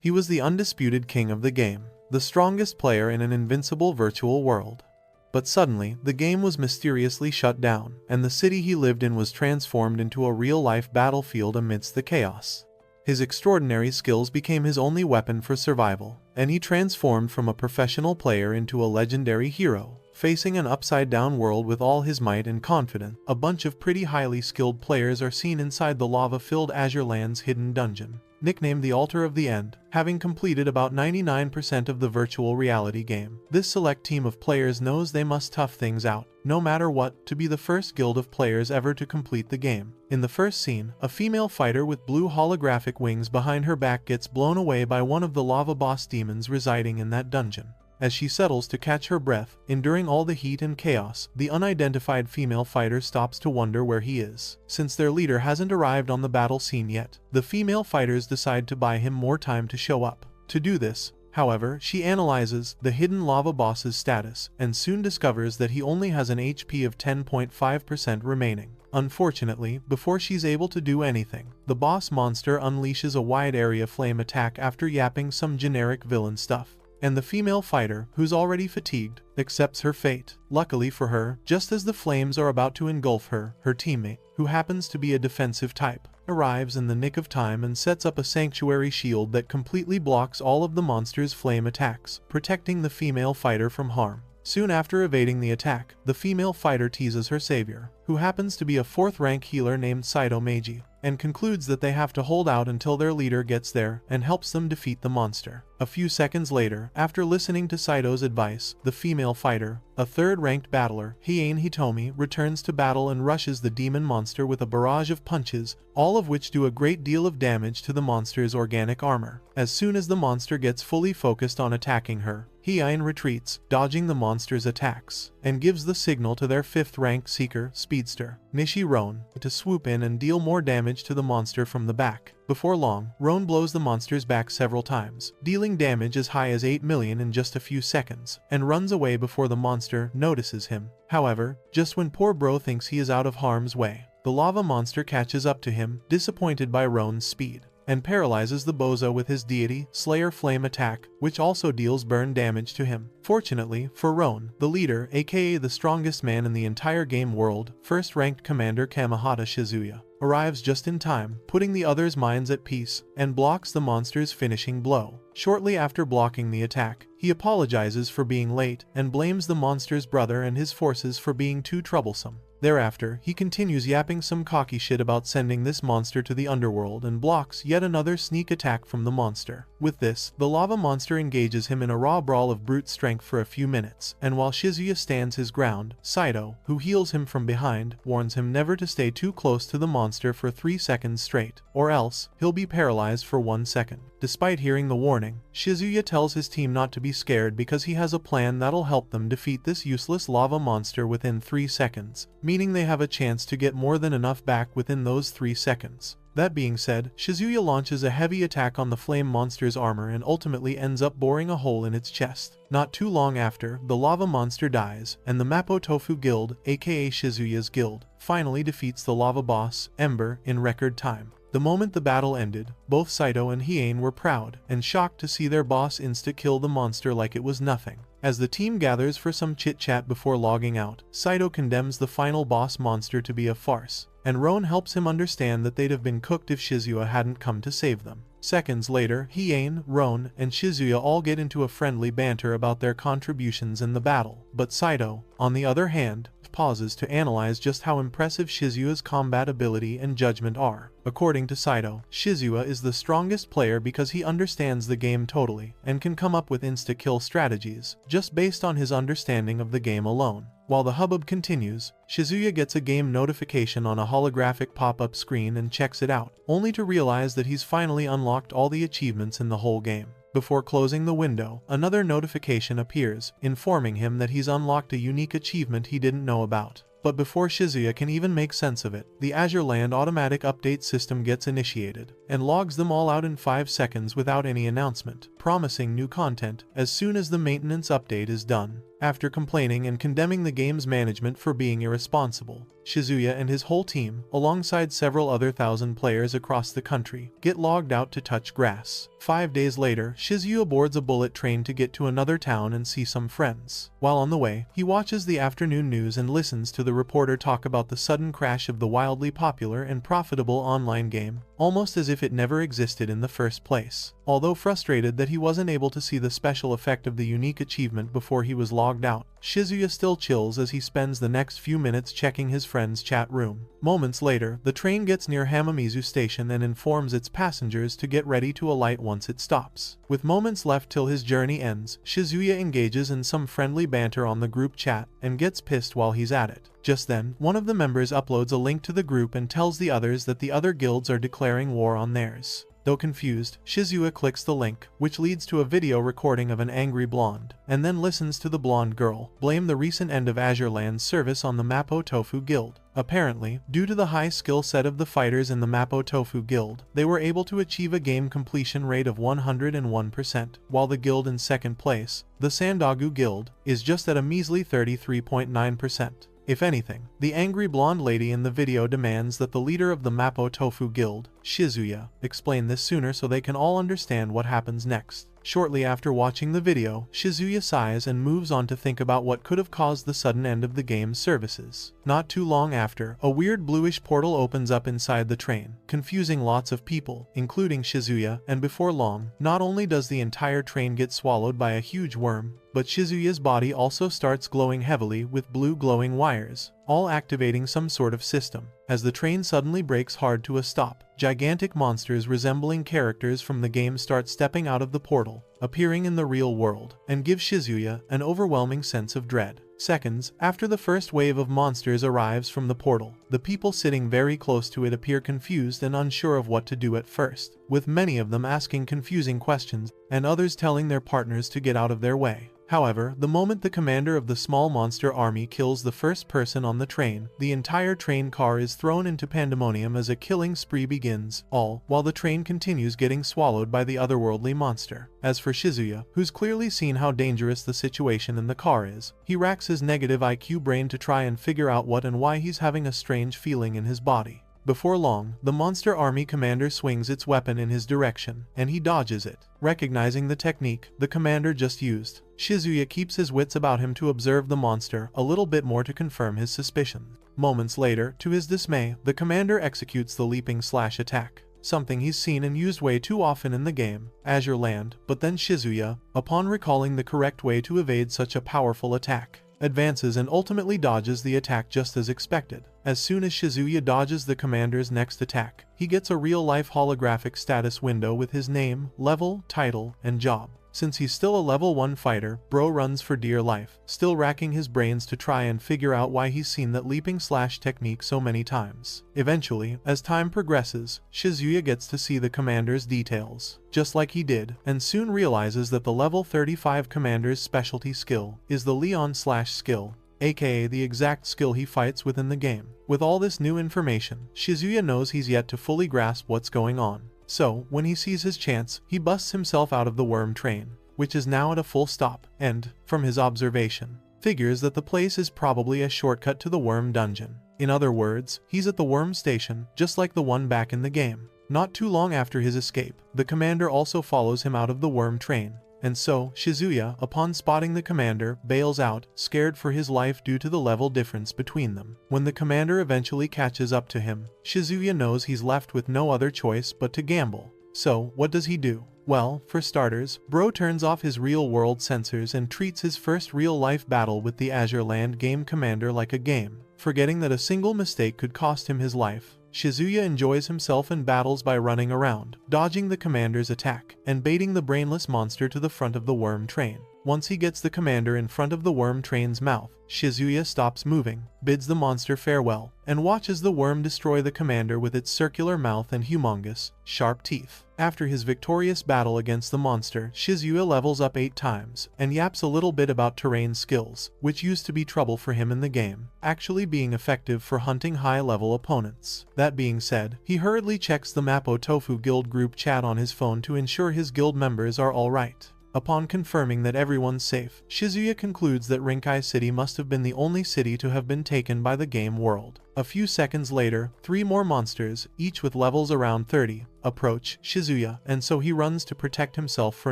He was the undisputed king of the game, the strongest player in an invincible virtual world. But suddenly, the game was mysteriously shut down, and the city he lived in was transformed into a real-life battlefield amidst the chaos. His extraordinary skills became his only weapon for survival, and he transformed from a professional player into a legendary hero, facing an upside-down world with all his might and confidence. A bunch of pretty highly skilled players are seen inside the lava-filled Azure Land's hidden dungeon, nicknamed the Altar of the End, having completed about 99% of the virtual reality game. This select team of players knows they must tough things out, no matter what, to be the first guild of players ever to complete the game. In the first scene, a female fighter with blue holographic wings behind her back gets blown away by one of the lava boss demons residing in that dungeon. As she settles to catch her breath, enduring all the heat and chaos, the unidentified female fighter stops to wonder where he is. Since their leader hasn't arrived on the battle scene yet, the female fighters decide to buy him more time to show up. To do this, however, she analyzes the hidden lava boss's status, and soon discovers that he only has an HP of 10.5% remaining. Unfortunately, before she's able to do anything, the boss monster unleashes a wide area flame attack after yapping some generic villain stuff. And the female fighter, who's already fatigued, accepts her fate. Luckily for her, just as the flames are about to engulf her, her teammate, who happens to be a defensive type, arrives in the nick of time and sets up a sanctuary shield that completely blocks all of the monster's flame attacks, protecting the female fighter from harm. Soon after evading the attack, the female fighter teases her savior, who happens to be a 4th-rank healer named Saito Meiji, and concludes that they have to hold out until their leader gets there and helps them defeat the monster. A few seconds later, after listening to Saito's advice, the female fighter, a 3rd-ranked battler, Hien Hitomi, returns to battle and rushes the demon monster with a barrage of punches, all of which do a great deal of damage to the monster's organic armor. As soon as the monster gets fully focused on attacking her, Hien retreats, dodging the monster's attacks, and gives the signal to their 5th-ranked seeker, Speedster, Nishi Roan, to swoop in and deal more damage to the monster from the back. Before long, Roan blows the monster's back several times, dealing damage as high as 8 million in just a few seconds, and runs away before the monster notices him. However, just when poor bro thinks he is out of harm's way, the lava monster catches up to him, disappointed by Roan's speed, and paralyzes the bozo with his deity, Slayer Flame attack, which also deals burn damage to him. Fortunately for Roan, the leader, aka the strongest man in the entire game world, 1st-ranked Commander Kamehata Shizuya, arrives just in time, putting the others' minds at peace, and blocks the monster's finishing blow. Shortly after blocking the attack, he apologizes for being late and blames the monster's brother and his forces for being too troublesome. Thereafter, he continues yapping some cocky shit about sending this monster to the underworld and blocks yet another sneak attack from the monster. With this, the lava monster engages him in a raw brawl of brute strength for a few minutes, and while Shizuya stands his ground, Saito, who heals him from behind, warns him never to stay too close to the monster for 3 seconds straight, or else, he'll be paralyzed for 1 second. Despite hearing the warning, Shizuya tells his team not to be scared because he has a plan that'll help them defeat this useless lava monster within 3 seconds, meaning they have a chance to get more than enough back within those 3 seconds. That being said, Shizuya launches a heavy attack on the flame monster's armor and ultimately ends up boring a hole in its chest. Not too long after, the lava monster dies, and the Mapo Tofu Guild, aka Shizuya's guild, finally defeats the lava boss, Ember, in record time. The moment the battle ended, both Saito and Hien were proud and shocked to see their boss insta-kill the monster like it was nothing. As the team gathers for some chit-chat before logging out, Saito condemns the final boss monster to be a farce, and Roan helps him understand that they'd have been cooked if Shizuya hadn't come to save them. Seconds later, Hien, Roan, and Shizuya all get into a friendly banter about their contributions in the battle, but Saito, on the other hand, pauses to analyze just how impressive Shizuya's combat ability and judgment are. According to Saito, Shizuya is the strongest player because he understands the game totally and can come up with insta-kill strategies, just based on his understanding of the game alone. While the hubbub continues, Shizuya gets a game notification on a holographic pop-up screen and checks it out, only to realize that he's finally unlocked all the achievements in the whole game. Before closing the window, another notification appears, informing him that he's unlocked a unique achievement he didn't know about. But before Shizuya can even make sense of it, the Azure Land automatic update system gets initiated, and logs them all out in 5 seconds without any announcement, promising new content as soon as the maintenance update is done. After complaining and condemning the game's management for being irresponsible, Shizuya and his whole team, alongside several other 1,000 players across the country, get logged out to touch grass. 5 days later, Shizuya boards a bullet train to get to another town and see some friends. While on the way, he watches the afternoon news and listens to the reporter talk about the sudden crash of the wildly popular and profitable online game, almost as if it never existed in the first place. Although frustrated that he wasn't able to see the special effect of the unique achievement before he was logged out, Shizuya still chills as he spends the next few minutes checking his friend's chat room. Moments later, the train gets near Hamamizu station and informs its passengers to get ready to alight once it stops. With moments left till his journey ends, Shizuya engages in some friendly banter on the group chat and gets pissed while he's at it. Just then, one of the members uploads a link to the group and tells the others that the other guilds are declaring war on theirs. Though confused, Shizuya clicks the link, which leads to a video recording of an angry blonde, and then listens to the blonde girl blame the recent end of Azure Land's service on the Mapo Tofu Guild. Apparently, due to the high skill set of the fighters in the Mapo Tofu Guild, they were able to achieve a game completion rate of 101%, while the guild in second place, the Sandagu Guild, is just at a measly 33.9%. If anything, the angry blonde lady in the video demands that the leader of the Mapo Tofu Guild, Shizuya, explain this sooner so they can all understand what happens next. Shortly after watching the video, Shizuya sighs and moves on to think about what could have caused the sudden end of the game's services. Not too long after, a weird bluish portal opens up inside the train, confusing lots of people, including Shizuya, and before long, not only does the entire train get swallowed by a huge worm, but Shizuya's body also starts glowing heavily with blue glowing wires, all activating some sort of system. As the train suddenly brakes hard to a stop, gigantic monsters resembling characters from the game start stepping out of the portal, appearing in the real world, and give Shizuya an overwhelming sense of dread. Seconds after the first wave of monsters arrives from the portal, the people sitting very close to it appear confused and unsure of what to do at first, with many of them asking confusing questions, and others telling their partners to get out of their way. However, the moment the commander of the small monster army kills the first person on the train, the entire train car is thrown into pandemonium as a killing spree begins, all while the train continues getting swallowed by the otherworldly monster. As for Shizuya, who's clearly seen how dangerous the situation in the car is, he racks his negative IQ brain to try and figure out what and why he's having a strange feeling in his body. Before long, the monster army commander swings its weapon in his direction, and he dodges it. Recognizing the technique the commander just used, Shizuya keeps his wits about him to observe the monster a little bit more to confirm his suspicions. Moments later, to his dismay, the commander executes the leaping slash attack, something he's seen and used way too often in the game, Azure Land, but then Shizuya, upon recalling the correct way to evade such a powerful attack, advances and ultimately dodges the attack just as expected. As soon as Shizuya dodges the commander's next attack, he gets a real-life holographic status window with his name, level, title, and job. Since he's still a level 1 fighter, bro runs for dear life, still racking his brains to try and figure out why he's seen that leaping slash technique so many times. Eventually, as time progresses, Shizuya gets to see the commander's details, just like he did, and soon realizes that the level 35 commander's specialty skill is the Leon slash skill, aka the exact skill he fights within the game. With all this new information, Shizuya knows he's yet to fully grasp what's going on. So, when he sees his chance, he busts himself out of the worm train, which is now at a full stop, and, from his observation, figures that the place is probably a shortcut to the worm dungeon. In other words, he's at the worm station, just like the one back in the game. Not too long after his escape, the commander also follows him out of the worm train. And so, Shizuya, upon spotting the commander, bails out, scared for his life due to the level difference between them. When the commander eventually catches up to him, Shizuya knows he's left with no other choice but to gamble. So, what does he do? Well, for starters, bro turns off his real-world sensors and treats his first real-life battle with the Azure Land game commander like a game, forgetting that a single mistake could cost him his life. Shizuya enjoys himself in battles by running around, dodging the commander's attack, and baiting the brainless monster to the front of the worm train. Once he gets the commander in front of the worm train's mouth, Shizuya stops moving, bids the monster farewell, and watches the worm destroy the commander with its circular mouth and humongous, sharp teeth. After his victorious battle against the monster, Shizuya levels up 8 times, and yaps a little bit about terrain skills, which used to be trouble for him in the game, actually being effective for hunting high-level opponents. That being said, he hurriedly checks the Mapo Tofu Guild group chat on his phone to ensure his guild members are alright. Upon confirming that everyone's safe, Shizuya concludes that Rinkai City must have been the only city to have been taken by the game world. A few seconds later, 3 more monsters, each with levels around 30, approach Shizuya, and so he runs to protect himself for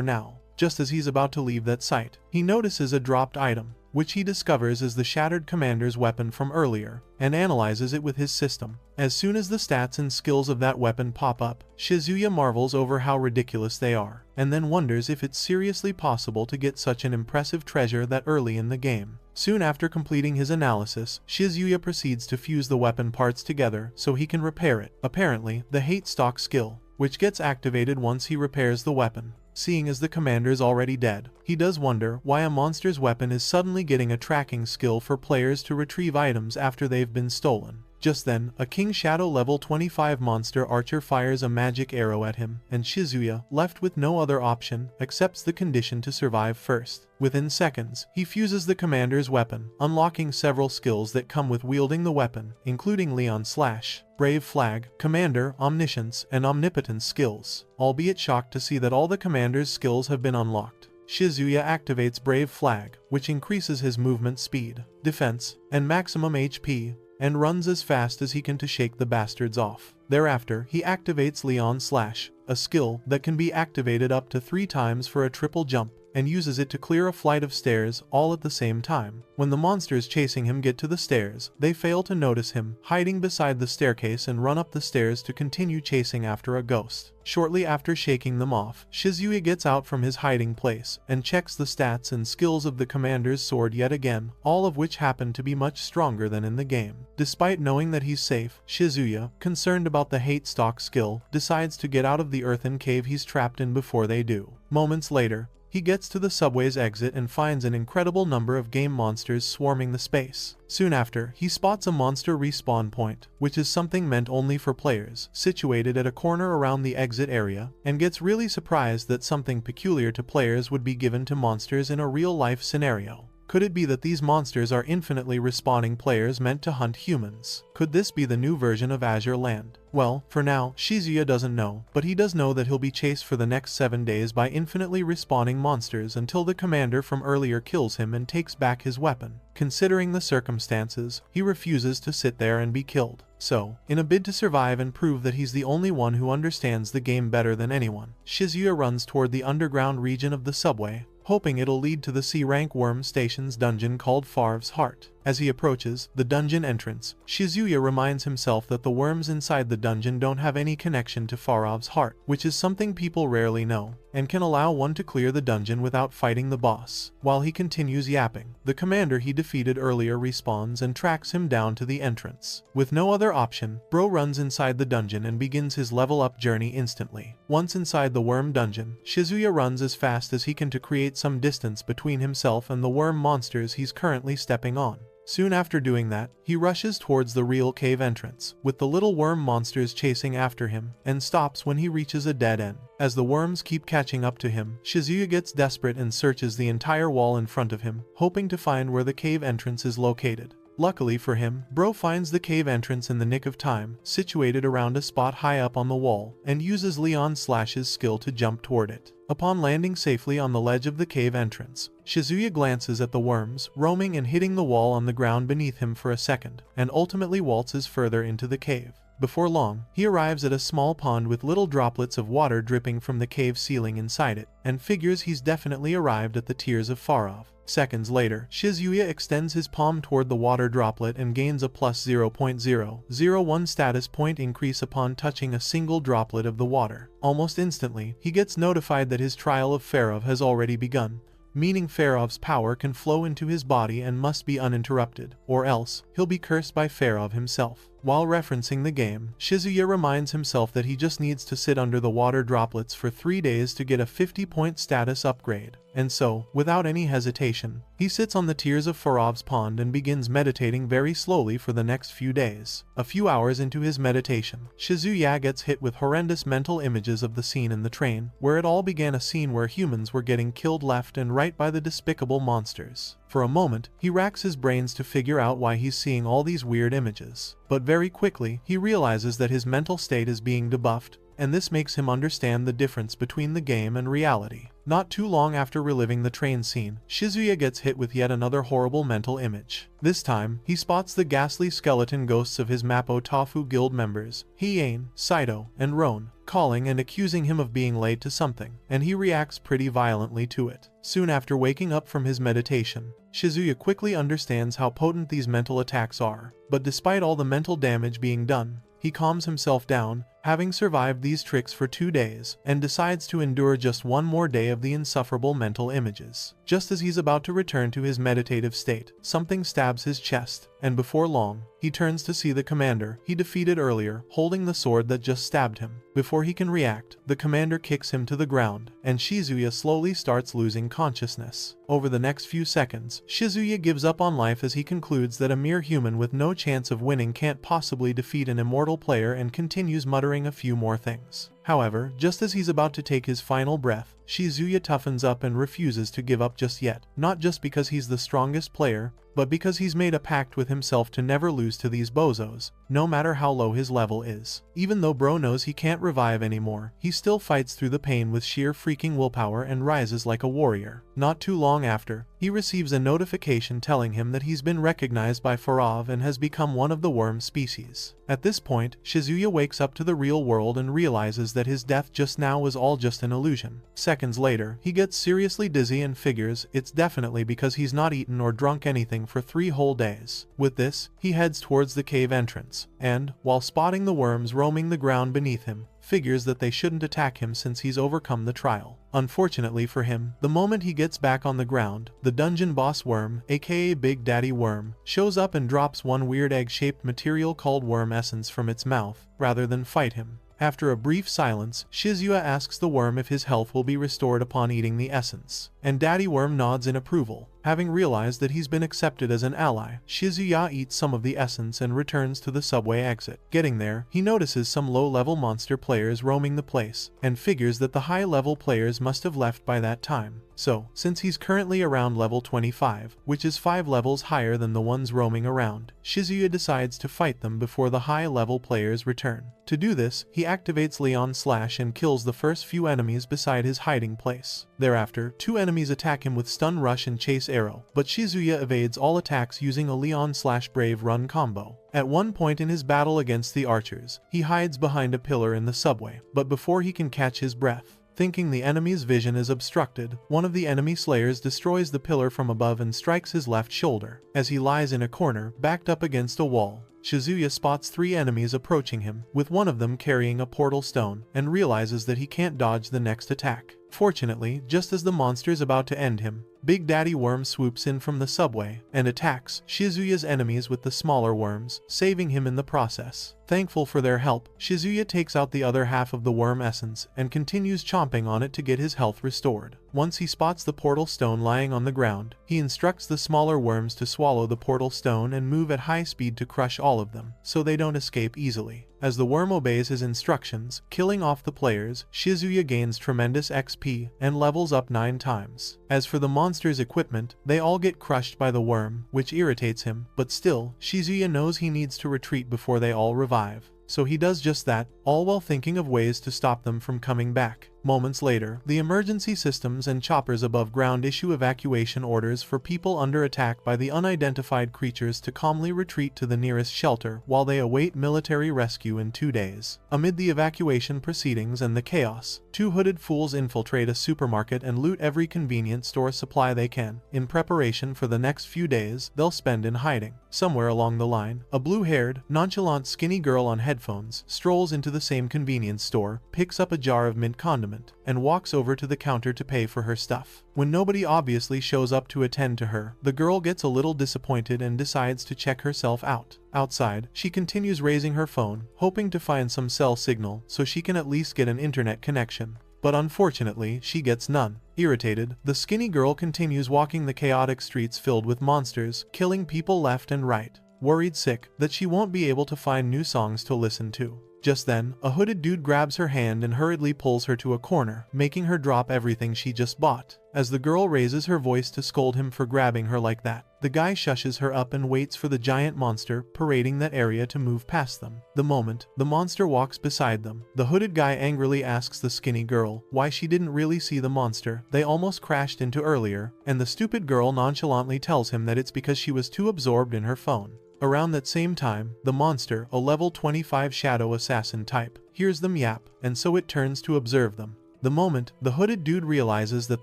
now. Just as he's about to leave that site, he notices a dropped item, which he discovers is the Shattered Commander's weapon from earlier, and analyzes it with his system. As soon as the stats and skills of that weapon pop up, Shizuya marvels over how ridiculous they are, and then wonders if it's seriously possible to get such an impressive treasure that early in the game. Soon after completing his analysis, Shizuya proceeds to fuse the weapon parts together so he can repair it, apparently the Hate Stock skill, which gets activated once he repairs the weapon. Seeing as the commander's already dead, he does wonder why a monster's weapon is suddenly getting a tracking skill for players to retrieve items after they've been stolen. Just then, a King Shadow level 25 monster archer fires a magic arrow at him, and Shizuya, left with no other option, accepts the condition to survive first. Within seconds, he fuses the commander's weapon, unlocking several skills that come with wielding the weapon, including Leon Slash, Brave Flag, Commander, Omniscience, and Omnipotence skills. Albeit shocked to see that all the commander's skills have been unlocked, Shizuya activates Brave Flag, which increases his movement speed, defense, and maximum HP, and runs as fast as he can to shake the bastards off. Thereafter, he activates Leon Slash, a skill that can be activated up to 3 times for a triple jump, and uses it to clear a flight of stairs all at the same time. When the monsters chasing him get to the stairs, they fail to notice him hiding beside the staircase and run up the stairs to continue chasing after a ghost. Shortly after shaking them off, Shizuya gets out from his hiding place and checks the stats and skills of the commander's sword yet again, all of which happen to be much stronger than in the game. Despite knowing that he's safe, Shizuya, concerned about the Hate Stock skill, decides to get out of the earthen cave he's trapped in before they do. Moments later, he gets to the subway's exit and finds an incredible number of game monsters swarming the space. Soon after, he spots a monster respawn point, which is something meant only for players, situated at a corner around the exit area, and gets really surprised that something peculiar to players would be given to monsters in a real-life scenario. Could it be that these monsters are infinitely respawning players meant to hunt humans? Could this be the new version of Azure Land? Well, for now, Shizuya doesn't know, but he does know that he'll be chased for the next 7 days by infinitely respawning monsters until the commander from earlier kills him and takes back his weapon. Considering the circumstances, he refuses to sit there and be killed. So, in a bid to survive and prove that he's the only one who understands the game better than anyone, Shizuya runs toward the underground region of the subway, hoping it'll lead to the C-rank worm station's dungeon called Farv's Heart. As he approaches the dungeon entrance, Shizuya reminds himself that the worms inside the dungeon don't have any connection to Farov's heart, which is something people rarely know, and can allow one to clear the dungeon without fighting the boss. While he continues yapping, the commander he defeated earlier respawns and tracks him down to the entrance. With no other option, Bro runs inside the dungeon and begins his level-up journey instantly. Once inside the worm dungeon, Shizuya runs as fast as he can to create some distance between himself and the worm monsters he's currently stepping on. Soon after doing that, he rushes towards the real cave entrance, with the little worm monsters chasing after him, and stops when he reaches a dead end. As the worms keep catching up to him, Shizuya gets desperate and searches the entire wall in front of him, hoping to find where the cave entrance is located. Luckily for him, Bro finds the cave entrance in the nick of time, situated around a spot high up on the wall, and uses Leon Slash's skill to jump toward it. Upon landing safely on the ledge of the cave entrance, Shizuya glances at the worms, roaming and hitting the wall on the ground beneath him for a second, and ultimately waltzes further into the cave. Before long, he arrives at a small pond with little droplets of water dripping from the cave ceiling inside it, and figures he's definitely arrived at the Tears of Farov. Seconds later, Shizuya extends his palm toward the water droplet and gains a plus 0.001 status point increase upon touching a single droplet of the water. Almost instantly, he gets notified that his trial of Farov has already begun, meaning Farov's power can flow into his body and must be uninterrupted, or else, he'll be cursed by Farov himself. While referencing the game, Shizuya reminds himself that he just needs to sit under the water droplets for 3 days to get a 50-point status upgrade. And so, without any hesitation, he sits on the Tears of Farov's pond and begins meditating very slowly for the next few days. A few hours into his meditation, Shizuya gets hit with horrendous mental images of the scene in the train, where it all began, a scene where humans were getting killed left and right by the despicable monsters. For a moment, he racks his brains to figure out why he's seeing all these weird images. But very quickly, he realizes that his mental state is being debuffed, and this makes him understand the difference between the game and reality. Not too long after reliving the train scene, Shizuya gets hit with yet another horrible mental image. This time, he spots the ghastly skeleton ghosts of his Mappo Tofu guild members, Hien, Saito, and Ron, calling and accusing him of being late to something, and he reacts pretty violently to it. Soon after waking up from his meditation, Shizuya quickly understands how potent these mental attacks are, but despite all the mental damage being done, he calms himself down, having survived these tricks for 2 days, and decides to endure just one more day of the insufferable mental images. Just as he's about to return to his meditative state, something stabs his chest, and before long, he turns to see the commander he defeated earlier, holding the sword that just stabbed him. Before he can react, the commander kicks him to the ground, and Shizuya slowly starts losing consciousness. Over the next few seconds, Shizuya gives up on life as he concludes that a mere human with no chance of winning can't possibly defeat an immortal player, and continues muttering a few more things. However, just as he's about to take his final breath, Shizuya toughens up and refuses to give up just yet, not just because he's the strongest player, but because he's made a pact with himself to never lose to these bozos, no matter how low his level is. Even though bro knows he can't revive anymore, he still fights through the pain with sheer freaking willpower and rises like a warrior. Not too long after, he receives a notification telling him that he's been recognized by Farov and has become one of the worm species. At this point, Shizuya wakes up to the real world and realizes that his death just now was all just an illusion. Seconds later, he gets seriously dizzy and figures it's definitely because he's not eaten or drunk anything for 3 whole days. With this, he heads towards the cave entrance, and, while spotting the worms roaming the ground beneath him, figures that they shouldn't attack him since he's overcome the trial. Unfortunately for him, the moment he gets back on the ground, the dungeon boss worm, aka Big Daddy Worm, shows up and drops one weird egg-shaped material called worm essence from its mouth, rather than fight him. After a brief silence, Shizuya asks the worm if his health will be restored upon eating the essence, and Daddy Worm nods in approval. Having realized that he's been accepted as an ally, Shizuya eats some of the essence and returns to the subway exit. Getting there, he notices some low-level monster players roaming the place, and figures that the high-level players must have left by that time. So, since he's currently around level 25, which is 5 levels higher than the ones roaming around, Shizuya decides to fight them before the high-level players return. To do this, he activates Leon Slash and kills the first few enemies beside his hiding place. Thereafter, 2 enemies attack him with Stun Rush and Chase Arrow, but Shizuya evades all attacks using a Leon Slash Brave Run combo. At one point in his battle against the archers, he hides behind a pillar in the subway, but before he can catch his breath, thinking the enemy's vision is obstructed, one of the enemy slayers destroys the pillar from above and strikes his left shoulder. As he lies in a corner, backed up against a wall, Shizuya spots 3 enemies approaching him, with one of them carrying a portal stone, and realizes that he can't dodge the next attack. Fortunately, just as the monster's about to end him, Big Daddy Worm swoops in from the subway and attacks Shizuya's enemies with the smaller worms, saving him in the process. Thankful for their help, Shizuya takes out the other half of the worm essence and continues chomping on it to get his health restored. Once he spots the portal stone lying on the ground, he instructs the smaller worms to swallow the portal stone and move at high speed to crush all of them, so they don't escape easily. As the worm obeys his instructions, killing off the players, Shizuya gains tremendous XP and levels up 9 times. As for the monster's equipment, they all get crushed by the worm, which irritates him, but still, Shizuya knows he needs to retreat before they all revive. So he does just that, all while thinking of ways to stop them from coming back. Moments later, the emergency systems and choppers above ground issue evacuation orders for people under attack by the unidentified creatures to calmly retreat to the nearest shelter while they await military rescue in 2 days. Amid the evacuation proceedings and the chaos, 2 hooded fools infiltrate a supermarket and loot every convenience store supply they can, in preparation for the next few days they'll spend in hiding. Somewhere along the line, a blue-haired, nonchalant skinny girl on headphones strolls into the same convenience store, picks up a jar of mint condiment, and walks over to the counter to pay for her stuff. When nobody obviously shows up to attend to her, the girl gets a little disappointed and decides to check herself out. Outside, she continues raising her phone, hoping to find some cell signal so she can at least get an internet connection. But unfortunately, she gets none. Irritated, the skinny girl continues walking the chaotic streets filled with monsters, killing people left and right. Worried sick that she won't be able to find new songs to listen to, Just then, a hooded dude grabs her hand and hurriedly pulls her to a corner, making her drop everything she just bought. As the girl raises her voice to scold him for grabbing her like that, the guy shushes her up and waits for the giant monster parading that area to move past them. The moment the monster walks beside them, the hooded guy angrily asks the skinny girl why she didn't really see the monster they almost crashed into earlier, and the stupid girl nonchalantly tells him that it's because she was too absorbed in her phone. Around that same time, the monster, a level 25 shadow assassin type, hears them yap, and so it turns to observe them. The moment the hooded dude realizes that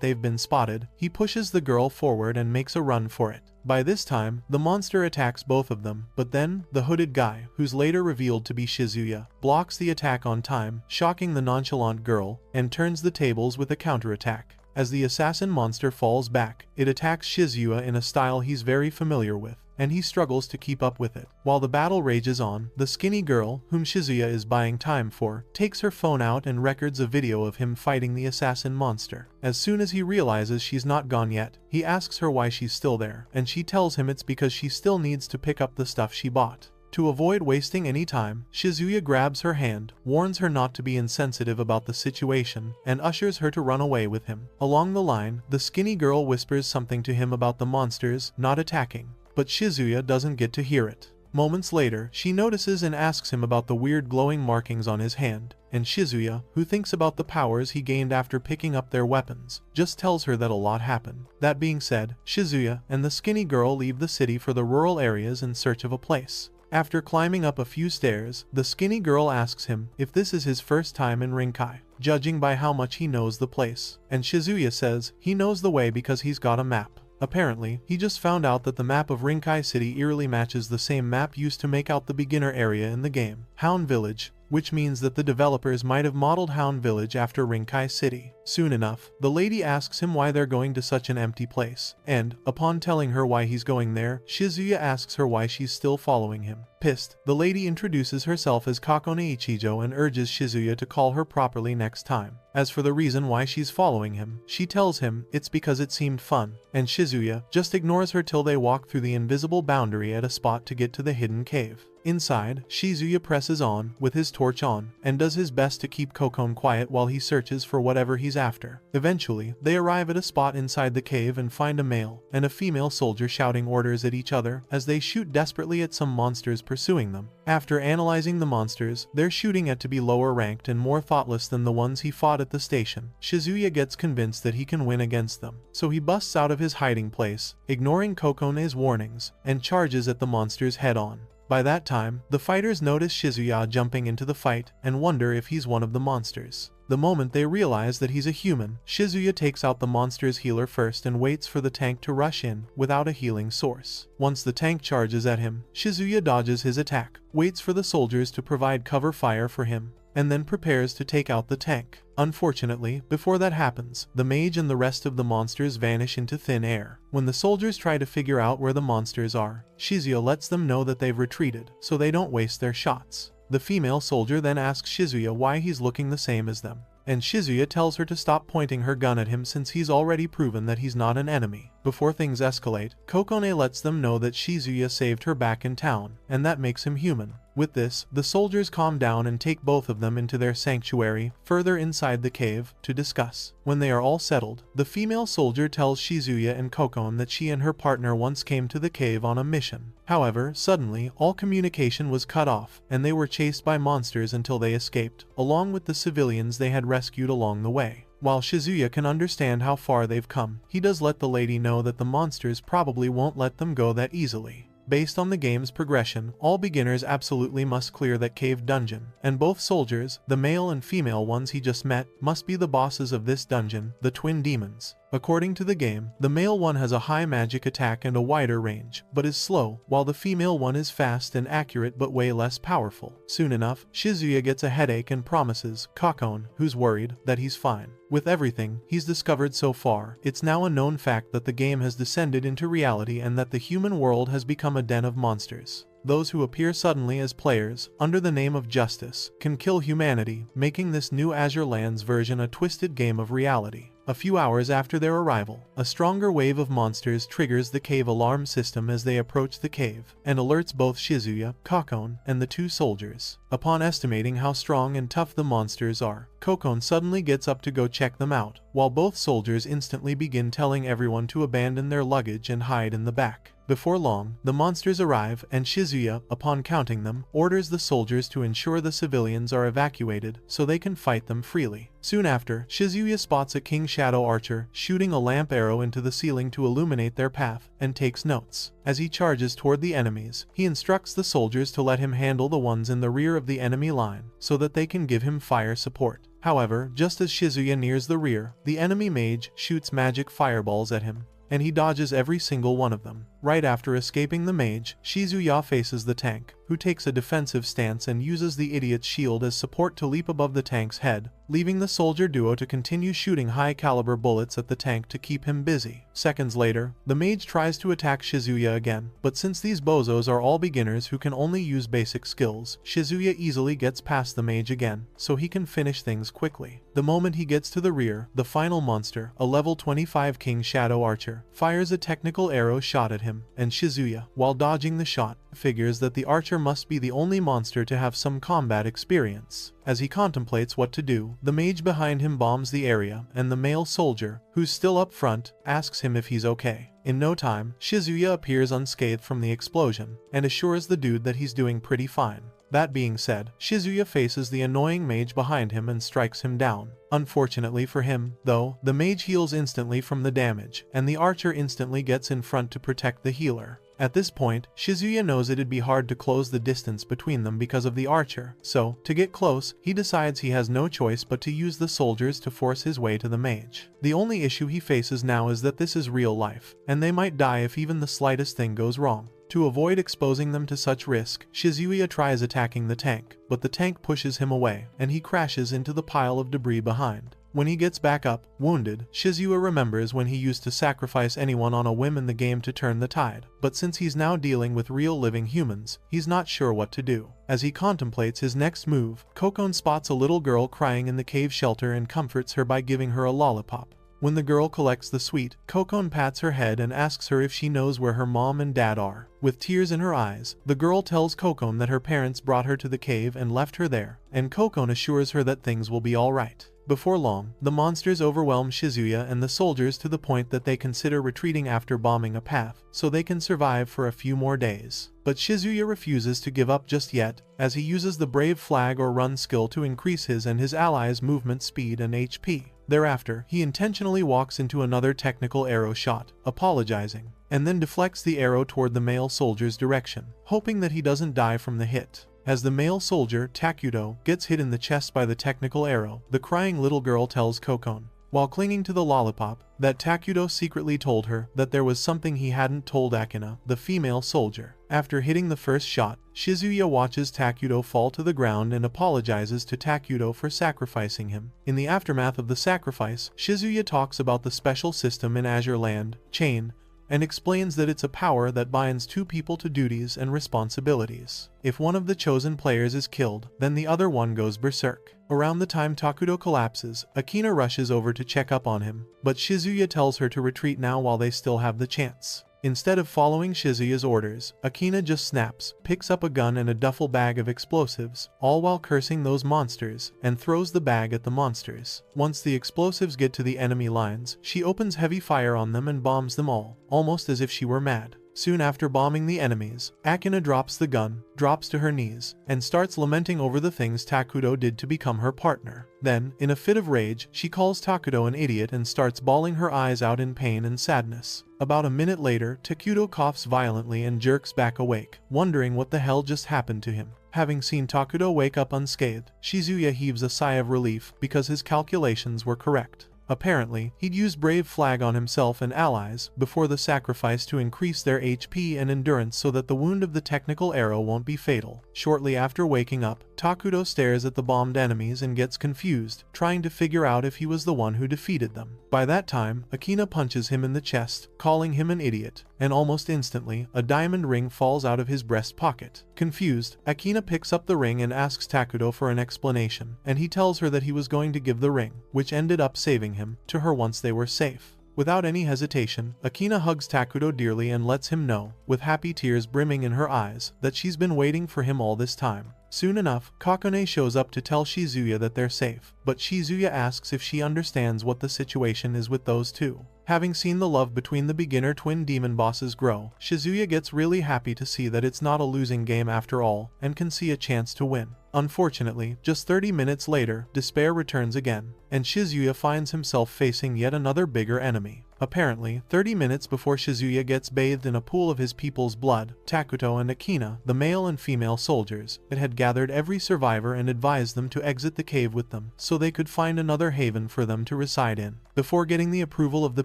they've been spotted, he pushes the girl forward and makes a run for it. By this time, the monster attacks both of them, but then, the hooded guy, who's later revealed to be Shizuya, blocks the attack on time, shocking the nonchalant girl, and turns the tables with a counterattack. As the assassin monster falls back, it attacks Shizuya in a style he's very familiar with, and he struggles to keep up with it. While the battle rages on, the skinny girl, whom Shizuya is buying time for, takes her phone out and records a video of him fighting the assassin monster. As soon as he realizes she's not gone yet, he asks her why she's still there, and she tells him it's because she still needs to pick up the stuff she bought. To avoid wasting any time, Shizuya grabs her hand, warns her not to be insensitive about the situation, and ushers her to run away with him. Along the line, the skinny girl whispers something to him about the monsters not attacking, but Shizuya doesn't get to hear it. Moments later, she notices and asks him about the weird glowing markings on his hand, and Shizuya, who thinks about the powers he gained after picking up their weapons, just tells her that a lot happened. That being said, Shizuya and the skinny girl leave the city for the rural areas in search of a place. After climbing up a few stairs, the skinny girl asks him if this is his first time in Rinkai, judging by how much he knows the place, and Shizuya says he knows the way because he's got a map. Apparently, he just found out that the map of Rinkai City eerily matches the same map used to make out the beginner area in the game, Hound Village, which means that the developers might have modeled Hound Village after Rinkai City. Soon enough, the lady asks him why they're going to such an empty place, and, upon telling her why he's going there, Shizuya asks her why she's still following him. Pissed, the lady introduces herself as Kakone Ichijo and urges Shizuya to call her properly next time. As for the reason why she's following him, she tells him it's because it seemed fun, and Shizuya just ignores her till they walk through the invisible boundary at a spot to get to the hidden cave. Inside, Shizuya presses on, with his torch on, and does his best to keep Kokone quiet while he searches for whatever he's after. Eventually, they arrive at a spot inside the cave and find a male and a female soldier shouting orders at each other as they shoot desperately at some monsters pursuing them. After analyzing the monsters they're shooting at to be lower ranked and more thoughtless than the ones he fought at the station, Shizuya gets convinced that he can win against them, so he busts out of his hiding place, ignoring Kokone's warnings, and charges at the monsters head-on. By that time, the fighters notice Shizuya jumping into the fight and wonder if he's one of the monsters. The moment they realize that he's a human, Shizuya takes out the monster's healer first and waits for the tank to rush in without a healing source. Once the tank charges at him, Shizuya dodges his attack, waits for the soldiers to provide cover fire for him, and then prepares to take out the tank. Unfortunately, before that happens, the mage and the rest of the monsters vanish into thin air. When the soldiers try to figure out where the monsters are, Shizuya lets them know that they've retreated, so they don't waste their shots. The female soldier then asks Shizuya why he's looking the same as them, and Shizuya tells her to stop pointing her gun at him since he's already proven that he's not an enemy. Before things escalate, Kokone lets them know that Shizuya saved her back in town, and that makes him human. With this, the soldiers calm down and take both of them into their sanctuary, further inside the cave, to discuss. When they are all settled, the female soldier tells Shizuya and Kokone that she and her partner once came to the cave on a mission. However, suddenly, all communication was cut off, and they were chased by monsters until they escaped, along with the civilians they had rescued along the way. While Shizuya can understand how far they've come, he does let the lady know that the monsters probably won't let them go that easily. Based on the game's progression, all beginners absolutely must clear that cave dungeon, and both soldiers, the male and female ones he just met, must be the bosses of this dungeon, the twin demons. According to the game, the male one has a high magic attack and a wider range, but is slow, while the female one is fast and accurate but way less powerful. Soon enough, Shizuya gets a headache and promises Kokone, who's worried, that he's fine. With everything he's discovered so far, it's now a known fact that the game has descended into reality and that the human world has become a den of monsters. Those who appear suddenly as players, under the name of justice, can kill humanity, making this new Azure Lands version a twisted game of reality. A few hours after their arrival, a stronger wave of monsters triggers the cave alarm system as they approach the cave, and alerts both Shizuya, Kokon, and the two soldiers. Upon estimating how strong and tough the monsters are, Kokon suddenly gets up to go check them out, while both soldiers instantly begin telling everyone to abandon their luggage and hide in the back. Before long, the monsters arrive, and Shizuya, upon counting them, orders the soldiers to ensure the civilians are evacuated so they can fight them freely. Soon after, Shizuya spots a King Shadow archer shooting a lamp arrow into the ceiling to illuminate their path, and takes notes. As he charges toward the enemies, he instructs the soldiers to let him handle the ones in the rear of the enemy line, so that they can give him fire support. However, just as Shizuya nears the rear, the enemy mage shoots magic fireballs at him, and he dodges every single one of them. Right after escaping the mage, Shizuya faces the tank, who takes a defensive stance and uses the idiot's shield as support to leap above the tank's head, leaving the soldier duo to continue shooting high-caliber bullets at the tank to keep him busy. Seconds later, the mage tries to attack Shizuya again, but since these bozos are all beginners who can only use basic skills, Shizuya easily gets past the mage again, so he can finish things quickly. The moment he gets to the rear, the final monster, a level 25 King Shadow archer, fires a technical arrow shot at him, and Shizuya, while dodging the shot, figures that the archer must be the only monster to have some combat experience. As he contemplates what to do, the mage behind him bombs the area, and the male soldier, who's still up front, asks him if he's okay. In no time, Shizuya appears unscathed from the explosion, and assures the dude that he's doing pretty fine. That being said, Shizuya faces the annoying mage behind him and strikes him down. Unfortunately for him, though, the mage heals instantly from the damage, and the archer instantly gets in front to protect the healer. At this point, Shizuya knows it'd be hard to close the distance between them because of the archer, so, to get close, he decides he has no choice but to use the soldiers to force his way to the mage. The only issue he faces now is that this is real life, and they might die if even the slightest thing goes wrong. To avoid exposing them to such risk, Shizuya tries attacking the tank, but the tank pushes him away, and he crashes into the pile of debris behind. When he gets back up, wounded, Shizuya remembers when he used to sacrifice anyone on a whim in the game to turn the tide, but since he's now dealing with real living humans, he's not sure what to do. As he contemplates his next move, Kokon spots a little girl crying in the cave shelter and comforts her by giving her a lollipop. When the girl collects the sweet, Kokon pats her head and asks her if she knows where her mom and dad are. With tears in her eyes, the girl tells Kokon that her parents brought her to the cave and left her there, and Kokon assures her that things will be alright. Before long, the monsters overwhelm Shizuya and the soldiers to the point that they consider retreating after bombing a path, so they can survive for a few more days. But Shizuya refuses to give up just yet, as he uses the brave flag or run skill to increase his and his allies' movement speed and HP. Thereafter, he intentionally walks into another technical arrow shot, apologizing, and then deflects the arrow toward the male soldier's direction, hoping that he doesn't die from the hit. As the male soldier, Takudo, gets hit in the chest by the technical arrow, the crying little girl tells Kokon, while clinging to the lollipop, that Takudo secretly told her that there was something he hadn't told Akina, the female soldier. After hitting the first shot, Shizuya watches Takudo fall to the ground and apologizes to Takudo for sacrificing him. In the aftermath of the sacrifice, Shizuya talks about the special system in Azure Land, Chain, and explains that it's a power that binds two people to duties and responsibilities. If one of the chosen players is killed, then the other one goes berserk. Around the time Takudo collapses, Akina rushes over to check up on him, but Shizuya tells her to retreat now while they still have the chance. Instead of following Shizuya's orders, Akina just snaps, picks up a gun and a duffel bag of explosives, all while cursing those monsters, and throws the bag at the monsters. Once the explosives get to the enemy lines, she opens heavy fire on them and bombs them all, almost as if she were mad. Soon after bombing the enemies, Akina drops the gun, drops to her knees, and starts lamenting over the things Takudo did to become her partner. Then, in a fit of rage, she calls Takudo an idiot and starts bawling her eyes out in pain and sadness. About a minute later, Takudo coughs violently and jerks back awake, wondering what the hell just happened to him. Having seen Takudo wake up unscathed, Shizuya heaves a sigh of relief because his calculations were correct. Apparently, he'd used Brave Flag on himself and allies before the sacrifice to increase their HP and endurance so that the wound of the technical arrow won't be fatal. Shortly after waking up, Takudo stares at the bombed enemies and gets confused, trying to figure out if he was the one who defeated them. By that time, Akina punches him in the chest, calling him an idiot, and almost instantly, a diamond ring falls out of his breast pocket. Confused, Akina picks up the ring and asks Takuto for an explanation, and he tells her that he was going to give the ring, which ended up saving him, to her once they were safe. Without any hesitation, Akina hugs Takuto dearly and lets him know, with happy tears brimming in her eyes, that she's been waiting for him all this time. Soon enough, Kakone shows up to tell Shizuya that they're safe, but Shizuya asks if she understands what the situation is with those two. Having seen the love between the beginner twin demon bosses grow, Shizuya gets really happy to see that it's not a losing game after all, and can see a chance to win. Unfortunately, just 30 minutes later, despair returns again, and Shizuya finds himself facing yet another bigger enemy. Apparently, 30 minutes before Shizuya gets bathed in a pool of his people's blood, Takuto and Akina, the male and female soldiers, had gathered every survivor and advised them to exit the cave with them, so they could find another haven for them to reside in. Before getting the approval of the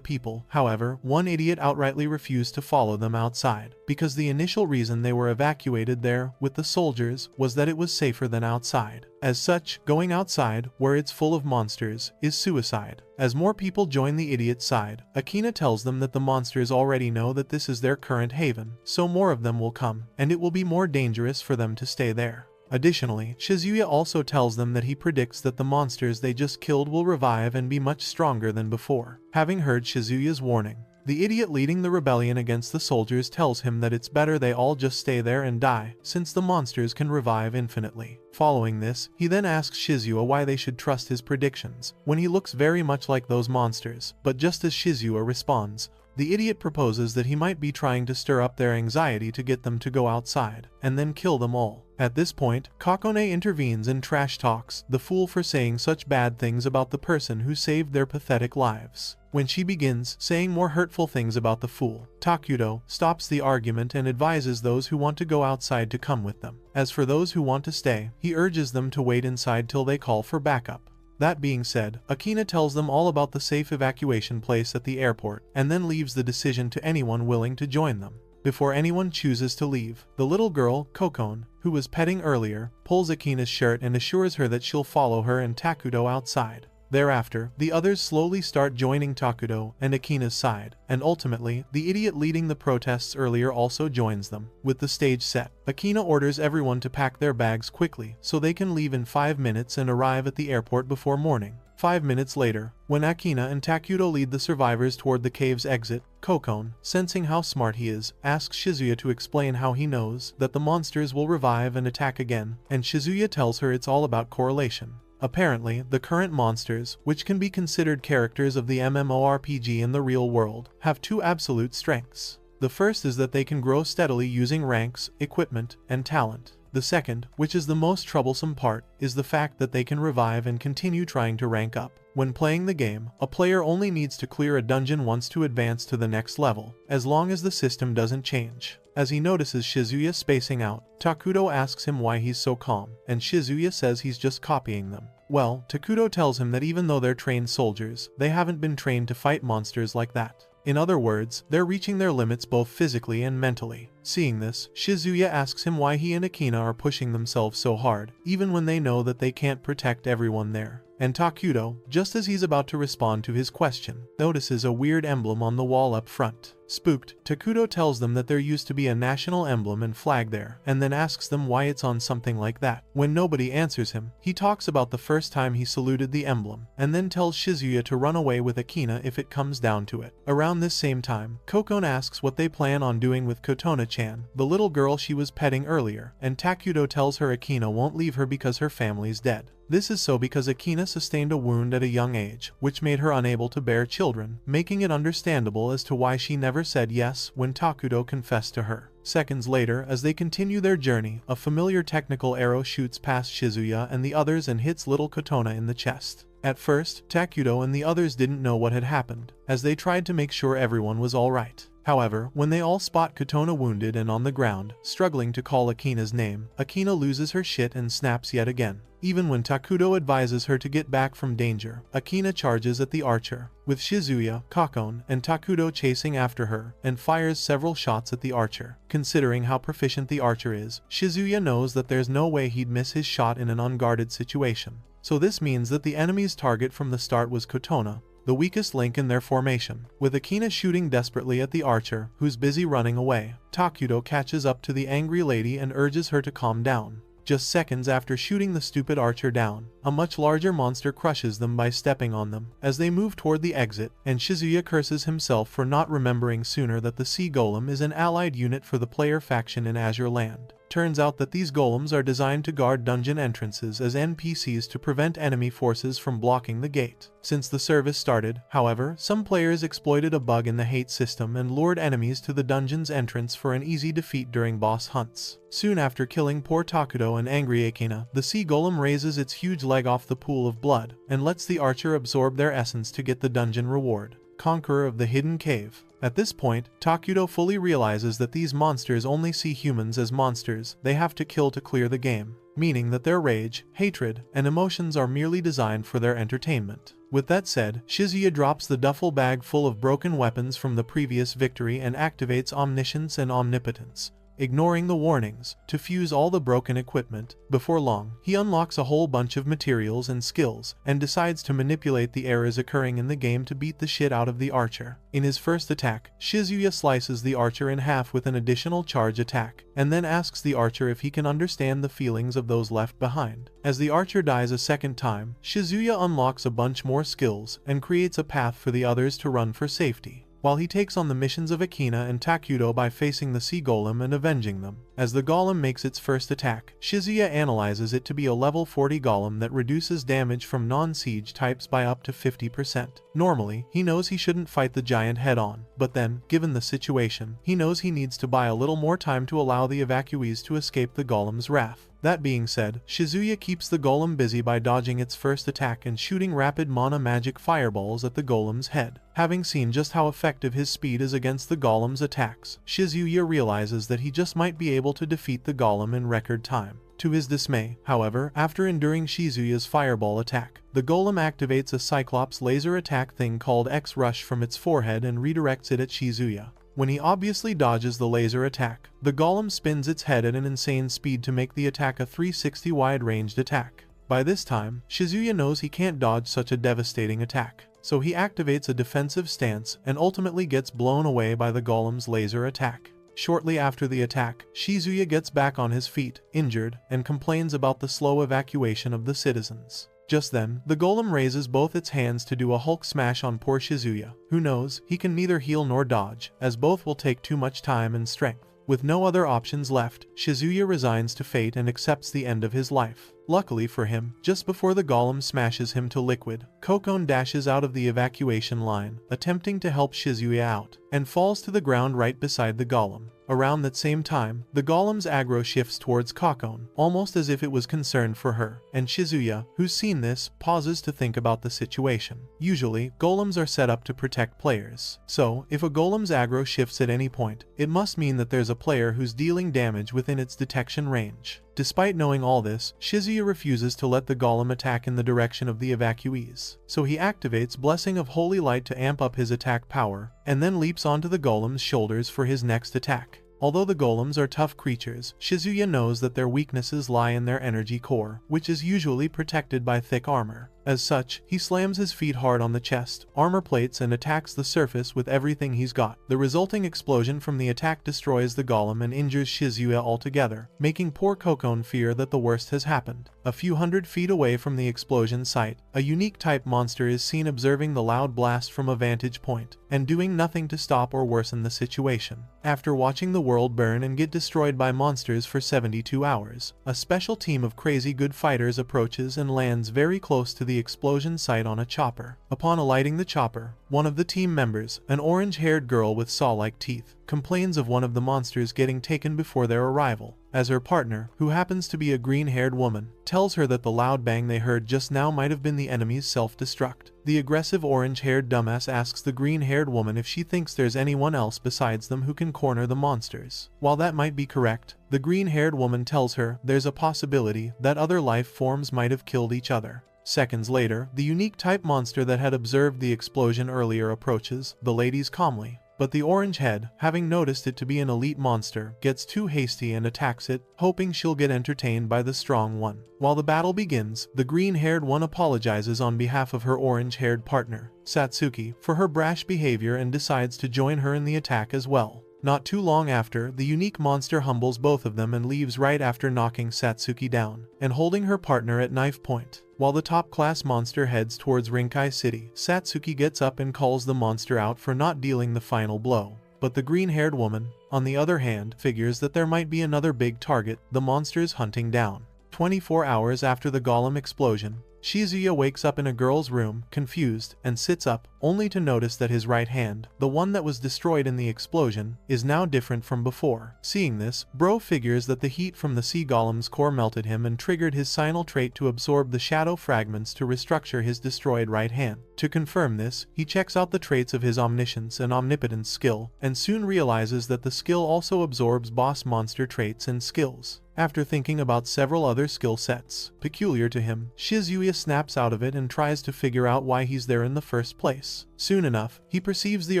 people, however, one idiot outrightly refused to follow them outside, because the initial reason they were evacuated there, with the soldiers, was that it was safer than outside. As such, going outside, where it's full of monsters, is suicide. As more people join the idiot's side, Akina tells them that the monsters already know that this is their current haven, so more of them will come, and it will be more dangerous for them to stay there. Additionally, Shizuya also tells them that he predicts that the monsters they just killed will revive and be much stronger than before. Having heard Shizuya's warning, the idiot leading the rebellion against the soldiers tells him that it's better they all just stay there and die, since the monsters can revive infinitely. Following this, he then asks Shizuya why they should trust his predictions, when he looks very much like those monsters, but just as Shizuya responds, the idiot proposes that he might be trying to stir up their anxiety to get them to go outside, and then kill them all. At this point, Kakone intervenes and trash talks the fool for saying such bad things about the person who saved their pathetic lives. When she begins saying more hurtful things about the fool, Takuto stops the argument and advises those who want to go outside to come with them. As for those who want to stay, he urges them to wait inside till they call for backup. That being said, Akina tells them all about the safe evacuation place at the airport, and then leaves the decision to anyone willing to join them. Before anyone chooses to leave, the little girl, Kokon, who was petting earlier, pulls Akina's shirt and assures her that she'll follow her and Takuto outside. Thereafter, the others slowly start joining Takuto and Akina's side, and ultimately, the idiot leading the protests earlier also joins them. With the stage set, Akina orders everyone to pack their bags quickly so they can leave in 5 minutes and arrive at the airport before morning. 5 minutes later, when Akina and Takuto lead the survivors toward the cave's exit, Kokon, sensing how smart he is, asks Shizuya to explain how he knows that the monsters will revive and attack again, and Shizuya tells her it's all about correlation. Apparently, the current monsters, which can be considered characters of the MMORPG in the real world, have two absolute strengths. The first is that they can grow steadily using ranks, equipment, and talent. The second, which is the most troublesome part, is the fact that they can revive and continue trying to rank up. When playing the game, a player only needs to clear a dungeon once to advance to the next level, as long as the system doesn't change. As he notices Shizuya spacing out, Takuto asks him why he's so calm, and Shizuya says he's just copying them. Well, Takuto tells him that even though they're trained soldiers, they haven't been trained to fight monsters like that. In other words, they're reaching their limits both physically and mentally. Seeing this, Shizuya asks him why he and Akina are pushing themselves so hard, even when they know that they can't protect everyone there. And Takuto, just as he's about to respond to his question, notices a weird emblem on the wall up front. Spooked, Takuto tells them that there used to be a national emblem and flag there, and then asks them why it's on something like that. When nobody answers him, he talks about the first time he saluted the emblem, and then tells Shizuya to run away with Akina if it comes down to it. Around this same time, Kokon asks what they plan on doing with Kotona-chan, the little girl she was petting earlier, and Takuto tells her Akina won't leave her because her family's dead. This is so because Akina sustained a wound at a young age, which made her unable to bear children, making it understandable as to why she never said yes when Takuto confessed to her. Seconds later, as they continue their journey, a familiar technical arrow shoots past Shizuya and the others and hits little Kotona in the chest. At first, Takuto and the others didn't know what had happened, as they tried to make sure everyone was alright. However, when they all spot Kotona wounded and on the ground, struggling to call Akina's name, Akina loses her shit and snaps yet again. Even when Takuto advises her to get back from danger, Akina charges at the archer, with Shizuya, Kokon, and Takuto chasing after her, and fires several shots at the archer. Considering how proficient the archer is, Shizuya knows that there's no way he'd miss his shot in an unguarded situation. So this means that the enemy's target from the start was Kotona, the weakest link in their formation. With Akina shooting desperately at the archer, who's busy running away, Takuto catches up to the angry lady and urges her to calm down. Just seconds after shooting the stupid archer down, a much larger monster crushes them by stepping on them as they move toward the exit, and Shizuya curses himself for not remembering sooner that the sea golem is an allied unit for the player faction in Azure Land. Turns out that these golems are designed to guard dungeon entrances as NPCs to prevent enemy forces from blocking the gate. Since the service started, however, some players exploited a bug in the hate system and lured enemies to the dungeon's entrance for an easy defeat during boss hunts. Soon after killing poor Takuto and angry Akina, the sea golem raises its huge leg off the pool of blood and lets the archer absorb their essence to get the dungeon reward, Conqueror of the Hidden Cave. At this point, Takuto fully realizes that these monsters only see humans as monsters they have to kill to clear the game, meaning that their rage, hatred, and emotions are merely designed for their entertainment. With that said, Shizuya drops the duffel bag full of broken weapons from the previous victory and activates Omniscience and Omnipotence, ignoring the warnings, to fuse all the broken equipment. Before long, he unlocks a whole bunch of materials and skills, and decides to manipulate the errors occurring in the game to beat the shit out of the archer. In his first attack, Shizuya slices the archer in half with an additional charge attack, and then asks the archer if he can understand the feelings of those left behind. As the archer dies a second time, Shizuya unlocks a bunch more skills, and creates a path for the others to run for safety, while he takes on the missions of Akina and Takuto by facing the sea golem and avenging them. As the golem makes its first attack, Shizuya analyzes it to be a level 40 golem that reduces damage from non-siege types by up to 50%. Normally, he knows he shouldn't fight the giant head-on, but then, given the situation, he knows he needs to buy a little more time to allow the evacuees to escape the golem's wrath. That being said, Shizuya keeps the golem busy by dodging its first attack and shooting rapid mana magic fireballs at the golem's head. Having seen just how effective his speed is against the golem's attacks, Shizuya realizes that he just might be able to defeat the golem in record time. To his dismay, however, after enduring Shizuya's fireball attack, the golem activates a Cyclops laser attack thing called X-Rush from its forehead and redirects it at Shizuya. When he obviously dodges the laser attack, the golem spins its head at an insane speed to make the attack a 360 wide-ranged attack. By this time, Shizuya knows he can't dodge such a devastating attack, so he activates a defensive stance and ultimately gets blown away by the golem's laser attack. Shortly after the attack, Shizuya gets back on his feet, injured, and complains about the slow evacuation of the citizens. Just then, the golem raises both its hands to do a Hulk smash on poor Shizuya, who knows he can neither heal nor dodge, as both will take too much time and strength. With no other options left, Shizuya resigns to fate and accepts the end of his life. Luckily for him, just before the golem smashes him to liquid, Kokon dashes out of the evacuation line, attempting to help Shizuya out, and falls to the ground right beside the golem. Around that same time, the golem's aggro shifts towards Kokon, almost as if it was concerned for her, and Shizuya, who's seen this, pauses to think about the situation. Usually, golems are set up to protect players, so if a golem's aggro shifts at any point, it must mean that there's a player who's dealing damage within its detection range. Despite knowing all this, Shizuya refuses to let the golem attack in the direction of the evacuees, so he activates Blessing of Holy Light to amp up his attack power, and then leaps onto the golem's shoulders for his next attack. Although the golems are tough creatures, Shizuya knows that their weaknesses lie in their energy core, which is usually protected by thick armor. As such, he slams his feet hard on the chest, armor plates, and attacks the surface with everything he's got. The resulting explosion from the attack destroys the golem and injures Shizuya altogether, making poor Kokon fear that the worst has happened. A few hundred feet away from the explosion site, a unique type monster is seen observing the loud blast from a vantage point, and doing nothing to stop or worsen the situation. After watching the world burn and get destroyed by monsters for 72 hours, a special team of crazy good fighters approaches and lands very close to the explosion site on a chopper. Upon alighting the chopper, one of the team members, an orange-haired girl with saw-like teeth, complains of one of the monsters getting taken before their arrival, as her partner, who happens to be a green-haired woman, tells her that the loud bang they heard just now might have been the enemy's self-destruct. The aggressive orange-haired dumbass asks the green-haired woman if she thinks there's anyone else besides them who can corner the monsters. While that might be correct, the green-haired woman tells her there's a possibility that other life forms might have killed each other. Seconds later, the unique type monster that had observed the explosion earlier approaches the ladies calmly. But the orange head, having noticed it to be an elite monster, gets too hasty and attacks it, hoping she'll get entertained by the strong one. While the battle begins, the green-haired one apologizes on behalf of her orange-haired partner, Satsuki, for her brash behavior and decides to join her in the attack as well. Not too long after, the unique monster humbles both of them and leaves right after knocking Satsuki down and holding her partner at knife point. While the top-class monster heads towards Rinkai City, Satsuki gets up and calls the monster out for not dealing the final blow. But the green-haired woman, on the other hand, figures that there might be another big target the monster's hunting down. 24 hours after the golem explosion, Shizuya wakes up in a girl's room, confused, and sits up, only to notice that his right hand, the one that was destroyed in the explosion, is now different from before. Seeing this, Bro figures that the heat from the sea golem's core melted him and triggered his signal trait to absorb the shadow fragments to restructure his destroyed right hand. To confirm this, he checks out the traits of his omniscience and omnipotence skill, and soon realizes that the skill also absorbs boss monster traits and skills. After thinking about several other skill sets peculiar to him, Shizuya snaps out of it and tries to figure out why he's there in the first place. Soon enough, he perceives the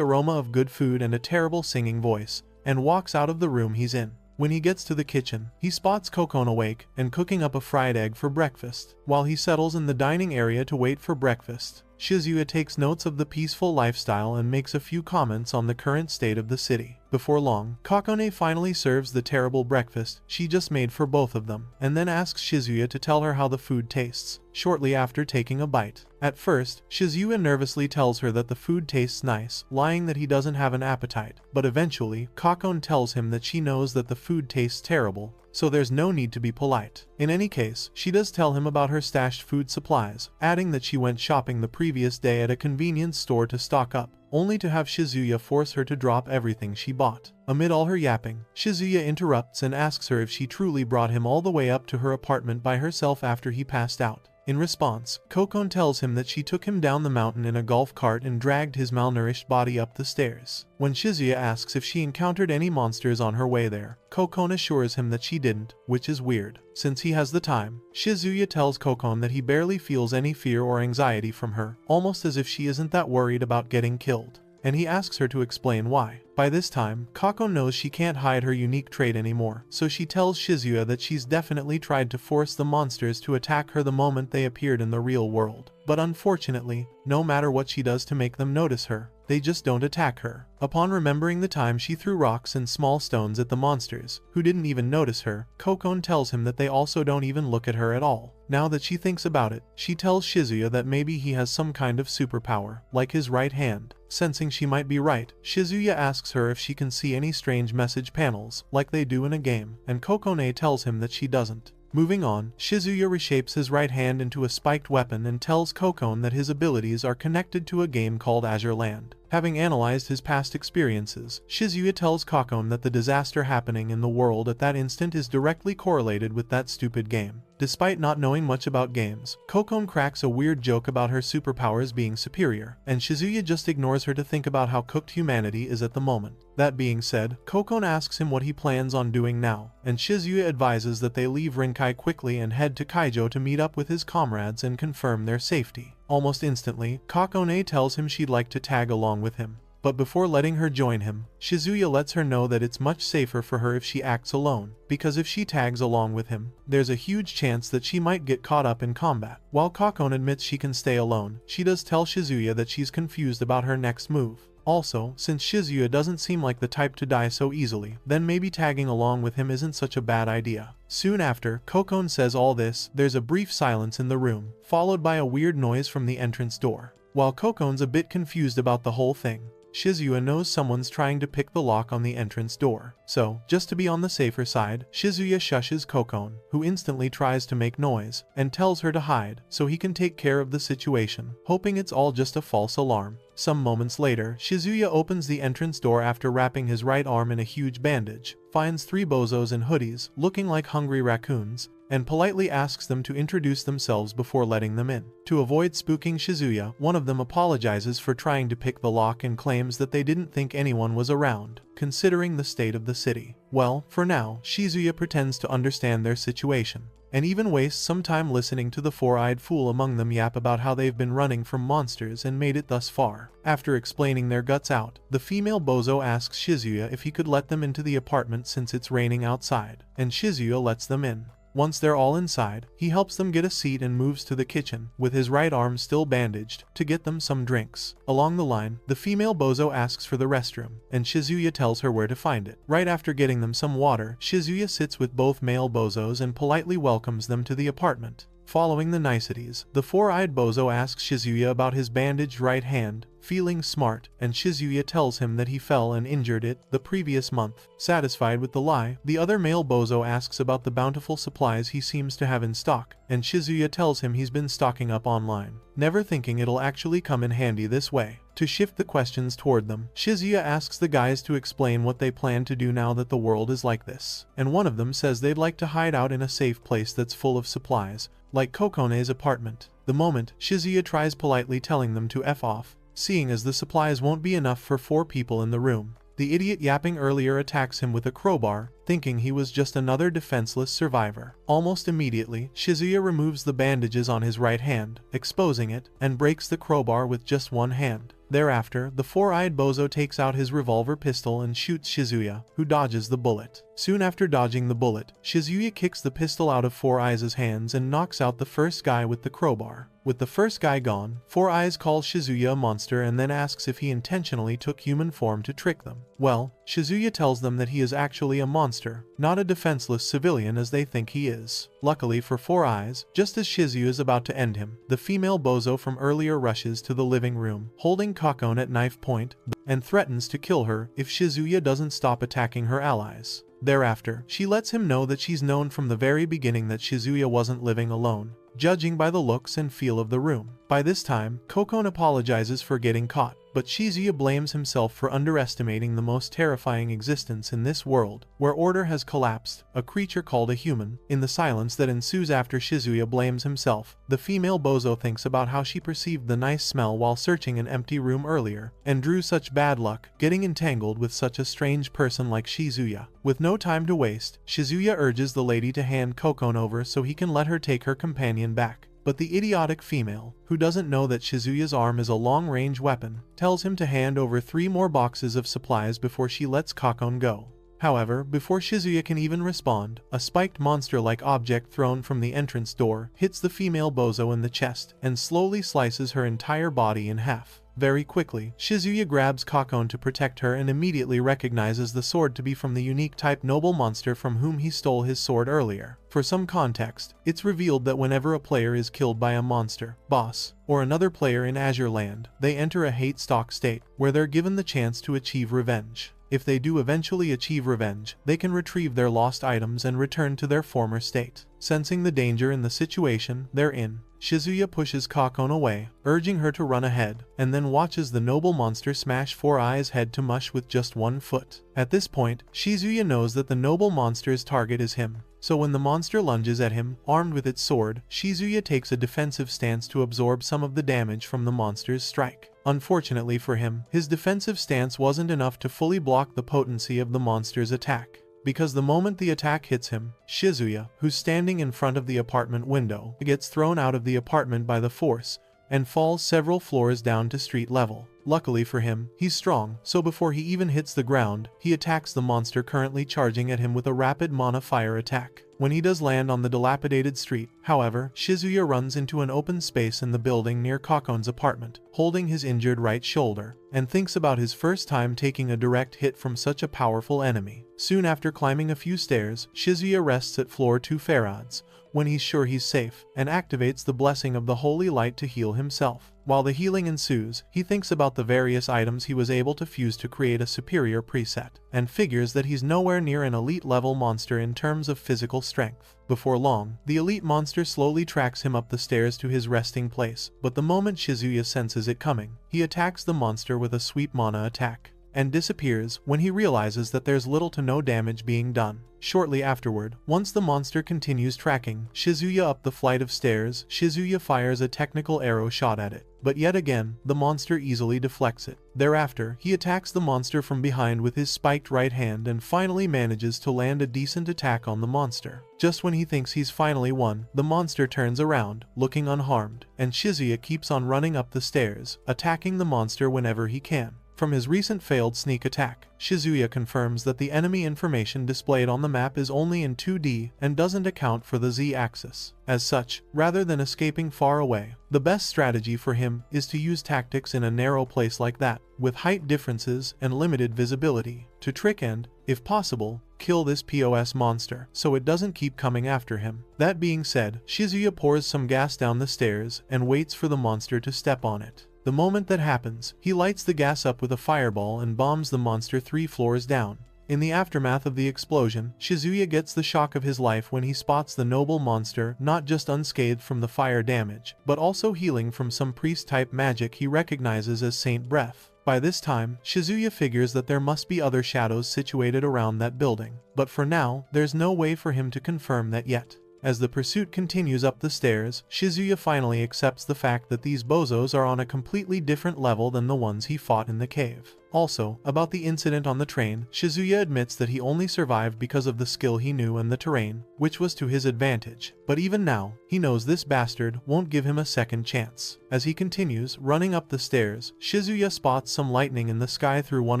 aroma of good food and a terrible singing voice, and walks out of the room he's in. When he gets to the kitchen, he spots Kokon awake and cooking up a fried egg for breakfast. While he settles in the dining area to wait for breakfast, Shizuya takes notes of the peaceful lifestyle and makes a few comments on the current state of the city. Before long, Kokone finally serves the terrible breakfast she just made for both of them, and then asks Shizuya to tell her how the food tastes, shortly after taking a bite. At first, Shizuya nervously tells her that the food tastes nice, lying that he doesn't have an appetite, but eventually, Kokone tells him that she knows that the food tastes terrible, so there's no need to be polite. In any case, she does tell him about her stashed food supplies, adding that she went shopping the previous day at a convenience store to stock up, only to have Shizuya force her to drop everything she bought. Amid all her yapping, Shizuya interrupts and asks her if she truly brought him all the way up to her apartment by herself after he passed out. In response, Kokone tells him that she took him down the mountain in a golf cart and dragged his malnourished body up the stairs. When Shizuya asks if she encountered any monsters on her way there, Kokone assures him that she didn't, which is weird. Since he has the time, Shizuya tells Kokone that he barely feels any fear or anxiety from her, almost as if she isn't that worried about getting killed. And he asks her to explain why. By this time, Kokone knows she can't hide her unique trait anymore, so she tells Shizuya that she's definitely tried to force the monsters to attack her the moment they appeared in the real world. But unfortunately, no matter what she does to make them notice her, they just don't attack her. Upon remembering the time she threw rocks and small stones at the monsters, who didn't even notice her, Kokone tells him that they also don't even look at her at all. Now that she thinks about it, she tells Shizuya that maybe he has some kind of superpower, like his right hand. Sensing she might be right, Shizuya asks her if she can see any strange message panels, like they do in a game, and Kokone tells him that she doesn't. Moving on, Shizuya reshapes his right hand into a spiked weapon and tells Kokone that his abilities are connected to a game called Azure Land. Having analyzed his past experiences, Shizuya tells Kokone that the disaster happening in the world at that instant is directly correlated with that stupid game. Despite not knowing much about games, Kokone cracks a weird joke about her superpowers being superior, and Shizuya just ignores her to think about how cooked humanity is at the moment. That being said, Kokone asks him what he plans on doing now, and Shizuya advises that they leave Rinkai quickly and head to Kaijo to meet up with his comrades and confirm their safety. Almost instantly, Kokone tells him she'd like to tag along with him. But before letting her join him, Shizuya lets her know that it's much safer for her if she acts alone, because if she tags along with him, there's a huge chance that she might get caught up in combat. While Kokone admits she can stay alone, she does tell Shizuya that she's confused about her next move. Also, since Shizuya doesn't seem like the type to die so easily, then maybe tagging along with him isn't such a bad idea. Soon after Kokone says all this, there's a brief silence in the room, followed by a weird noise from the entrance door. While Kokone's a bit confused about the whole thing, Shizuya knows someone's trying to pick the lock on the entrance door. So, just to be on the safer side, Shizuya shushes Kokone, who instantly tries to make noise, and tells her to hide, so he can take care of the situation, hoping it's all just a false alarm. Some moments later, Shizuya opens the entrance door after wrapping his right arm in a huge bandage, finds three bozos in hoodies, looking like hungry raccoons, and politely asks them to introduce themselves before letting them in. To avoid spooking Shizuya, one of them apologizes for trying to pick the lock and claims that they didn't think anyone was around, considering the state of the city. Well, for now, Shizuya pretends to understand their situation, and even wastes some time listening to the four-eyed fool among them yap about how they've been running from monsters and made it thus far. After explaining their guts out, the female bozo asks Shizuya if he could let them into the apartment since it's raining outside, and Shizuya lets them in. Once they're all inside, he helps them get a seat and moves to the kitchen, with his right arm still bandaged, to get them some drinks. Along the line, the female bozo asks for the restroom, and Shizuya tells her where to find it. Right after getting them some water, Shizuya sits with both male bozos and politely welcomes them to the apartment. Following the niceties, the four-eyed bozo asks Shizuya about his bandaged right hand, feeling smart, and Shizuya tells him that he fell and injured it the previous month. Satisfied with the lie, the other male bozo asks about the bountiful supplies he seems to have in stock, and Shizuya tells him he's been stocking up online, never thinking it'll actually come in handy this way. To shift the questions toward them, Shizuya asks the guys to explain what they plan to do now that the world is like this, and one of them says they'd like to hide out in a safe place that's full of supplies, like Kokone's apartment. The moment, Shizuya tries politely telling them to F off, seeing as the supplies won't be enough for 4 people in the room. The idiot yapping earlier attacks him with a crowbar, thinking he was just another defenseless survivor. Almost immediately, Shizuya removes the bandages on his right hand, exposing it, and breaks the crowbar with just one hand. Thereafter, the four-eyed bozo takes out his revolver pistol and shoots Shizuya, who dodges the bullet. Soon after dodging the bullet, Shizuya kicks the pistol out of Four Eyes' hands and knocks out the first guy with the crowbar. With the first guy gone, Four Eyes calls Shizuya a monster and then asks if he intentionally took human form to trick them. Well, Shizuya tells them that he is actually a monster, not a defenseless civilian as they think he is. Luckily for Four Eyes, just as Shizuya is about to end him, the female bozo from earlier rushes to the living room, holding Kakone at knife point, and threatens to kill her if Shizuya doesn't stop attacking her allies. Thereafter, she lets him know that she's known from the very beginning that Shizuya wasn't living alone, judging by the looks and feel of the room. By this time, Kokone apologizes for getting caught, but Shizuya blames himself for underestimating the most terrifying existence in this world, where order has collapsed, a creature called a human. In the silence that ensues after Shizuya blames himself, the female bozo thinks about how she perceived the nice smell while searching an empty room earlier, and drew such bad luck, getting entangled with such a strange person like Shizuya. With no time to waste, Shizuya urges the lady to hand Kokone over so he can let her take her companion back. But the idiotic female, who doesn't know that Shizuya's arm is a long-range weapon, tells him to hand over 3 more boxes of supplies before she lets Kakone go. However, before Shizuya can even respond, a spiked monster-like object thrown from the entrance door hits the female bozo in the chest and slowly slices her entire body in half. Very quickly, Shizuya grabs Kakone to protect her and immediately recognizes the sword to be from the unique type noble monster from whom he stole his sword earlier. For some context, it's revealed that whenever a player is killed by a monster, boss, or another player in Azure Land, they enter a hate stock state, where they're given the chance to achieve revenge. If they do eventually achieve revenge, they can retrieve their lost items and return to their former state. Sensing the danger in the situation they're in, Shizuya pushes Kakone away, urging her to run ahead, and then watches the noble monster smash Four Eyes' head to mush with just 1 foot. At this point, Shizuya knows that the noble monster's target is him. So when the monster lunges at him, armed with its sword, Shizuya takes a defensive stance to absorb some of the damage from the monster's strike. Unfortunately for him, his defensive stance wasn't enough to fully block the potency of the monster's attack, because the moment the attack hits him, Shizuya, who's standing in front of the apartment window, gets thrown out of the apartment by the force, and falls several floors down to street level. Luckily for him, he's strong, so before he even hits the ground, he attacks the monster currently charging at him with a rapid mana fire attack. When he does land on the dilapidated street, however, Shizuya runs into an open space in the building near Kakone's apartment, holding his injured right shoulder, and thinks about his first time taking a direct hit from such a powerful enemy. Soon after climbing a few stairs, Shizuya rests at floor 2 Farads, when he's sure he's safe, and activates the blessing of the holy light to heal himself. While the healing ensues, he thinks about the various items he was able to fuse to create a superior preset, and figures that he's nowhere near an elite level monster in terms of physical strength. Before long, the elite monster slowly tracks him up the stairs to his resting place, but the moment Shizuya senses it coming, he attacks the monster with a sweet mana attack. and disappears when he realizes that there's little to no damage being done. Shortly afterward, once the monster continues tracking Shizuya up the flight of stairs, Shizuya fires a technical arrow shot at it. But yet again, the monster easily deflects it. Thereafter, he attacks the monster from behind with his spiked right hand and finally manages to land a decent attack on the monster. Just when he thinks he's finally won, the monster turns around, looking unharmed, and Shizuya keeps on running up the stairs, attacking the monster whenever he can. From his recent failed sneak attack, Shizuya confirms that the enemy information displayed on the map is only in 2D and doesn't account for the Z-axis. As such, rather than escaping far away, the best strategy for him is to use tactics in a narrow place like that, with height differences and limited visibility, to trick and, if possible, kill this POS monster so it doesn't keep coming after him. That being said, Shizuya pours some gas down the stairs and waits for the monster to step on it. The moment that happens, he lights the gas up with a fireball and bombs the monster 3 floors down. In the aftermath of the explosion, Shizuya gets the shock of his life when he spots the noble monster not just unscathed from the fire damage, but also healing from some priest-type magic he recognizes as Saint Breath. By this time, Shizuya figures that there must be other shadows situated around that building, but for now, there's no way for him to confirm that yet. As the pursuit continues up the stairs, Shizuya finally accepts the fact that these bozos are on a completely different level than the ones he fought in the cave. Also, about the incident on the train, Shizuya admits that he only survived because of the skill he knew and the terrain, which was to his advantage. But even now, he knows this bastard won't give him a second chance. As he continues running up the stairs, Shizuya spots some lightning in the sky through one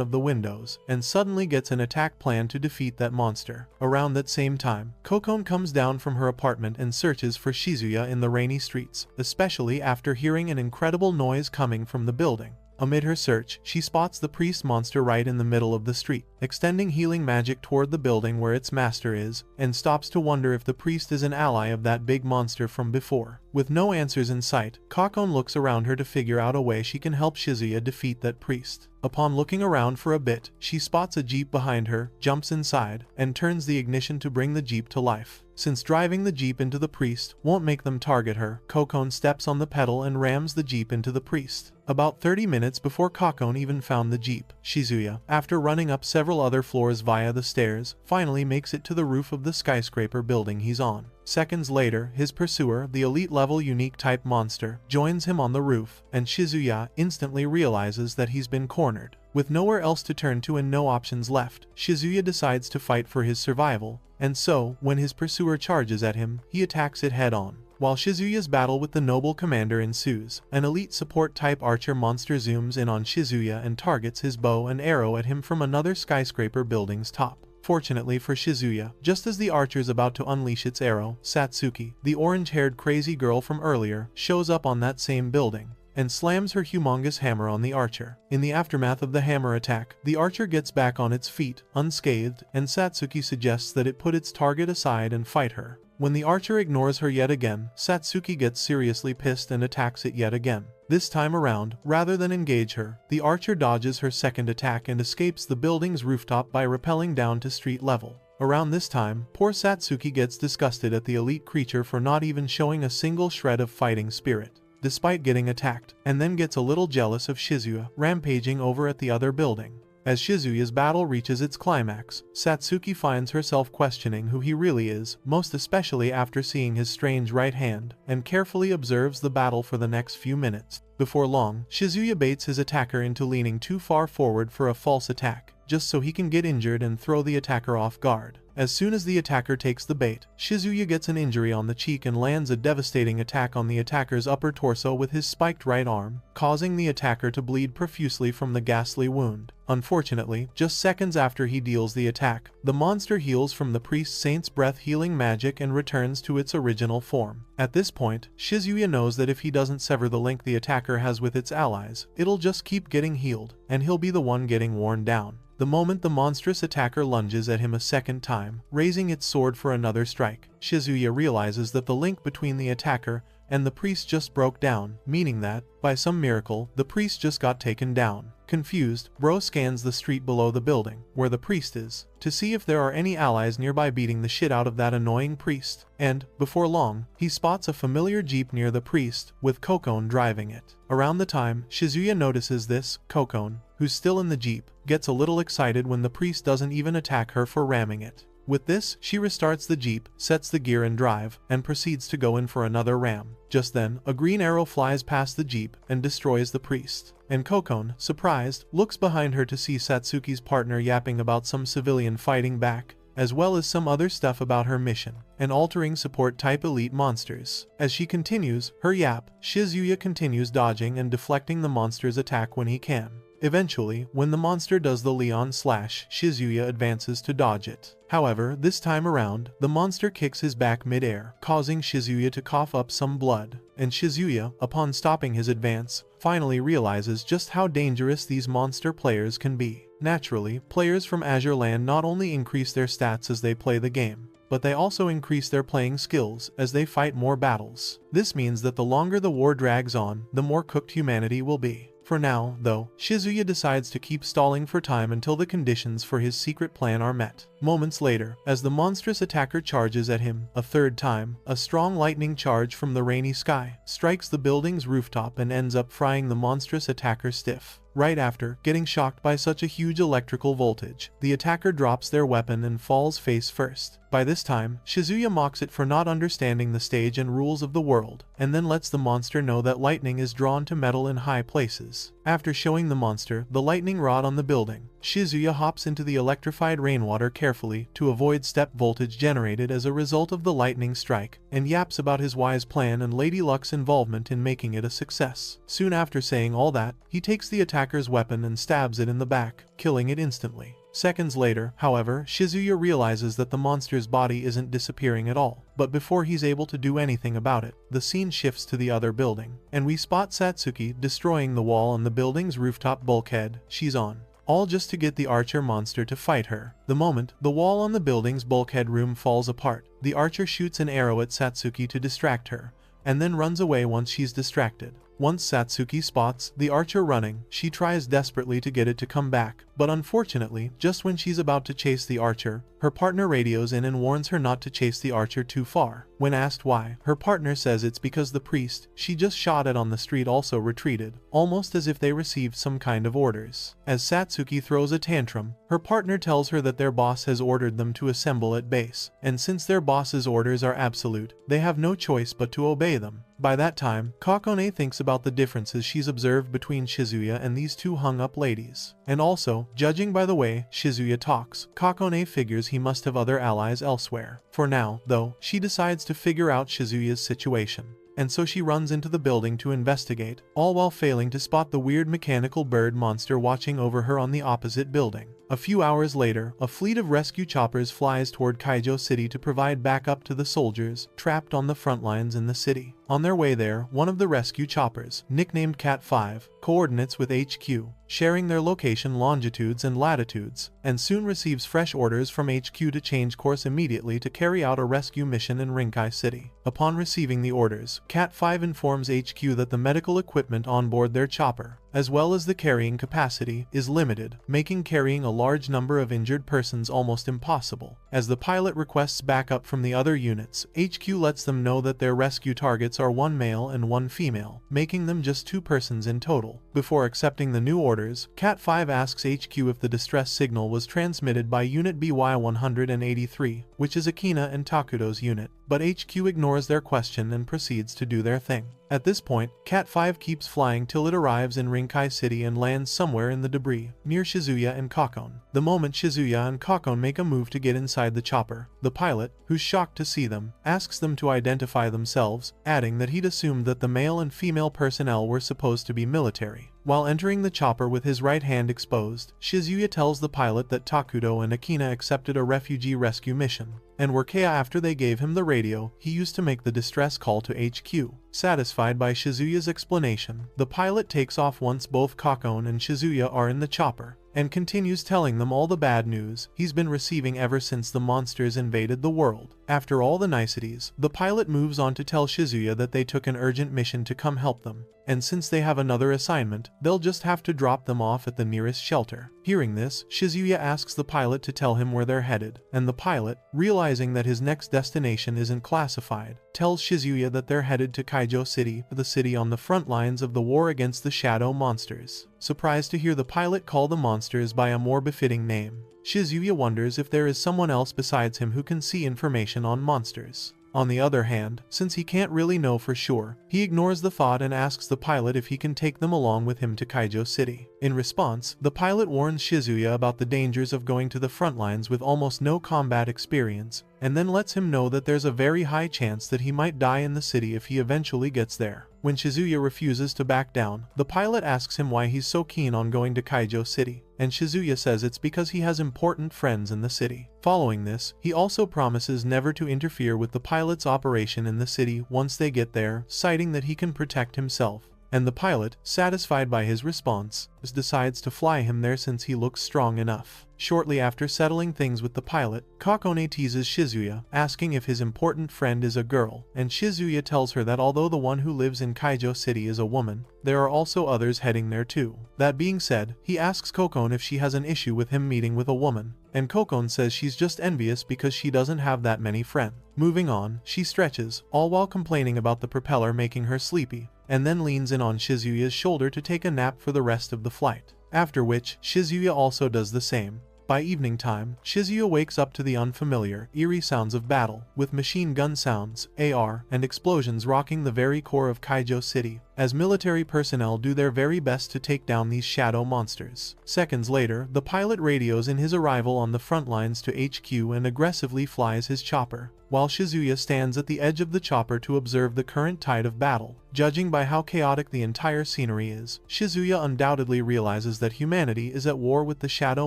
of the windows, and suddenly gets an attack plan to defeat that monster. Around that same time, Kokon comes down from her apartment and searches for Shizuya in the rainy streets, especially after hearing an incredible noise coming from the building. Amid her search, she spots the priest monster right in the middle of the street, extending healing magic toward the building where its master is, and stops to wonder if the priest is an ally of that big monster from before. With no answers in sight, Kokon looks around her to figure out a way she can help Shizuya defeat that priest. Upon looking around for a bit, she spots a jeep behind her, jumps inside, and turns the ignition to bring the jeep to life. Since driving the jeep into the priest won't make them target her, Kokon steps on the pedal and rams the jeep into the priest. About 30 minutes before Kokon even found the jeep, Shizuya, after running up several other floors via the stairs, finally makes it to the roof of the skyscraper building he's on. Seconds later, his pursuer, the elite-level unique-type monster, joins him on the roof, and Shizuya instantly realizes that he's been cornered. With nowhere else to turn to and no options left, Shizuya decides to fight for his survival, and so, when his pursuer charges at him, he attacks it head-on. While Shizuya's battle with the noble commander ensues, an elite support-type archer monster zooms in on Shizuya and targets his bow and arrow at him from another skyscraper building's top. Fortunately for Shizuya, just as the archer's about to unleash its arrow, Satsuki, the orange-haired crazy girl from earlier, shows up on that same building and slams her humongous hammer on the archer. In the aftermath of the hammer attack, the archer gets back on its feet, unscathed, and Satsuki suggests that it put its target aside and fight her. When the archer ignores her yet again, Satsuki gets seriously pissed and attacks it yet again. This time around, rather than engage her, the archer dodges her second attack and escapes the building's rooftop by rappelling down to street level. Around this time, poor Satsuki gets disgusted at the elite creature for not even showing a single shred of fighting spirit, despite getting attacked, and then gets a little jealous of Shizuya, rampaging over at the other building. As Shizuya's battle reaches its climax, Satsuki finds herself questioning who he really is, most especially after seeing his strange right hand, and carefully observes the battle for the next few minutes. Before long, Shizuya baits his attacker into leaning too far forward for a false attack, just so he can get injured and throw the attacker off guard. As soon as the attacker takes the bait, Shizuya gets an injury on the cheek and lands a devastating attack on the attacker's upper torso with his spiked right arm, causing the attacker to bleed profusely from the ghastly wound. Unfortunately, just seconds after he deals the attack, the monster heals from the priest's Saint's Breath healing magic and returns to its original form. At this point, Shizuya knows that if he doesn't sever the link the attacker has with its allies, it'll just keep getting healed, and he'll be the one getting worn down. The moment the monstrous attacker lunges at him a second time, raising its sword for another strike, Shizuya realizes that the link between the attacker and the priest just broke down, meaning that, by some miracle, the priest just got taken down. Confused, Bro scans the street below the building, where the priest is, to see if there are any allies nearby beating the shit out of that annoying priest, and, before long, he spots a familiar jeep near the priest, with Kokon driving it. Around the time Shizuya notices this, Kokon, who's still in the jeep, gets a little excited when the priest doesn't even attack her for ramming it. With this, she restarts the jeep, sets the gear in drive, and proceeds to go in for another ram. Just then, a green arrow flies past the jeep and destroys the priest. And Kokon, surprised, looks behind her to see Satsuki's partner yapping about some civilian fighting back, as well as some other stuff about her mission, and altering support-type elite monsters. As she continues her yap, Shizuya continues dodging and deflecting the monster's attack when he can. Eventually, when the monster does the Leon slash, Shizuya advances to dodge it. However, this time around, the monster kicks his back mid-air, causing Shizuya to cough up some blood, and Shizuya, upon stopping his advance, finally realizes just how dangerous these monster players can be. Naturally, players from Azure Land not only increase their stats as they play the game, but they also increase their playing skills as they fight more battles. This means that the longer the war drags on, the more cooked humanity will be. For now, though, Shizuya decides to keep stalling for time until the conditions for his secret plan are met. Moments later, as the monstrous attacker charges at him a third time, a strong lightning charge from the rainy sky strikes the building's rooftop and ends up frying the monstrous attacker stiff. Right after getting shocked by such a huge electrical voltage, the attacker drops their weapon and falls face first. By this time, Shizuya mocks it for not understanding the stage and rules of the world, and then lets the monster know that lightning is drawn to metal in high places. After showing the monster the lightning rod on the building, Shizuya hops into the electrified rainwater carefully to avoid step voltage generated as a result of the lightning strike, and yaps about his wise plan and Lady Luck's involvement in making it a success. Soon after saying all that, he takes the attacker's weapon and stabs it in the back, killing it instantly. Seconds later, however, Shizuya realizes that the monster's body isn't disappearing at all. But before he's able to do anything about it, the scene shifts to the other building, and we spot Satsuki destroying the wall on the building's rooftop bulkhead she's on, all just to get the archer monster to fight her. The moment the wall on the building's bulkhead room falls apart, the archer shoots an arrow at Satsuki to distract her, and then runs away once she's distracted. Once Satsuki spots the archer running, she tries desperately to get it to come back, but unfortunately, just when she's about to chase the archer, her partner radios in and warns her not to chase the archer too far. When asked why, her partner says it's because the priest she just shot at on the street also retreated, almost as if they received some kind of orders. As Satsuki throws a tantrum, her partner tells her that their boss has ordered them to assemble at base, and since their boss's orders are absolute, they have no choice but to obey them. By that time, Kokone thinks about the differences she's observed between Shizuya and these two hung-up ladies. And also, judging by the way Shizuya talks, Kokone figures he must have other allies elsewhere. For now, though, she decides to figure out Shizuya's situation, and so she runs into the building to investigate, all while failing to spot the weird mechanical bird monster watching over her on the opposite building. A few hours later, a fleet of rescue choppers flies toward Kaiju City to provide backup to the soldiers trapped on the front lines in the city. On their way there, one of the rescue choppers, nicknamed Cat 5, coordinates with HQ, sharing their location longitudes and latitudes, and soon receives fresh orders from HQ to change course immediately to carry out a rescue mission in Rinkai City. Upon receiving the orders, Cat 5 informs HQ that the medical equipment on board their chopper, as well as the carrying capacity, is limited, making carrying a large number of injured persons almost impossible. As the pilot requests backup from the other units, HQ lets them know that their rescue targets are one male and one female, making them just 2 persons in total. Before accepting the new orders, Cat 5 asks HQ if the distress signal was transmitted by Unit BY-183, which is Akina and Takudo's unit, but HQ ignores their question and proceeds to do their thing. At this point, Cat 5 keeps flying till it arrives in Rinkai City and lands somewhere in the debris, near Shizuya and Kokone. The moment Shizuya and Kokone make a move to get inside the chopper, the pilot, who's shocked to see them, asks them to identify themselves, adding that he'd assumed that the male and female personnel were supposed to be military. While entering the chopper with his right hand exposed, Shizuya tells the pilot that Takudo and Akina accepted a refugee rescue mission, and were Kea after they gave him the radio he used to make the distress call to HQ. Satisfied by Shizuya's explanation, the pilot takes off once both Kokone and Shizuya are in the chopper, and continues telling them all the bad news he's been receiving ever since the monsters invaded the world. After all the niceties, the pilot moves on to tell Shizuya that they took an urgent mission to come help them, and since they have another assignment, they'll just have to drop them off at the nearest shelter. Hearing this, Shizuya asks the pilot to tell him where they're headed, and the pilot, realizing that his next destination isn't classified, tells Shizuya that they're headed to Kaiju City, the city on the front lines of the war against the shadow monsters. Surprised to hear the pilot call the monsters by a more befitting name, Shizuya wonders if there is someone else besides him who can see information on monsters. On the other hand, since he can't really know for sure, he ignores the thought and asks the pilot if he can take them along with him to Kaiju City. In response, the pilot warns Shizuya about the dangers of going to the front lines with almost no combat experience, and then lets him know that there's a very high chance that he might die in the city if he eventually gets there. When Shizuya refuses to back down, the pilot asks him why he's so keen on going to Kaiju City, and Shizuya says it's because he has important friends in the city. Following this, he also promises never to interfere with the pilot's operation in the city once they get there, citing that he can protect himself. And the pilot, satisfied by his response, decides to fly him there since he looks strong enough. Shortly after settling things with the pilot, Kakone teases Shizuya, asking if his important friend is a girl, and Shizuya tells her that although the one who lives in Kaiju City is a woman, there are also others heading there too. That being said, he asks Kokone if she has an issue with him meeting with a woman, and Kokone says she's just envious because she doesn't have that many friends. Moving on, she stretches, all while complaining about the propeller making her sleepy, and then leans in on Shizuya's shoulder to take a nap for the rest of the flight. After which, Shizuya also does the same. By evening time, Shizuya wakes up to the unfamiliar, eerie sounds of battle, with machine gun sounds, AR, and explosions rocking the very core of Kaiju City, as military personnel do their very best to take down these shadow monsters. Seconds later, the pilot radios in his arrival on the front lines to HQ and aggressively flies his chopper, while Shizuya stands at the edge of the chopper to observe the current tide of battle. Judging by how chaotic the entire scenery is, Shizuya undoubtedly realizes that humanity is at war with the shadow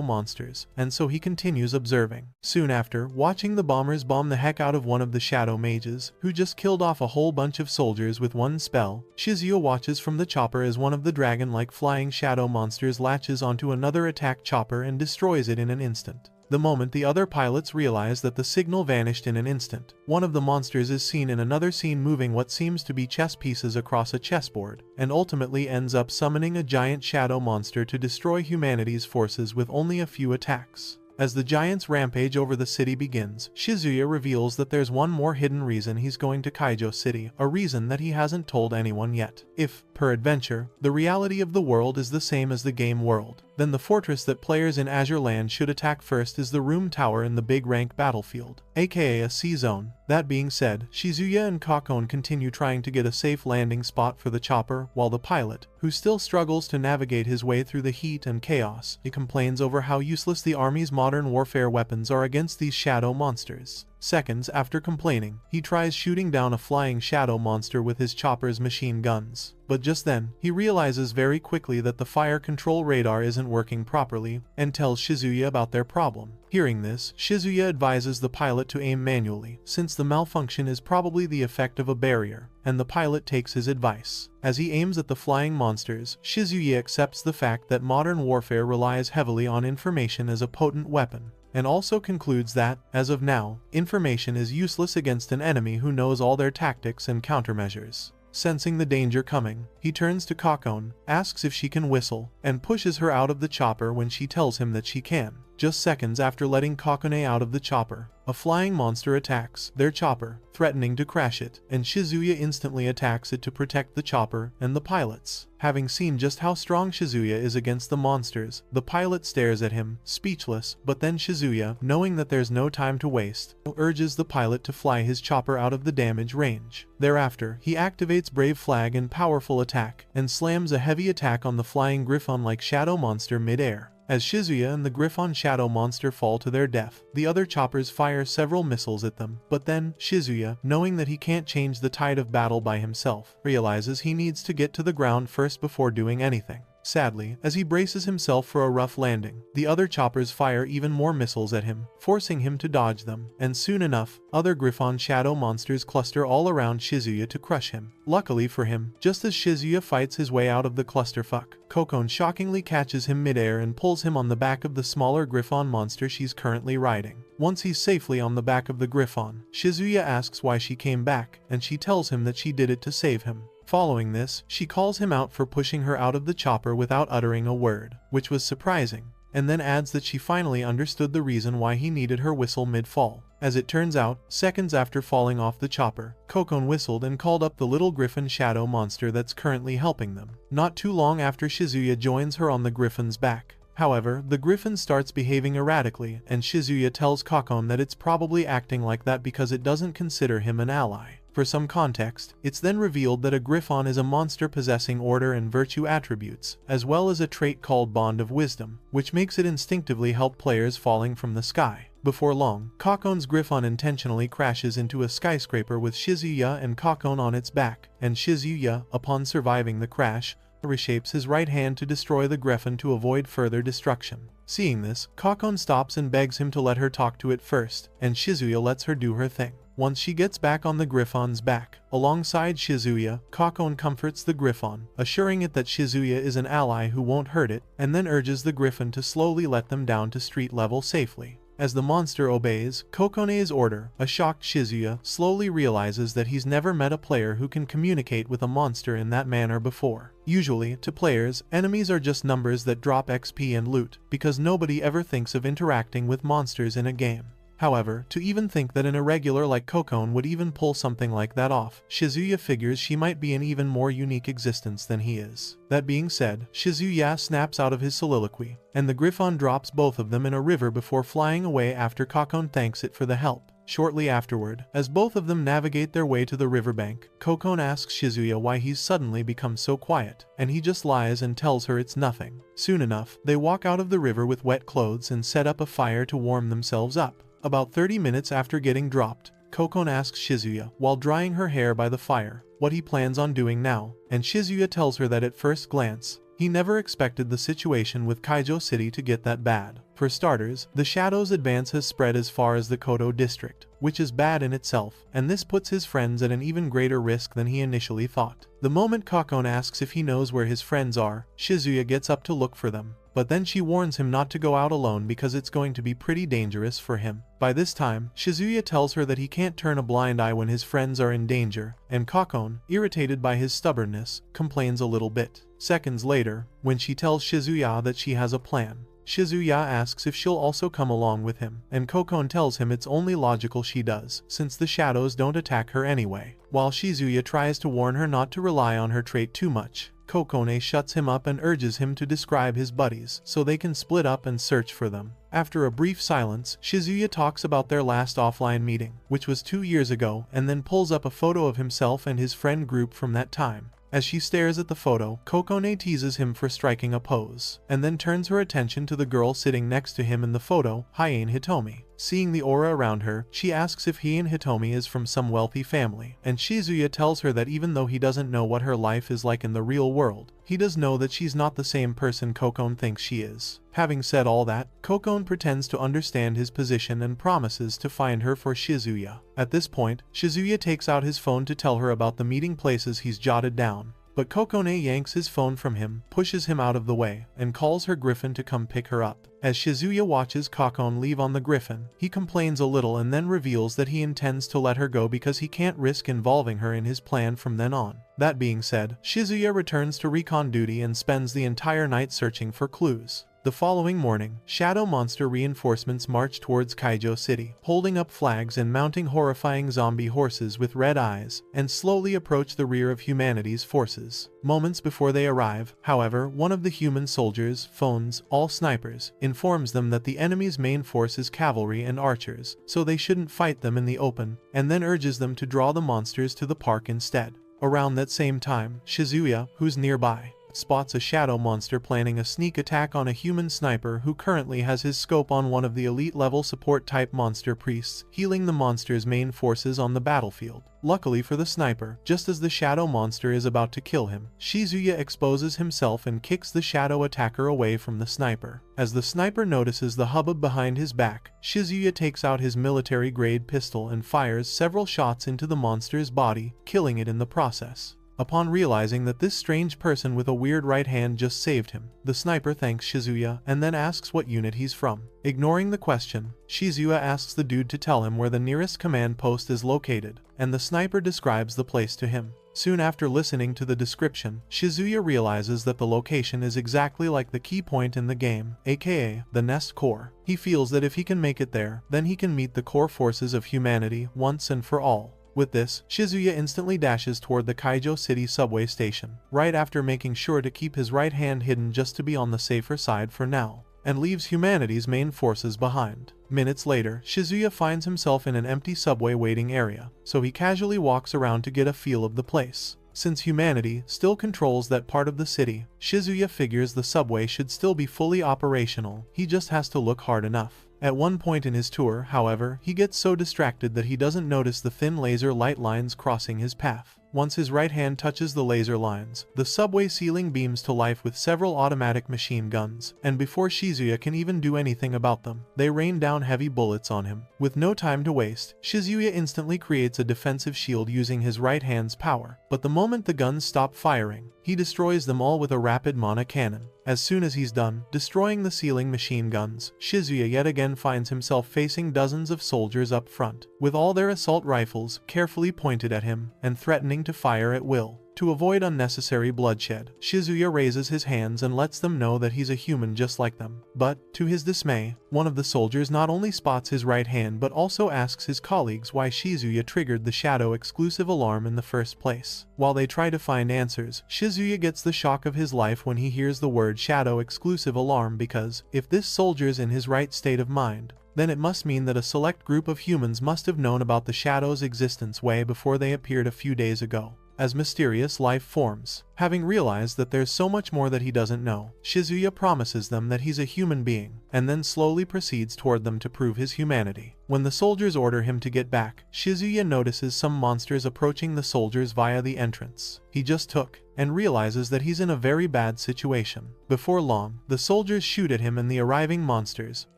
monsters, and so he continues observing. Soon after, watching the bombers bomb the heck out of one of the shadow mages, who just killed off a whole bunch of soldiers with one spell, Shizuya watches from the chopper as one of the dragon-like flying shadow monsters latches onto another attack chopper and destroys it in an instant. The moment the other pilots realize that the signal vanished in an instant, one of the monsters is seen in another scene moving what seems to be chess pieces across a chessboard, and ultimately ends up summoning a giant shadow monster to destroy humanity's forces with only a few attacks. As the giant's rampage over the city begins, Shizuya reveals that there's one more hidden reason he's going to Kaiju City, a reason that he hasn't told anyone yet. If, peradventure, the reality of the world is the same as the game world, then the fortress that players in Azure Land should attack first is the room tower in the big rank battlefield, aka a C-zone. That being said, Shizuya and Kakone continue trying to get a safe landing spot for the chopper, while the pilot, who still struggles to navigate his way through the heat and chaos, he complains over how useless the army's modern warfare weapons are against these shadow monsters. Seconds after complaining, he tries shooting down a flying shadow monster with his chopper's machine guns. But just then, he realizes very quickly that the fire control radar isn't working properly, and tells Shizuya about their problem. Hearing this, Shizuya advises the pilot to aim manually, since the malfunction is probably the effect of a barrier, and the pilot takes his advice. As he aims at the flying monsters, Shizuya accepts the fact that modern warfare relies heavily on information as a potent weapon, and also concludes that, as of now, information is useless against an enemy who knows all their tactics and countermeasures. Sensing the danger coming, he turns to Kakone, asks if she can whistle, and pushes her out of the chopper when she tells him that she can. Just seconds after letting Kakone out of the chopper, a flying monster attacks their chopper, threatening to crash it, and Shizuya instantly attacks it to protect the chopper and the pilots. Having seen just how strong Shizuya is against the monsters, the pilot stares at him, speechless, but then Shizuya, knowing that there's no time to waste, urges the pilot to fly his chopper out of the damage range. Thereafter, he activates Brave Flag and Powerful Attack, and slams a heavy attack on the flying Griffon-like shadow monster mid-air. As Shizuya and the Griffon shadow monster fall to their death, the other choppers fire several missiles at them, but then, Shizuya, knowing that he can't change the tide of battle by himself, realizes he needs to get to the ground first before doing anything. Sadly, as he braces himself for a rough landing, the other choppers fire even more missiles at him, forcing him to dodge them, and soon enough, other Griffon shadow monsters cluster all around Shizuya to crush him. Luckily for him, just as Shizuya fights his way out of the clusterfuck, Kokon shockingly catches him midair and pulls him on the back of the smaller Griffon monster she's currently riding. Once he's safely on the back of the Griffon, Shizuya asks why she came back, and she tells him that she did it to save him. Following this, she calls him out for pushing her out of the chopper without uttering a word, which was surprising, and then adds that she finally understood the reason why he needed her whistle mid-fall. As it turns out, seconds after falling off the chopper, Kokon whistled and called up the little Griffon shadow monster that's currently helping them. Not too long after Shizuya joins her on the Griffon's back. However, the Griffon starts behaving erratically, and Shizuya tells Kokon that it's probably acting like that because it doesn't consider him an ally. For some context, it's then revealed that a Griffon is a monster possessing order and virtue attributes, as well as a trait called Bond of Wisdom, which makes it instinctively help players falling from the sky. Before long, Kokon's Griffon intentionally crashes into a skyscraper with Shizuya and Kokon on its back, and Shizuya, upon surviving the crash, reshapes his right hand to destroy the Griffon to avoid further destruction. Seeing this, Kokon stops and begs him to let her talk to it first, and Shizuya lets her do her thing. Once she gets back on the Griffon's back, alongside Shizuya, Kokon comforts the Griffon, assuring it that Shizuya is an ally who won't hurt it, and then urges the Griffon to slowly let them down to street level safely. As the monster obeys Kokone's order, a shocked Shizuya slowly realizes that he's never met a player who can communicate with a monster in that manner before. Usually, to players, enemies are just numbers that drop XP and loot, because nobody ever thinks of interacting with monsters in a game. However, to even think that an irregular like Kokon would even pull something like that off, Shizuya figures she might be an even more unique existence than he is. That being said, Shizuya snaps out of his soliloquy, and the Griffon drops both of them in a river before flying away after Kokon thanks it for the help. Shortly afterward, as both of them navigate their way to the riverbank, Kokon asks Shizuya why he's suddenly become so quiet, and he just lies and tells her it's nothing. Soon enough, they walk out of the river with wet clothes and set up a fire to warm themselves up. About 30 minutes after getting dropped, Kokon asks Shizuya, while drying her hair by the fire, what he plans on doing now, and Shizuya tells her that at first glance, he never expected the situation with Kaiju City to get that bad. For starters, the Shadow's advance has spread as far as the Koto district, which is bad in itself, and this puts his friends at an even greater risk than he initially thought. The moment Kokon asks if he knows where his friends are, Shizuya gets up to look for them. But then she warns him not to go out alone because it's going to be pretty dangerous for him. By this time, Shizuya tells her that he can't turn a blind eye when his friends are in danger, and Kokon, irritated by his stubbornness, complains a little bit. Seconds later, when she tells Shizuya that she has a plan, Shizuya asks if she'll also come along with him, and Kokon tells him it's only logical she does, since the shadows don't attack her anyway. While Shizuya tries to warn her not to rely on her trait too much, Kokone shuts him up and urges him to describe his buddies so they can split up and search for them. After a brief silence, Shizuya talks about their last offline meeting, which was 2 years ago, and then pulls up a photo of himself and his friend group from that time. As she stares at the photo, Kokone teases him for striking a pose, and then turns her attention to the girl sitting next to him in the photo, Hien Hitomi. Seeing the aura around her, she asks if Hien Hitomi is from some wealthy family, and Shizuya tells her that even though he doesn't know what her life is like in the real world, he does know that she's not the same person Kokon thinks she is. Having said all that, Kokon pretends to understand his position and promises to find her for Shizuya. At this point, Shizuya takes out his phone to tell her about the meeting places he's jotted down. But Kokone yanks his phone from him, pushes him out of the way, and calls her Griffon to come pick her up. As Shizuya watches Kokon leave on the Griffon, he complains a little and then reveals that he intends to let her go because he can't risk involving her in his plan from then on. That being said, Shizuya returns to recon duty and spends the entire night searching for clues. The following morning, Shadow Monster reinforcements march towards Kaiju City, holding up flags and mounting horrifying zombie horses with red eyes, and slowly approach the rear of humanity's forces. Moments before they arrive, however, one of the human soldiers, phones, all snipers, informs them that the enemy's main force is cavalry and archers, so they shouldn't fight them in the open, and then urges them to draw the monsters to the park instead. Around that same time, Shizuya, who's nearby, spots a shadow monster planning a sneak attack on a human sniper who currently has his scope on one of the elite level support type monster priests, healing the monster's main forces on the battlefield. Luckily for the sniper, just as the shadow monster is about to kill him, Shizuya exposes himself and kicks the shadow attacker away from the sniper. As the sniper notices the hubbub behind his back, Shizuya takes out his military-grade pistol and fires several shots into the monster's body, killing it in the process. Upon realizing that this strange person with a weird right hand just saved him, the sniper thanks Shizuya and then asks what unit he's from. Ignoring the question, Shizuya asks the dude to tell him where the nearest command post is located, and the sniper describes the place to him. Soon after listening to the description, Shizuya realizes that the location is exactly like the key point in the game, aka the Nest Core. He feels that if he can make it there, then he can meet the core forces of humanity once and for all. With this, Shizuya instantly dashes toward the Kaiju City subway station, right after making sure to keep his right hand hidden just to be on the safer side for now, and leaves humanity's main forces behind. Minutes later, Shizuya finds himself in an empty subway waiting area, so he casually walks around to get a feel of the place. Since humanity still controls that part of the city, Shizuya figures the subway should still be fully operational, he just has to look hard enough. At one point in his tour, however, he gets so distracted that he doesn't notice the thin laser light lines crossing his path. Once his right hand touches the laser lines, the subway ceiling beams to life with several automatic machine guns, and before Shizuya can even do anything about them, they rain down heavy bullets on him. With no time to waste, Shizuya instantly creates a defensive shield using his right hand's power, but the moment the guns stop firing, he destroys them all with a rapid mana cannon. As soon as he's done destroying the ceiling machine guns, Shizuya yet again finds himself facing dozens of soldiers up front, with all their assault rifles carefully pointed at him and threatening to fire at will. To avoid unnecessary bloodshed, Shizuya raises his hands and lets them know that he's a human just like them. But, to his dismay, one of the soldiers not only spots his right hand but also asks his colleagues why Shizuya triggered the shadow exclusive alarm in the first place. While they try to find answers, Shizuya gets the shock of his life when he hears the word shadow exclusive alarm because, if this soldier's in his right state of mind, then it must mean that a select group of humans must have known about the shadow's existence way before they appeared a few days ago as mysterious life forms. Having realized that there's so much more that he doesn't know, Shizuya promises them that he's a human being, and then slowly proceeds toward them to prove his humanity. When the soldiers order him to get back, Shizuya notices some monsters approaching the soldiers via the entrance he just took, and realizes that he's in a very bad situation. Before long, the soldiers shoot at him and the arriving monsters,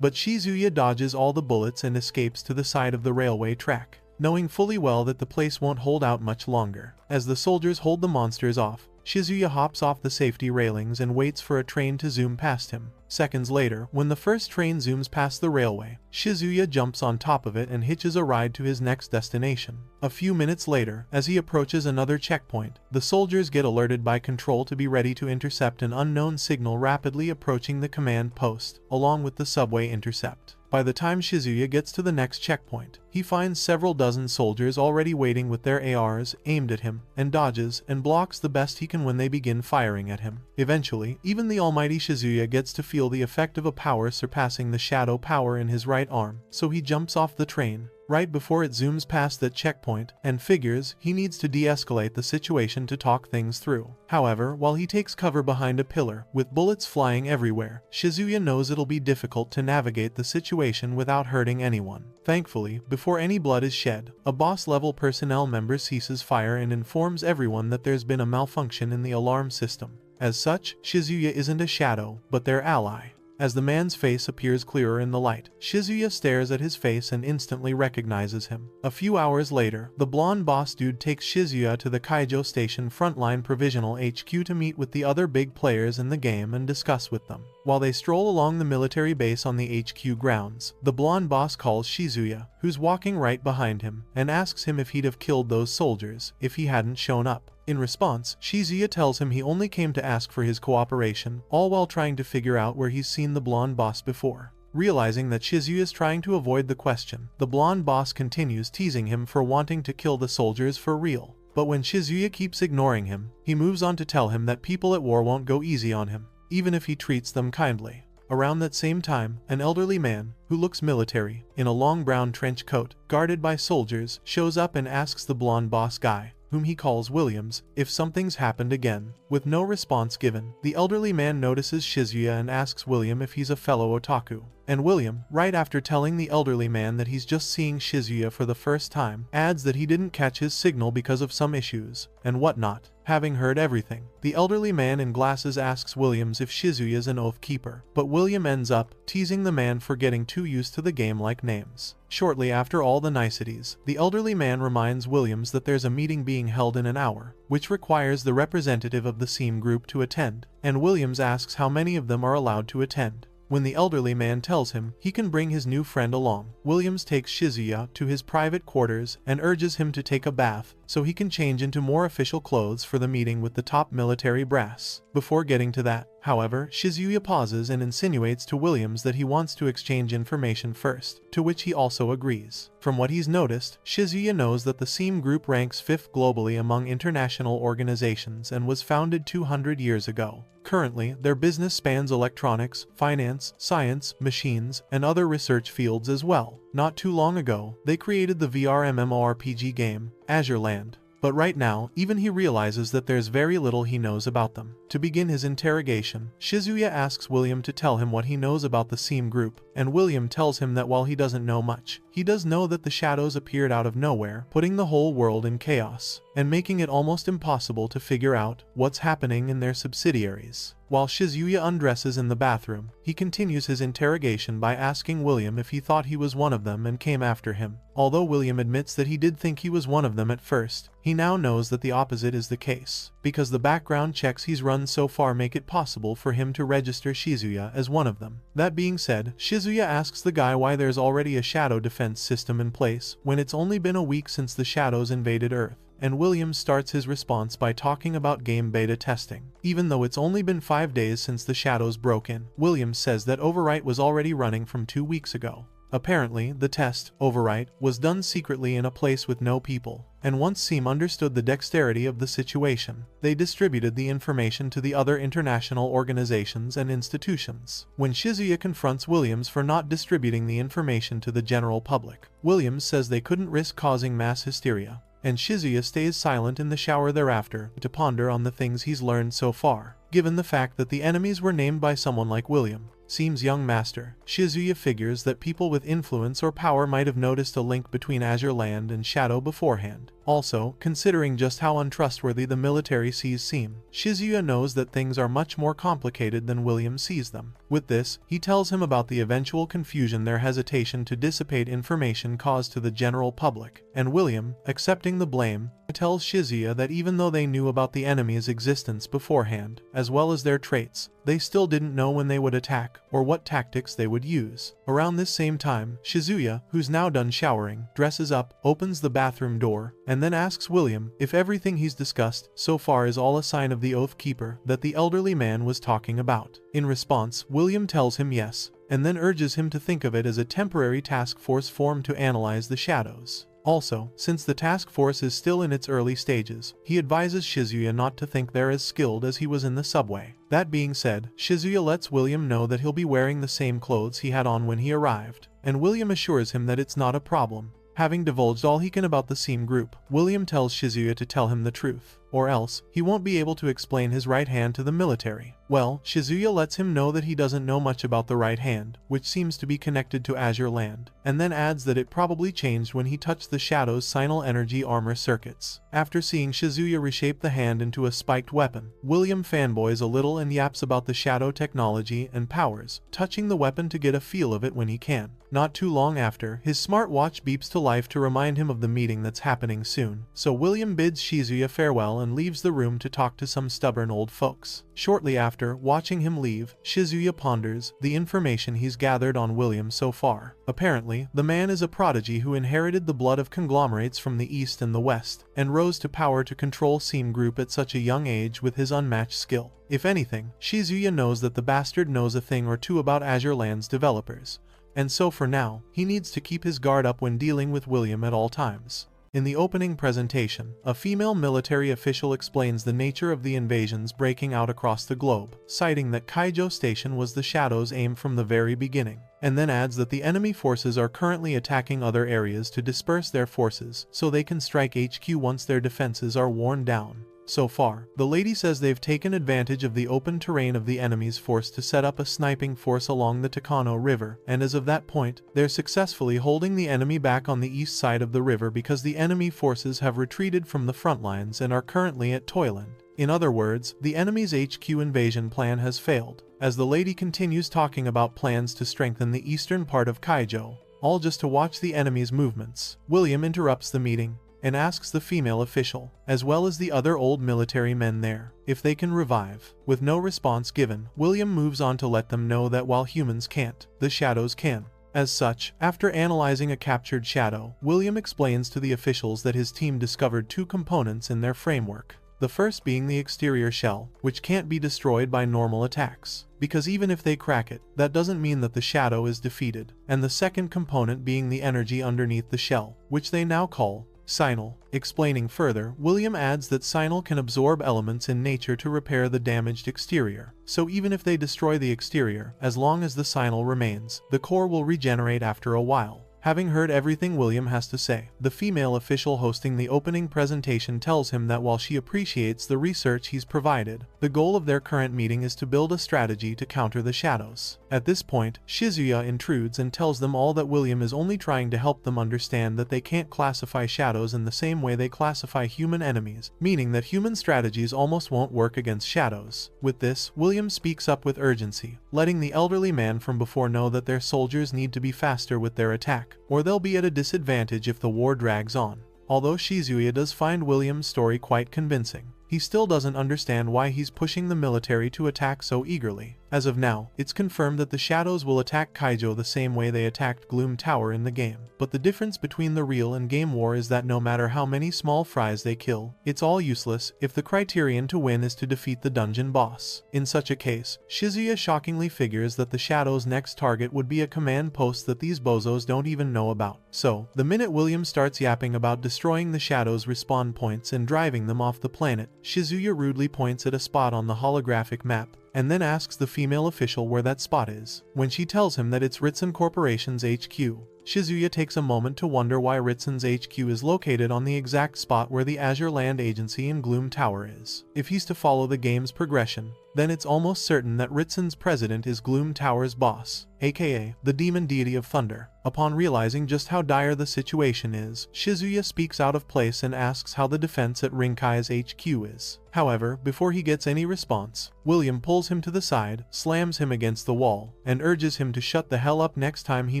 but Shizuya dodges all the bullets and escapes to the side of the railway track, knowing fully well that the place won't hold out much longer. As the soldiers hold the monsters off, Shizuya hops off the safety railings and waits for a train to zoom past him. Seconds later, when the first train zooms past the railway, Shizuya jumps on top of it and hitches a ride to his next destination. A few minutes later, as he approaches another checkpoint, the soldiers get alerted by control to be ready to intercept an unknown signal rapidly approaching the command post, along with the subway intercept. By the time Shizuya gets to the next checkpoint, he finds several dozen soldiers already waiting with their ARs aimed at him, and dodges and blocks the best he can when they begin firing at him. Eventually, even the almighty Shizuya gets to feel the effect of a power surpassing the shadow power in his right arm, so he jumps off the train right before it zooms past that checkpoint, and figures he needs to de-escalate the situation to talk things through. However, while he takes cover behind a pillar, with bullets flying everywhere, Shizuya knows it'll be difficult to navigate the situation without hurting anyone. Thankfully, before any blood is shed, a boss-level personnel member ceases fire and informs everyone that there's been a malfunction in the alarm system. As such, Shizuya isn't a shadow, but their ally. As the man's face appears clearer in the light, Shizuya stares at his face and instantly recognizes him. A few hours later, the blonde boss dude takes Shizuya to the Kaiju Station Frontline Provisional HQ to meet with the other big players in the game and discuss with them. While they stroll along the military base on the HQ grounds, the blonde boss calls Shizuya, who's walking right behind him, and asks him if he'd have killed those soldiers if he hadn't shown up. In response, Shizuya tells him he only came to ask for his cooperation, all while trying to figure out where he's seen the blonde boss before. Realizing that Shizuya is trying to avoid the question, the blonde boss continues teasing him for wanting to kill the soldiers for real. But when Shizuya keeps ignoring him, he moves on to tell him that people at war won't go easy on him, even if he treats them kindly. Around that same time, an elderly man, who looks military, in a long brown trench coat, guarded by soldiers, shows up and asks the blonde boss guy, whom he calls Williams, if something's happened again. With no response given, the elderly man notices Shizuya and asks William if he's a fellow otaku. And William, right after telling the elderly man that he's just seeing Shizuya for the first time, adds that he didn't catch his signal because of some issues, and whatnot. Having heard everything, the elderly man in glasses asks Williams if Shizuya's an oath keeper, but William ends up teasing the man for getting too used to the game-like names. Shortly after all the niceties, the elderly man reminds Williams that there's a meeting being held in an hour, which requires the representative of the SEAM group to attend, and Williams asks how many of them are allowed to attend. When the elderly man tells him he can bring his new friend along, Williams takes Shizuya to his private quarters and urges him to take a bath so he can change into more official clothes for the meeting with the top military brass. Before getting to that, however, Shizuya pauses and insinuates to Williams that he wants to exchange information first, to which he also agrees. From what he's noticed, Shizuya knows that the SEAM group ranks 5th globally among international organizations and was founded 200 years ago. Currently, their business spans electronics, finance, science, machines, and other research fields as well. Not too long ago, they created the VR MMORPG game, Azure Land. But right now, even he realizes that there's very little he knows about them. To begin his interrogation, Shizuya asks William to tell him what he knows about the SEAM group, and William tells him that while he doesn't know much, he does know that the shadows appeared out of nowhere, putting the whole world in chaos, and making it almost impossible to figure out what's happening in their subsidiaries. While Shizuya undresses in the bathroom, he continues his interrogation by asking William if he thought he was one of them and came after him. Although William admits that he did think he was one of them at first, he now knows that the opposite is the case, because the background checks he's run so far make it possible for him to register Shizuya as one of them. That being said, Shizuya asks the guy why there's already a shadow defense system in place when it's only been a week since the shadows invaded Earth. And Williams starts his response by talking about game beta testing. Even though it's only been 5 days since the shadows broke in, Williams says that Overwrite was already running from 2 weeks ago. Apparently, the test, Overwrite, was done secretly in a place with no people, and once SEAM understood the dexterity of the situation, they distributed the information to the other international organizations and institutions. When Shizuya confronts Williams for not distributing the information to the general public, Williams says they couldn't risk causing mass hysteria, and Shizuya stays silent in the shower thereafter to ponder on the things he's learned so far. Given the fact that the enemies were named by someone like William, SEAM's young master, Shizuya figures that people with influence or power might have noticed a link between Azure Land and Shadow beforehand. Also, considering just how untrustworthy the military sees SEAM, Shizuya knows that things are much more complicated than William sees them. With this, he tells him about the eventual confusion their hesitation to dissipate information caused to the general public, and William, accepting the blame, tells Shizuya that even though they knew about the enemy's existence beforehand, as well as their traits, they still didn't know when they would attack, or what tactics they would use. Around this same time, Shizuya, who's now done showering, dresses up, opens the bathroom door, and then asks William if everything he's discussed so far is all a sign of the Oath Keeper that the elderly man was talking about. In response, William tells him yes, and then urges him to think of it as a temporary task force formed to analyze the shadows. Also, since the task force is still in its early stages, he advises Shizuya not to think they're as skilled as he was in the subway. That being said, Shizuya lets William know that he'll be wearing the same clothes he had on when he arrived, and William assures him that it's not a problem. Having divulged all he can about the SEAM group, William tells Shizuya to tell him the truth, or else he won't be able to explain his right hand to the military. Well, Shizuya lets him know that he doesn't know much about the right hand, which seems to be connected to Azure Land, and then adds that it probably changed when he touched the Shadow's Signal Energy armor circuits. After seeing Shizuya reshape the hand into a spiked weapon, William fanboys a little and yaps about the Shadow technology and powers, touching the weapon to get a feel of it when he can. Not too long after, his smartwatch beeps to life to remind him of the meeting that's happening soon, so William bids Shizuya farewell and leaves the room to talk to some stubborn old folks. Shortly after, watching him leave, Shizuya ponders the information he's gathered on William so far. Apparently, the man is a prodigy who inherited the blood of conglomerates from the East and the West, and rose to power to control SEAM Group at such a young age with his unmatched skill. If anything, Shizuya knows that the bastard knows a thing or two about Azure Land's developers, and so for now, he needs to keep his guard up when dealing with William at all times. In the opening presentation, a female military official explains the nature of the invasions breaking out across the globe, citing that Kaiju Station was the Shadow's aim from the very beginning, and then adds that the enemy forces are currently attacking other areas to disperse their forces so they can strike HQ once their defenses are worn down. So far, the lady says they've taken advantage of the open terrain of the enemy's force to set up a sniping force along the Takano River, and as of that point, they're successfully holding the enemy back on the east side of the river because the enemy forces have retreated from the front lines and are currently at Toyland. In other words, the enemy's HQ invasion plan has failed. As the lady continues talking about plans to strengthen the eastern part of Kaiju, all just to watch the enemy's movements, William interrupts the meeting and asks the female official, as well as the other old military men there, if they can revive. With no response given, William moves on to let them know that while humans can't, the shadows can. As such, after analyzing a captured shadow, William explains to the officials that his team discovered two components in their framework. The first being the exterior shell, which can't be destroyed by normal attacks, because even if they crack it, that doesn't mean that the shadow is defeated, and the second component being the energy underneath the shell, which they now call Sinal. Explaining further, William adds that Sinal can absorb elements in nature to repair the damaged exterior, so even if they destroy the exterior, as long as the Sinal remains, the core will regenerate after a while. Having heard everything William has to say, the female official hosting the opening presentation tells him that while she appreciates the research he's provided, the goal of their current meeting is to build a strategy to counter the shadows. At this point, Shizuya intrudes and tells them all that William is only trying to help them understand that they can't classify shadows in the same way they classify human enemies, meaning that human strategies almost won't work against shadows. With this, William speaks up with urgency, letting the elderly man from before know that their soldiers need to be faster with their attack, or they'll be at a disadvantage if the war drags on. Although Shizuya does find William's story quite convincing, he still doesn't understand why he's pushing the military to attack so eagerly. As of now, it's confirmed that the shadows will attack Kaiju the same way they attacked Gloom Tower in the game, but the difference between the real and game war is that no matter how many small fries they kill, it's all useless if the criterion to win is to defeat the dungeon boss. In such a case, Shizuya shockingly figures that the shadows' next target would be a command post that these bozos don't even know about. So, the minute William starts yapping about destroying the shadows' respawn points and driving them off the planet, Shizuya rudely points at a spot on the holographic map, and then asks the female official where that spot is. When she tells him that it's Ritsun Corporation's HQ, Shizuya takes a moment to wonder why Ritsun's HQ is located on the exact spot where the Azure Land Agency in Gloom Tower is. If he's to follow the game's progression, then it's almost certain that Ritsun's president is Gloom Tower's boss, aka the demon deity of thunder. Upon realizing just how dire the situation is, Shizuya speaks out of place and asks how the defense at Rinkai's HQ is. However, before he gets any response, William pulls him to the side, slams him against the wall, and urges him to shut the hell up next time he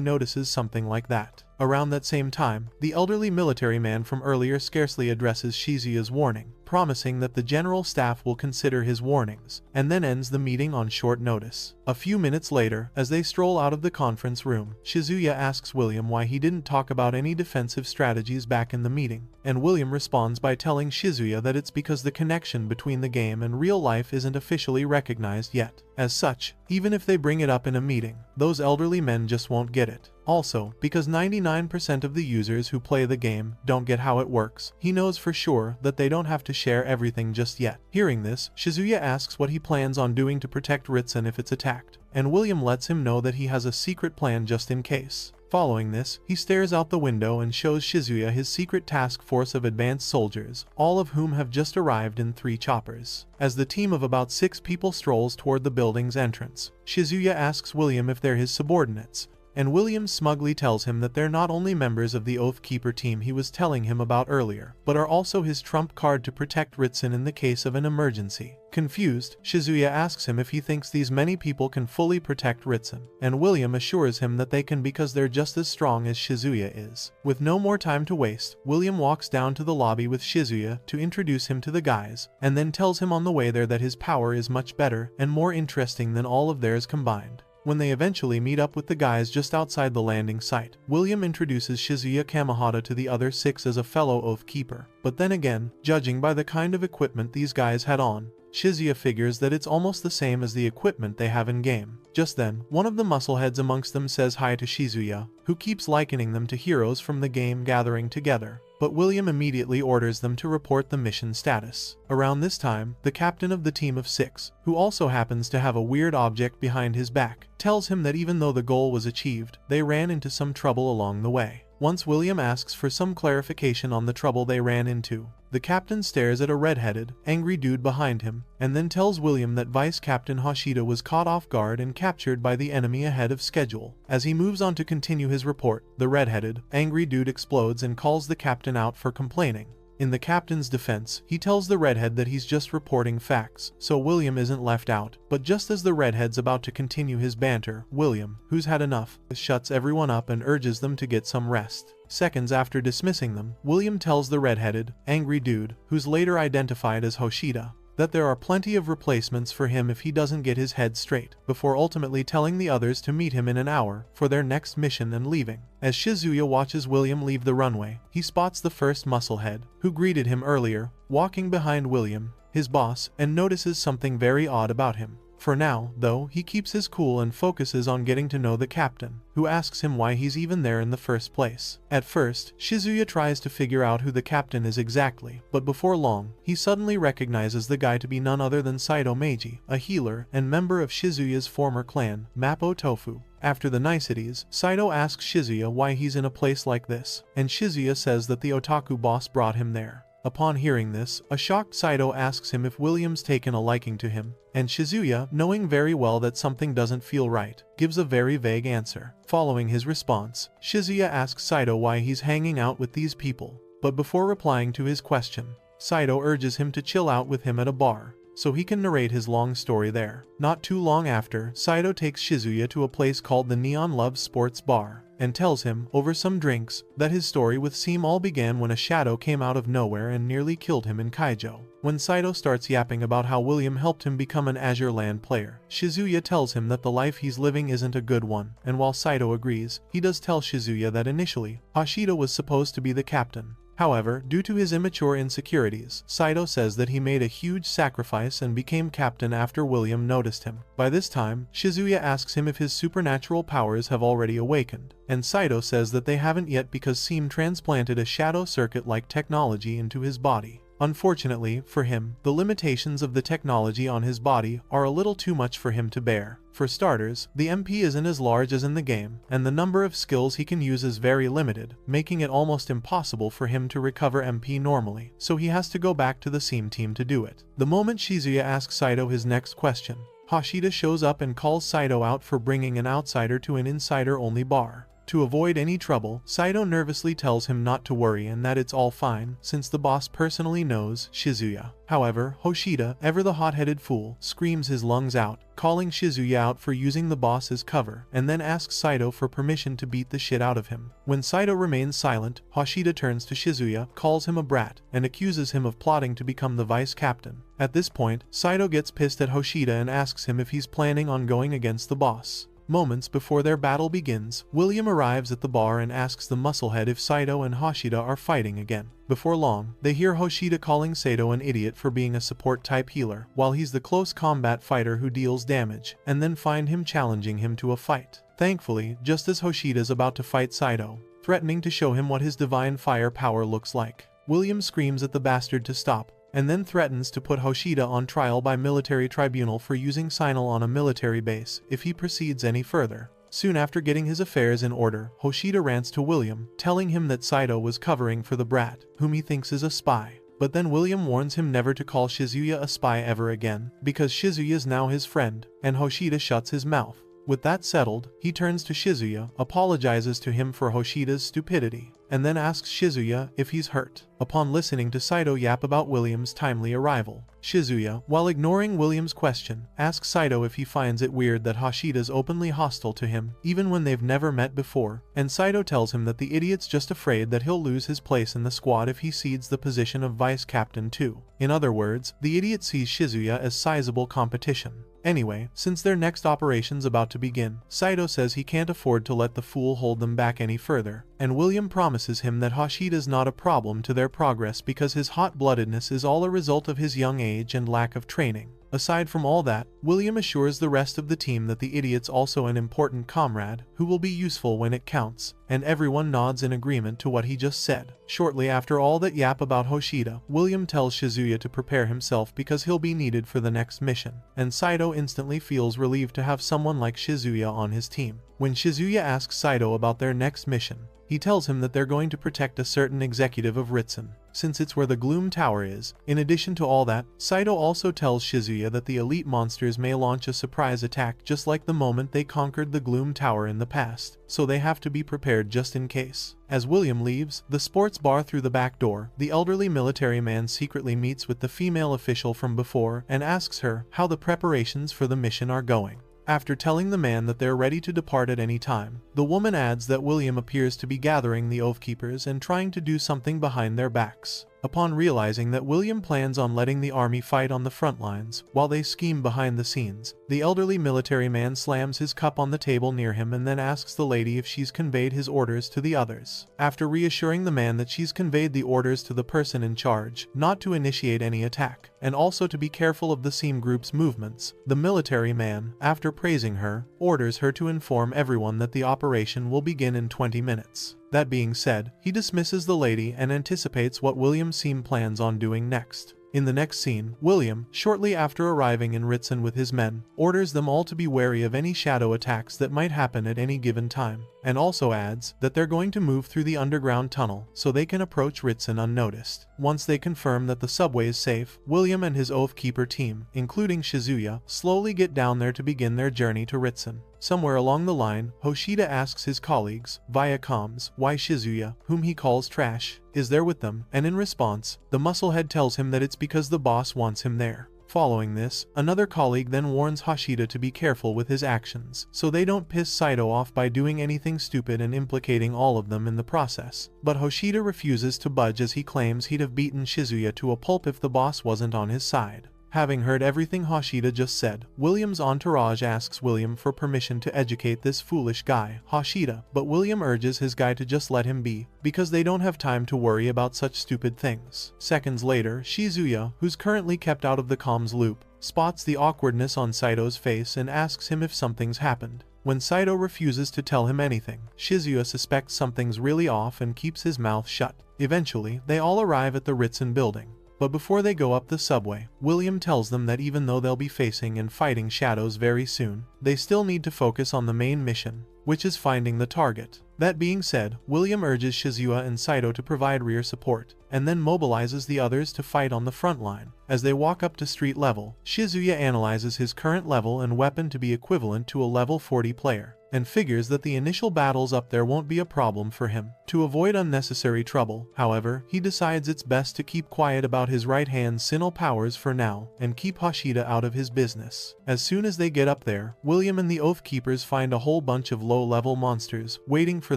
notices something like that. Around that same time, the elderly military man from earlier scarcely addresses Shizuya's warning, promising that the general staff will consider his warnings, and then ends the meeting on short notice. A few minutes later, as they stroll out of the conference room, Shizuya asks William why he didn't talk about any defensive strategies back in the meeting, and William responds by telling Shizuya that it's because the connection between the game and real life isn't officially recognized yet. As such, even if they bring it up in a meeting, those elderly men just won't get it. Also, because 99% of the users who play the game don't get how it works, he knows for sure that they don't have to share everything just yet. Hearing this, Shizuya asks what he plans on doing to protect Ritsun if it's attacked, and William lets him know that he has a secret plan just in case. Following this, he stares out the window and shows Shizuya his secret task force of advanced soldiers, all of whom have just arrived in 3 choppers. As the team of about 6 people strolls toward the building's entrance, Shizuya asks William if they're his subordinates, and William smugly tells him that they're not only members of the Oathkeeper team he was telling him about earlier, but are also his trump card to protect Ritsun in the case of an emergency. Confused, Shizuya asks him if he thinks these many people can fully protect Ritsun, and William assures him that they can because they're just as strong as Shizuya is. With no more time to waste, William walks down to the lobby with Shizuya to introduce him to the guys, and then tells him on the way there that his power is much better and more interesting than all of theirs combined. When they eventually meet up with the guys just outside the landing site, William introduces Shizuya Kamihata to the other 6 as a fellow Oathkeeper. But then again, judging by the kind of equipment these guys had on, Shizuya figures that it's almost the same as the equipment they have in-game. Just then, one of the muscleheads amongst them says hi to Shizuya, who keeps likening them to heroes from the game gathering together. But William immediately orders them to report the mission status. Around this time, the captain of the team of 6, who also happens to have a weird object behind his back, tells him that even though the goal was achieved, they ran into some trouble along the way. Once William asks for some clarification on the trouble they ran into, the captain stares at a red-headed, angry dude behind him, and then tells William that Vice Captain Hoshida was caught off guard and captured by the enemy ahead of schedule. As he moves on to continue his report, the red-headed, angry dude explodes and calls the captain out for complaining. In the captain's defense, he tells the redhead that he's just reporting facts, so William isn't left out. But just as the redhead's about to continue his banter, William, who's had enough, shuts everyone up and urges them to get some rest. Seconds after dismissing them, William tells the redheaded, angry dude, who's later identified as Hoshida, that there are plenty of replacements for him if he doesn't get his head straight, before ultimately telling the others to meet him in an hour for their next mission and leaving. As Shizuya watches William leave the runway, he spots the first musclehead, who greeted him earlier, walking behind William, his boss, and notices something very odd about him. For now, though, he keeps his cool and focuses on getting to know the captain, who asks him why he's even there in the first place. At first, Shizuya tries to figure out who the captain is exactly, but before long, he suddenly recognizes the guy to be none other than Saito Meiji, a healer and member of Shizuya's former clan, Mappo Tofu. After the niceties, Saito asks Shizuya why he's in a place like this, and Shizuya says that the otaku boss brought him there. Upon hearing this, a shocked Saito asks him if William's taken a liking to him, and Shizuya, knowing very well that something doesn't feel right, gives a very vague answer. Following his response, Shizuya asks Saito why he's hanging out with these people, but before replying to his question, Saito urges him to chill out with him at a bar, so he can narrate his long story there. Not too long after, Saito takes Shizuya to a place called the Neon Love Sports Bar, and tells him, over some drinks, that his story with Seam all began when a shadow came out of nowhere and nearly killed him in Kaiju. When Saito starts yapping about how William helped him become an Azure Land player, Shizuya tells him that the life he's living isn't a good one, and while Saito agrees, he does tell Shizuya that initially, Hoshida was supposed to be the captain. However, due to his immature insecurities, Saito says that he made a huge sacrifice and became captain after William noticed him. By this time, Shizuya asks him if his supernatural powers have already awakened, and Saito says that they haven't yet because Seam transplanted a shadow circuit-like technology into his body. Unfortunately, for him, the limitations of the technology on his body are a little too much for him to bear. For starters, the MP isn't as large as in the game, and the number of skills he can use is very limited, making it almost impossible for him to recover MP normally, so he has to go back to the Seam team to do it. The moment Shizuya asks Saito his next question, Hoshida shows up and calls Saito out for bringing an outsider to an insider-only bar. To avoid any trouble, Saito nervously tells him not to worry and that it's all fine, since the boss personally knows Shizuya. However, Hoshida, ever the hot-headed fool, screams his lungs out, calling Shizuya out for using the boss as cover, and then asks Saito for permission to beat the shit out of him. When Saito remains silent, Hoshida turns to Shizuya, calls him a brat, and accuses him of plotting to become the vice captain. At this point, Saito gets pissed at Hoshida and asks him if he's planning on going against the boss. Moments before their battle begins, William arrives at the bar and asks the musclehead if Saito and Hoshida are fighting again. Before long, they hear Hoshida calling Saito an idiot for being a support-type healer, while he's the close combat fighter who deals damage, and then find him challenging him to a fight. Thankfully, just as Hoshida's about to fight Saito, threatening to show him what his divine fire power looks like, William screams at the bastard to stop, and then threatens to put Hoshida on trial by military tribunal for using Signal on a military base if he proceeds any further. Soon after getting his affairs in order, Hoshida rants to William, telling him that Saito was covering for the brat, whom he thinks is a spy. But then William warns him never to call Shizuya a spy ever again, because Shizuya's now his friend, and Hoshida shuts his mouth. With that settled, he turns to Shizuya, apologizes to him for Hoshida's stupidity, and then asks Shizuya if he's hurt. Upon listening to Saito yap about William's timely arrival, Shizuya, while ignoring William's question, asks Saito if he finds it weird that Hoshida's openly hostile to him, even when they've never met before, and Saito tells him that the idiot's just afraid that he'll lose his place in the squad if he cedes the position of vice captain too. In other words, the idiot sees Shizuya as sizable competition. Anyway, since their next operation's about to begin, Saito says he can't afford to let the fool hold them back any further, and William promises him that Hashida's not a problem to their progress because his hot-bloodedness is all a result of his young age and lack of training. Aside from all that, William assures the rest of the team that the idiot's also an important comrade, who will be useful when it counts, and everyone nods in agreement to what he just said. Shortly after all that yap about Hoshida, William tells Shizuya to prepare himself because he'll be needed for the next mission, and Saito instantly feels relieved to have someone like Shizuya on his team. When Shizuya asks Saito about their next mission, he tells him that they're going to protect a certain executive of Ritsen, since it's where the Gloom Tower is. In addition to all that, Saito also tells Shizuya that the elite monsters may launch a surprise attack just like the moment they conquered the Gloom Tower in the past, so they have to be prepared just in case. As William leaves the sports bar through the back door, the elderly military man secretly meets with the female official from before and asks her how the preparations for the mission are going. After telling the man that they're ready to depart at any time, the woman adds that William appears to be gathering the Oathkeepers and trying to do something behind their backs. Upon realizing that William plans on letting the army fight on the front lines while they scheme behind the scenes, the elderly military man slams his cup on the table near him and then asks the lady if she's conveyed his orders to the others. After reassuring the man that she's conveyed the orders to the person in charge not to initiate any attack, and also to be careful of the Seam Group's movements, the military man, after praising her, orders her to inform everyone that the operation will begin in 20 minutes. That being said, he dismisses the lady and anticipates what William Seam plans on doing next. In the next scene, William, shortly after arriving in Ritsen with his men, orders them all to be wary of any shadow attacks that might happen at any given time, and also adds that they're going to move through the underground tunnel so they can approach Ritsen unnoticed. Once they confirm that the subway is safe, William and his Oathkeeper team, including Shizuya, slowly get down there to begin their journey to Ritsen. Somewhere along the line, Hoshida asks his colleagues, via comms, why Shizuya, whom he calls trash, is there with them, and in response, the musclehead tells him that it's because the boss wants him there. Following this, another colleague then warns Hoshida to be careful with his actions, so they don't piss Saito off by doing anything stupid and implicating all of them in the process. But Hoshida refuses to budge as he claims he'd have beaten Shizuya to a pulp if the boss wasn't on his side. Having heard everything Hoshida just said, William's entourage asks William for permission to educate this foolish guy, Hoshida, but William urges his guy to just let him be, because they don't have time to worry about such stupid things. Seconds later, Shizuya, who's currently kept out of the comms loop, spots the awkwardness on Saito's face and asks him if something's happened. When Saito refuses to tell him anything, Shizuya suspects something's really off and keeps his mouth shut. Eventually, they all arrive at the Ritsen building. But before they go up the subway, William tells them that even though they'll be facing and fighting shadows very soon, they still need to focus on the main mission, which is finding the target. That being said, William urges Shizuya and Saito to provide rear support, and then mobilizes the others to fight on the front line. As they walk up to street level, Shizuya analyzes his current level and weapon to be equivalent to a level 40 player, and figures that the initial battles up there won't be a problem for him. To avoid unnecessary trouble, however, he decides it's best to keep quiet about his right-hand Sinnoh powers for now, and keep Hoshida out of his business. As soon as they get up there, William and the Oathkeepers find a whole bunch of low-level monsters waiting for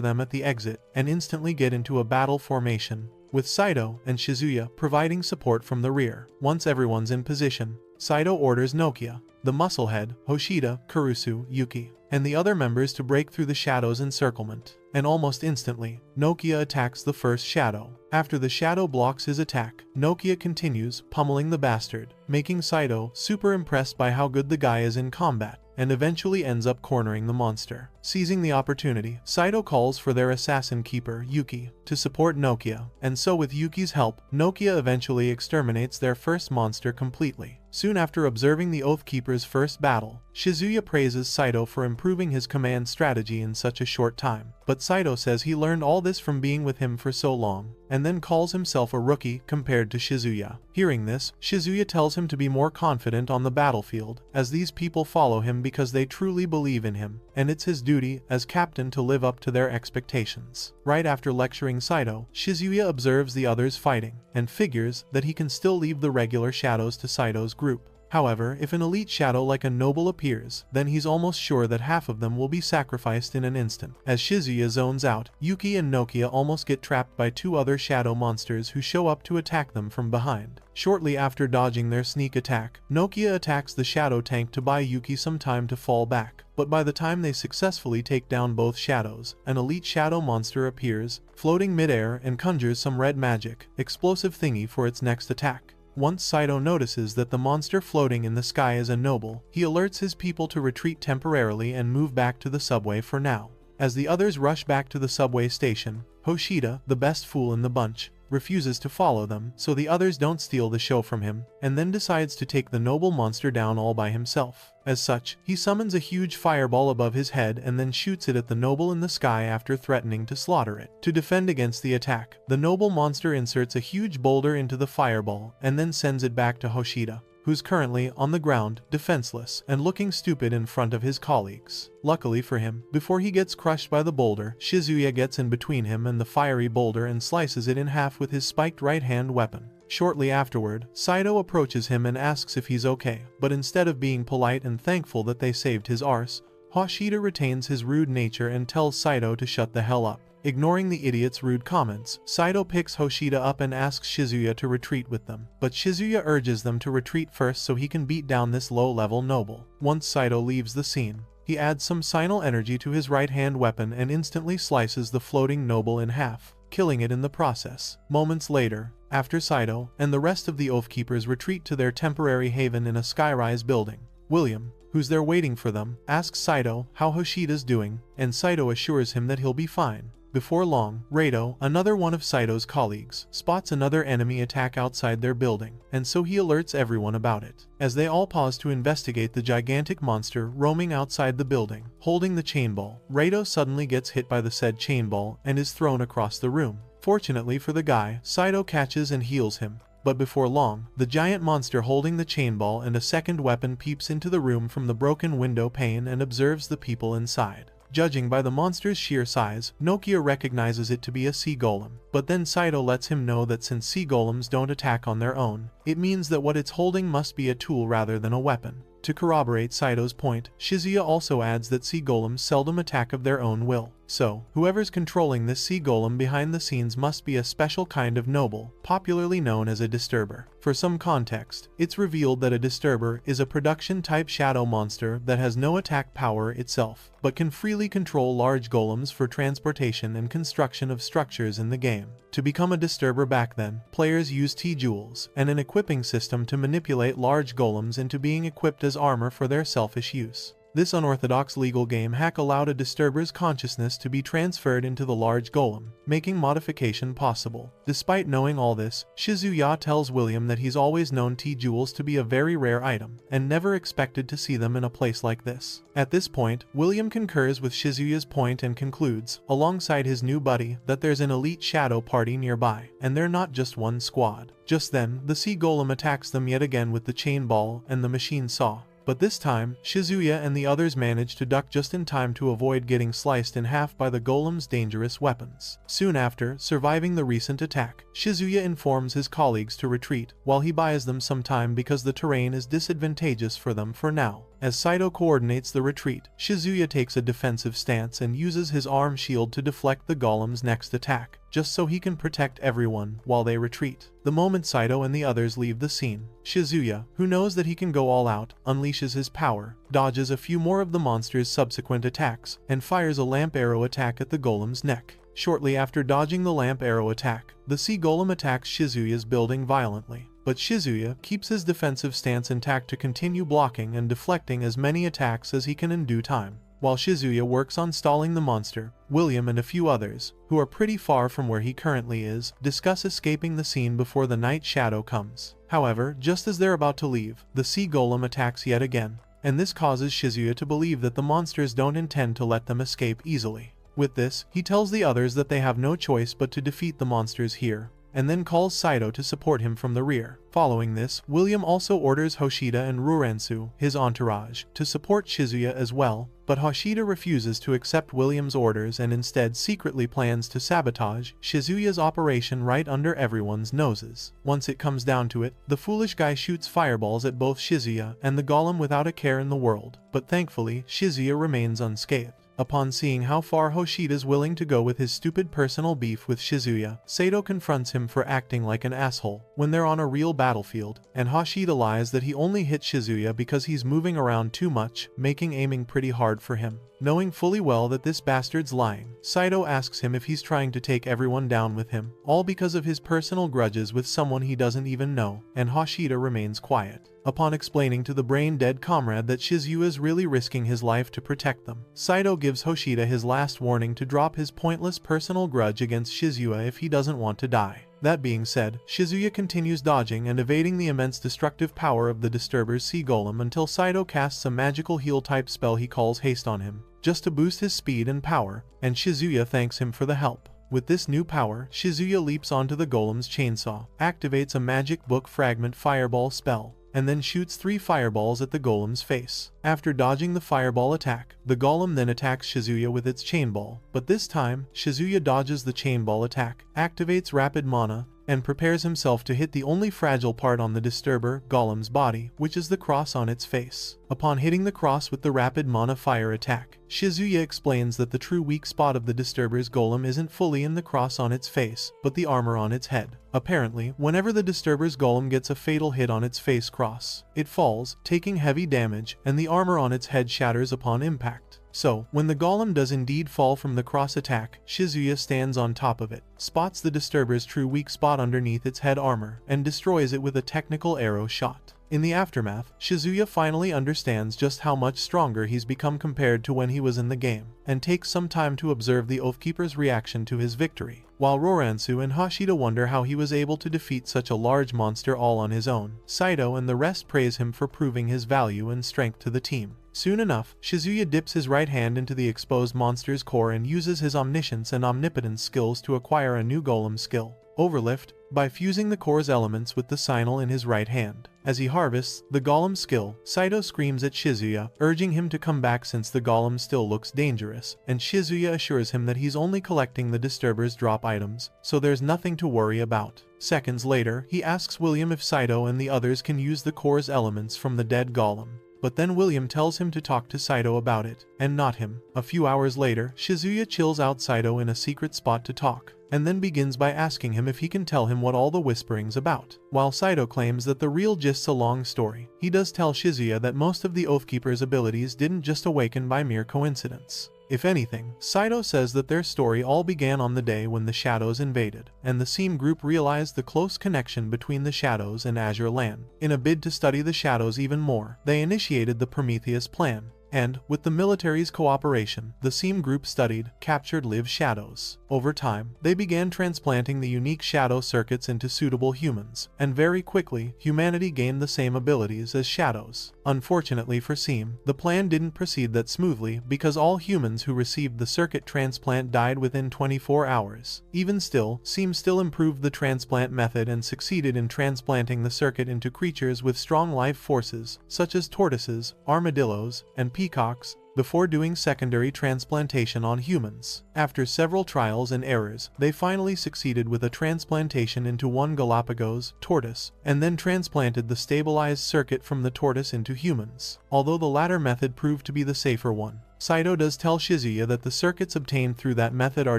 them at the exit, and instantly get into a battle formation, with Saito and Shizuya providing support from the rear. Once everyone's in position, Saito orders Nokia, the musclehead, Hoshida, Kurusu, Yuki, and the other members to break through the shadow's encirclement, and almost instantly, Nokia attacks the first shadow. After the shadow blocks his attack, Nokia continues pummeling the bastard, making Saito super impressed by how good the guy is in combat, and eventually ends up cornering the monster. Seizing the opportunity, Saito calls for their assassin keeper, Yuki, to support Nokia, and so with Yuki's help, Nokia eventually exterminates their first monster completely. Soon after observing the Oathkeeper's first battle, Shizuya praises Saito for improving his command strategy in such a short time, but Saito says he learned all this from being with him for so long, and then calls himself a rookie compared to Shizuya. Hearing this, Shizuya tells him to be more confident on the battlefield, as these people follow him because they truly believe in him, and it's his duty as captain to live up to their expectations. Right after lecturing Saito, Shizuya observes the others fighting, and figures that he can still leave the regular shadows to Saito's group. However, if an elite shadow like a noble appears, then he's almost sure that half of them will be sacrificed in an instant. As Shizuya zones out, Yuki and Nokia almost get trapped by two other shadow monsters who show up to attack them from behind. Shortly after dodging their sneak attack, Nokia attacks the shadow tank to buy Yuki some time to fall back. But by the time they successfully take down both shadows, an elite shadow monster appears, floating midair, and conjures some red magic, explosive thingy for its next attack. Once Saito notices that the monster floating in the sky is a noble, he alerts his people to retreat temporarily and move back to the subway for now. As the others rush back to the subway station, Hoshida, the best fool in the bunch, refuses to follow them so the others don't steal the show from him, and then decides to take the noble monster down all by himself. As such, he summons a huge fireball above his head and then shoots it at the noble in the sky after threatening to slaughter it. To defend against the attack, the noble monster inserts a huge boulder into the fireball and then sends it back to Hoshida, who's currently on the ground, defenseless, and looking stupid in front of his colleagues. Luckily for him, before he gets crushed by the boulder, Shizuya gets in between him and the fiery boulder and slices it in half with his spiked right-hand weapon. Shortly afterward, Saito approaches him and asks if he's okay, but instead of being polite and thankful that they saved his arse, Hoshida retains his rude nature and tells Saito to shut the hell up. Ignoring the idiot's rude comments, Saito picks Hoshida up and asks Shizuya to retreat with them, but Shizuya urges them to retreat first so he can beat down this low-level noble. Once Saito leaves the scene, he adds some signal energy to his right-hand weapon and instantly slices the floating noble in half, killing it in the process. Moments later, after Saito and the rest of the Oathkeepers retreat to their temporary haven in a skyrise building, William, who's there waiting for them, asks Saito how Hoshida's doing, and Saito assures him that he'll be fine. Before long, Rato, another one of Saito's colleagues, spots another enemy attack outside their building, and so he alerts everyone about it. As they all pause to investigate the gigantic monster roaming outside the building, holding the chain ball, Rato suddenly gets hit by the said chain ball and is thrown across the room. Fortunately for the guy, Saito catches and heals him. But before long, the giant monster holding the chain ball and a second weapon peeps into the room from the broken window pane and observes the people inside. Judging by the monster's sheer size, Nokia recognizes it to be a sea golem, but then Saito lets him know that since sea golems don't attack on their own, it means that what it's holding must be a tool rather than a weapon. To corroborate Saito's point, Shizuya also adds that sea golems seldom attack of their own will. So, whoever's controlling this sea golem behind the scenes must be a special kind of noble, popularly known as a disturber. For some context, it's revealed that a disturber is a production-type shadow monster that has no attack power itself, but can freely control large golems for transportation and construction of structures in the game. To become a disturber back then, players used T-jewels and an equipping system to manipulate large golems into being equipped as armor for their selfish use. This unorthodox legal game hack allowed a disturber's consciousness to be transferred into the large golem, making modification possible. Despite knowing all this, Shizuya tells William that he's always known T-jewels to be a very rare item, and never expected to see them in a place like this. At this point, William concurs with Shizuya's point and concludes, alongside his new buddy, that there's an elite shadow party nearby, and they're not just one squad. Just then, the sea golem attacks them yet again with the chain ball and the machine saw. But this time, Shizuya and the others manage to duck just in time to avoid getting sliced in half by the golem's dangerous weapons. Soon after, surviving the recent attack, Shizuya informs his colleagues to retreat, while he buys them some time because the terrain is disadvantageous for them for now. As Saito coordinates the retreat, Shizuya takes a defensive stance and uses his arm shield to deflect the golem's next attack, just so he can protect everyone while they retreat. The moment Saito and the others leave the scene, Shizuya, who knows that he can go all out, unleashes his power, dodges a few more of the monster's subsequent attacks, and fires a lamp arrow attack at the golem's neck. Shortly after dodging the lamp arrow attack, the sea golem attacks Shizuya's building violently. But Shizuya keeps his defensive stance intact to continue blocking and deflecting as many attacks as he can in due time. While Shizuya works on stalling the monster, William and a few others, who are pretty far from where he currently is, discuss escaping the scene before the night shadow comes. However, just as they're about to leave, the sea golem attacks yet again, and this causes Shizuya to believe that the monsters don't intend to let them escape easily. With this, he tells the others that they have no choice but to defeat the monsters here, and then calls Saito to support him from the rear. Following this, William also orders Hoshida and Ruransu, his entourage, to support Shizuya as well, but Hoshida refuses to accept William's orders and instead secretly plans to sabotage Shizuya's operation right under everyone's noses. Once it comes down to it, the foolish guy shoots fireballs at both Shizuya and the golem without a care in the world, but thankfully, Shizuya remains unscathed. Upon seeing how far Hoshida's willing to go with his stupid personal beef with Shizuya, Saito confronts him for acting like an asshole when they're on a real battlefield, and Hoshida lies that he only hit Shizuya because he's moving around too much, making aiming pretty hard for him. Knowing fully well that this bastard's lying, Saito asks him if he's trying to take everyone down with him, all because of his personal grudges with someone he doesn't even know, and Hoshida remains quiet. Upon explaining to the brain-dead comrade that Shizuya is really risking his life to protect them, Saito gives Hoshida his last warning to drop his pointless personal grudge against Shizuya if he doesn't want to die. That being said, Shizuya continues dodging and evading the immense destructive power of the Disturber's sea golem until Saito casts a magical heal-type spell he calls Haste on him, just to boost his speed and power, and Shizuya thanks him for the help. With this new power, Shizuya leaps onto the golem's chainsaw, activates a magic book fragment fireball spell, and then shoots 3 fireballs at the golem's face. After dodging the fireball attack, the golem then attacks Shizuya with its chainball, but this time, Shizuya dodges the chainball attack, activates rapid mana, and prepares himself to hit the only fragile part on the Disturber golem's body, which is the cross on its face. Upon hitting the cross with the rapid mana fire attack, Shizuya explains that the true weak spot of the Disturber's golem isn't fully in the cross on its face, but the armor on its head. Apparently, whenever the Disturber's golem gets a fatal hit on its face cross, it falls, taking heavy damage, and the armor on its head shatters upon impact. So, when the golem does indeed fall from the cross attack, Shizuya stands on top of it, spots the Disturber's true weak spot underneath its head armor, and destroys it with a technical arrow shot. In the aftermath, Shizuya finally understands just how much stronger he's become compared to when he was in the game, and takes some time to observe the Oathkeeper's reaction to his victory, while Ruransu and Hoshida wonder how he was able to defeat such a large monster all on his own. Saito and the rest praise him for proving his value and strength to the team. Soon enough, Shizuya dips his right hand into the exposed monster's core and uses his omniscience and omnipotence skills to acquire a new golem skill, Overlift, by fusing the core's elements with the signal in his right hand. As he harvests the golem skill, Saito screams at Shizuya, urging him to come back since the golem still looks dangerous, and Shizuya assures him that he's only collecting the Disturber's drop items, so there's nothing to worry about. Seconds later, he asks William if Saito and the others can use the core's elements from the dead golem. But then William tells him to talk to Saito about it, and not him. A few hours later, Shizuya chills out Saito in a secret spot to talk, and then begins by asking him if he can tell him what all the whispering's about. While Saito claims that the real gist's a long story, he does tell Shizuya that most of the Oathkeeper's abilities didn't just awaken by mere coincidence. If anything, Saito says that their story all began on the day when the Shadows invaded, and the Seam group realized the close connection between the Shadows and Azure Land. In a bid to study the Shadows even more, they initiated the Prometheus Plan, and, with the military's cooperation, the Seam group studied, captured live shadows. Over time, they began transplanting the unique shadow circuits into suitable humans, and very quickly, humanity gained the same abilities as shadows. Unfortunately for Seam, the plan didn't proceed that smoothly because all humans who received the circuit transplant died within 24 hours. Even still, Seam still improved the transplant method and succeeded in transplanting the circuit into creatures with strong life forces, such as tortoises, armadillos, and peacocks, before doing secondary transplantation on humans. After several trials and errors, they finally succeeded with a transplantation into one Galapagos tortoise, and then transplanted the stabilized circuit from the tortoise into humans, although the latter method proved to be the safer one. Saito does tell Shizuya that the circuits obtained through that method are